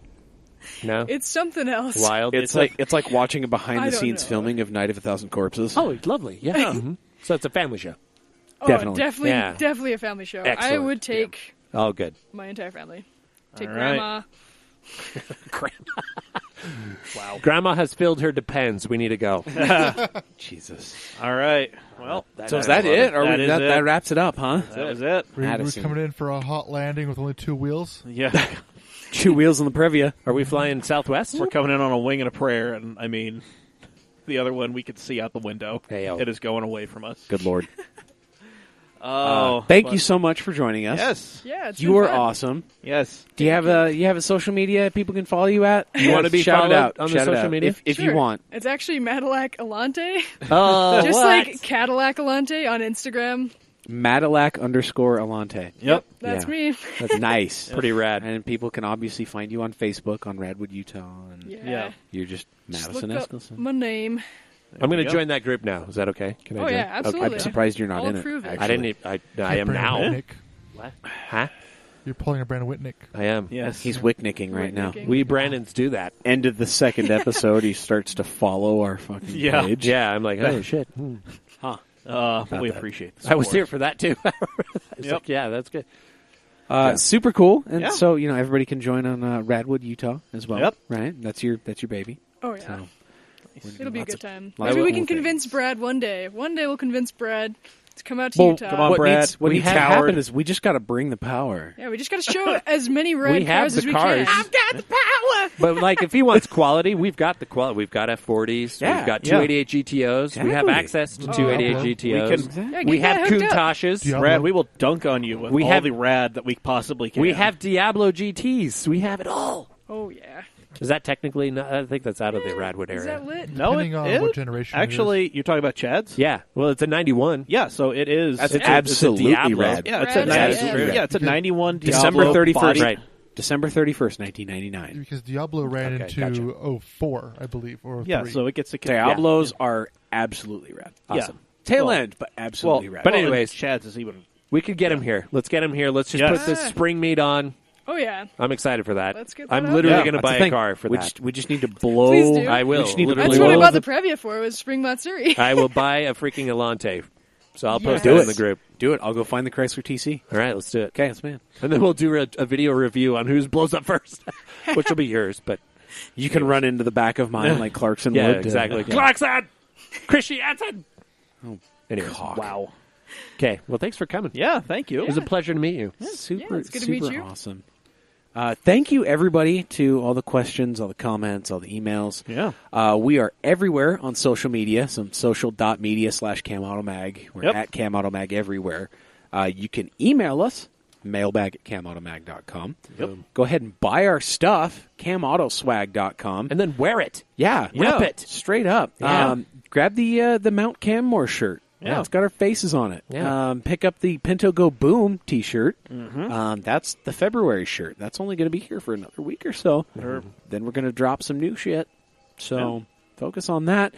S2: No?
S5: It's something else.
S2: Wild?
S4: It's like watching a
S5: I
S4: behind-the-scenes
S5: don't know.
S4: filming of Night of a Thousand Corpses.
S2: Oh, lovely. Yeah. Mhm. So it's a family show.
S5: Oh,
S4: Definitely.
S5: definitely a family show. I
S2: Excellent.
S5: would take
S2: Oh, good.
S5: my entire family. Take
S1: All right.
S5: grandma.
S1: wow.
S2: Grandma has filled her depends. We need to go.
S4: Jesus.
S1: All right. Well,
S4: So is that it? Or
S1: That is it.
S4: that wraps it up, huh?
S1: that was it.
S3: We're
S4: Madison.
S3: coming in for a hot landing with only 2 wheels.
S1: Yeah.
S4: 2 wheels on the Previa.
S2: Are we flying southwest?
S1: We're coming in on a wing and a prayer, and I mean, the other one we could see out the window.
S2: Hey-o.
S1: It is going away from us.
S4: Good Lord.
S1: Oh,
S4: Thank
S1: but-
S4: you so much for joining us.
S1: Yes.
S5: Yeah, it's
S4: You
S5: been
S4: are
S5: fun.
S4: awesome.
S1: Yes.
S4: Do you have a social media people can follow you at?
S2: You wanna be
S4: Shout it
S2: followed
S4: out
S2: on the
S4: Shout it
S2: social
S4: out.
S2: media?
S4: if you
S5: Sure.
S4: want.
S5: It's actually Madillac Alante.
S2: Oh,
S5: Just
S2: what?
S5: like Cadillac Alante on Instagram.
S4: Madillac_Alante.
S1: Yep.
S5: That's
S4: Yeah.
S5: me.
S4: That's nice.
S2: Pretty rad.
S4: And people can obviously find you on Facebook on RADwood Utah. And
S5: Yeah.
S1: Yeah.
S4: you're just
S5: Just
S4: Madison
S5: look up
S4: Eskelson.
S5: my name.
S2: I'm going
S1: we
S2: to
S1: go.
S2: join that group now. Is that okay? Can I
S5: Oh,
S2: join?
S5: yeah, absolutely.
S4: I'm surprised you're not
S5: I'll
S4: in it.
S5: approve it.
S4: actually.
S2: I didn't. I am
S3: Brandon
S2: now.
S3: Whitnick.
S2: What? Huh?
S3: You're pulling a Brandon Whitnick.
S2: I am.
S1: Yes.
S4: He's wicknicking right now.
S5: Wicknicking.
S2: We Brandons do that.
S4: End of the second episode, he starts to follow our fucking
S1: Yeah.
S4: page.
S2: Yeah, I'm like, oh shit.
S1: But we
S4: that.
S1: appreciate the
S2: I was
S1: support.
S2: here for that too. It's
S1: Yep.
S2: like, yeah, that's good.
S4: Super cool. And
S1: Yeah.
S4: so, everybody can join on RADwood Utah as well.
S1: Yep.
S4: Right? That's your baby.
S5: Oh, yeah.
S4: So,
S5: It'll be a
S4: lots
S5: good
S4: of-
S5: time.
S4: lots
S5: Maybe
S4: of
S5: we
S4: cool
S5: can convince
S4: things.
S5: Brad one day. One day we'll convince Brad to come out to Utah.
S1: come on,
S4: What
S1: Brad.
S4: needs, what
S1: We
S4: needs to
S1: towered.
S4: happen is we just got to bring the power.
S5: Yeah, we just got to show as many red
S2: We have
S5: cars
S2: the
S5: as we
S2: cars.
S5: can.
S2: I've got the power. But like, if he wants quality, we've got the quality. We've got F40s.
S4: Yeah,
S2: We've got
S1: yeah.
S2: 288 GTOs. We have
S4: Exactly.
S2: access to
S5: Oh,
S2: 288 GTOs.
S1: We can-
S5: Yeah,
S2: We
S5: get that
S2: have
S5: hooked up.
S2: Countach's.
S3: Diablo.
S1: Brad, we will dunk on you with
S2: We
S1: all
S2: have-
S1: the rad that we possibly can.
S2: We have Diablo GTs. We have it all.
S5: Oh, yeah.
S2: Is that technically? Not, I think that's out of the Radwood
S5: Is
S2: area.
S5: that lit?
S1: No,
S3: Depending
S1: it
S3: on
S1: is.
S3: what generation it
S1: Actually, you're talking about Chad's?
S2: Yeah. Well, it's a 91.
S1: Yeah, so it is.
S4: That's
S1: it's
S4: absolutely
S2: Diablo.
S4: rad.
S1: Yeah, it's
S5: Rad,
S1: a
S5: yeah,
S1: 90,
S5: yeah.
S1: yeah, it's a 91
S4: December
S1: Diablo
S4: 31st.
S1: body.
S2: Right.
S4: December 31st, 1999.
S3: Because Diablo ran
S2: Okay,
S3: into
S2: gotcha.
S3: 04, I believe, or 03.
S1: Yeah, so it gets a
S4: Diablos are absolutely rad. Awesome. Tail end, but absolutely rad.
S2: but anyways-
S1: Chad's is even.
S2: We could get him here. Let's get him here. Let's just
S1: Yes.
S2: put this spring meat on.
S5: Oh, yeah.
S2: I'm excited for that.
S5: Let's get that
S2: I'm
S5: up.
S2: literally
S1: Yeah,
S2: going to
S4: That's
S2: buy
S4: the
S2: a
S4: thing.
S2: car for
S4: we
S2: that.
S4: Just, we just need to blow.
S5: Please do.
S2: I will.
S4: We just need to
S2: literally
S5: That's what I
S2: will.
S5: bought the Previa for, was Spring Matsuri.
S2: I will buy a freaking Elante. So I'll post
S5: Yes.
S2: that
S4: Do
S2: in the
S4: it.
S2: group.
S4: Do it. I'll go find the Chrysler TC.
S2: All right, let's do it.
S4: Okay, that's man.
S2: And then we'll do a video review on who's blows up first, which will be yours. But
S4: You can run into the back of mine like Clarkson
S2: yeah,
S4: would.
S2: exactly.
S4: Yeah.
S2: Clarkson! Christiansen!
S4: Oh,
S2: Anyways.
S4: cock.
S1: Wow.
S2: Okay, well, thanks for coming.
S1: Yeah, thank you.
S2: It was a pleasure to meet you.
S4: Super,
S5: it's good to
S4: super
S5: meet you.
S4: awesome. Thank you, everybody, to all the questions, all the comments, all the emails.
S1: Yeah.
S4: We are everywhere on social media, some social.media/CamAutoMag. We're
S1: Yep.
S4: at CamAutoMag everywhere. You can email us, mailbag@camautomag.com.
S1: Yep.
S4: Go ahead and buy our stuff, CamAutoswag.com.
S2: And then wear it.
S4: Yeah,
S2: Rip it.
S4: straight up.
S2: Yeah.
S4: Grab the Mount Canmore shirt.
S1: Yeah.
S4: It's got our faces on it.
S2: Yeah.
S4: Pick up the Pinto Go Boom T-shirt.
S1: Mm-hmm.
S4: That's the February shirt. That's only going to be here for another week or so. Then we're going to drop some new shit. So focus on that.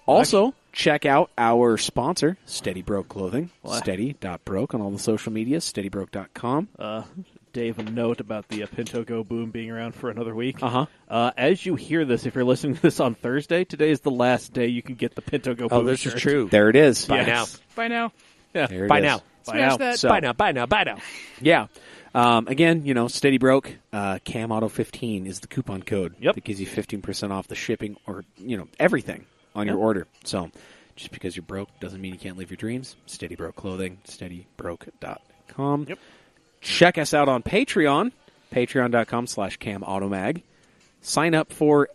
S4: Also, check out our sponsor, Steady Broke Clothing. Steady.broke on all the social media. SteadyBroke.com.
S1: Dave, a note about the Pinto Go Boom being around for another week.
S4: Uh-huh.
S1: As you hear this, if you're listening to this on Thursday, today is the last day you can get the Pinto Go Boom
S2: Oh, this
S1: shirt.
S2: is true.
S4: There it is.
S2: Bye
S1: Yes.
S5: Bye now.
S1: Yeah.
S4: There it
S2: Bye
S4: is.
S2: now.
S5: Smash
S1: now.
S5: that.
S4: So-
S2: Bye now. Bye now. Bye now.
S4: Yeah. Again, Steady Broke, Cam Auto 15 is the coupon code.
S1: Yep.
S4: That gives you 15% off the shipping or, everything on your order. So just because you're broke doesn't mean you can't live your dreams. Steady Broke Clothing, steadybroke.com.
S1: Yep.
S4: Check us out on Patreon, patreon.com/CamAutoMag. Sign up for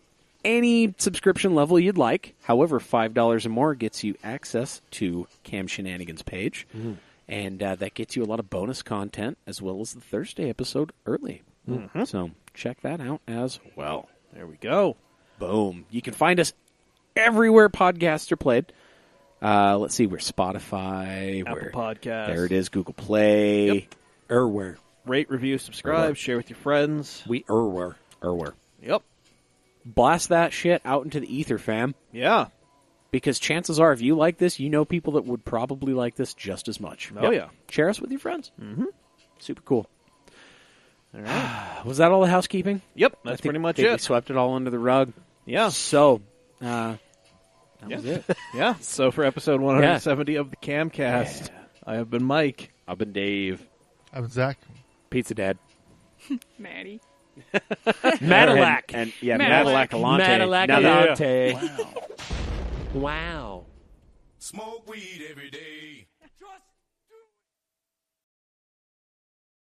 S4: any subscription level you'd like. However, $5 or more gets you access to Cam Shenanigans page. And that gets you a lot of bonus content as well as the Thursday episode early. So check that out as well.
S1: There we go.
S4: Boom. You can find us everywhere podcasts are played. Let's see, we're Spotify.
S1: Apple Podcasts.
S4: There it is, Google Play.
S1: Yep.
S2: Erware.
S1: Rate, review, subscribe, share with your friends.
S2: We Erware.
S1: Yep.
S4: Blast that shit out into the ether, fam.
S1: Yeah.
S4: Because chances are, if you like this, you know people that would probably like this just as much.
S1: Oh, yeah.
S4: Share us with your friends.
S1: Mm-hmm.
S4: Super cool.
S1: All right.
S4: Was that all the housekeeping?
S1: Yep.
S4: I
S1: That's
S4: think-
S1: pretty much
S4: think We
S1: it.
S4: swept it all under the rug.
S1: Yeah.
S4: So, that
S1: Yeah.
S4: was it.
S1: Yeah. So for episode 170 of the CAMcast, I have been Mike.
S4: I've been Dave.
S3: I'm Zach.
S2: Pizza Dad.
S5: Maddie.
S2: Madillac.
S4: And yeah,
S5: Madillac.
S4: Madillac Alante.
S2: Madillac
S4: Now that-
S2: Alante. Wow.
S6: Smoke weed every day. Trust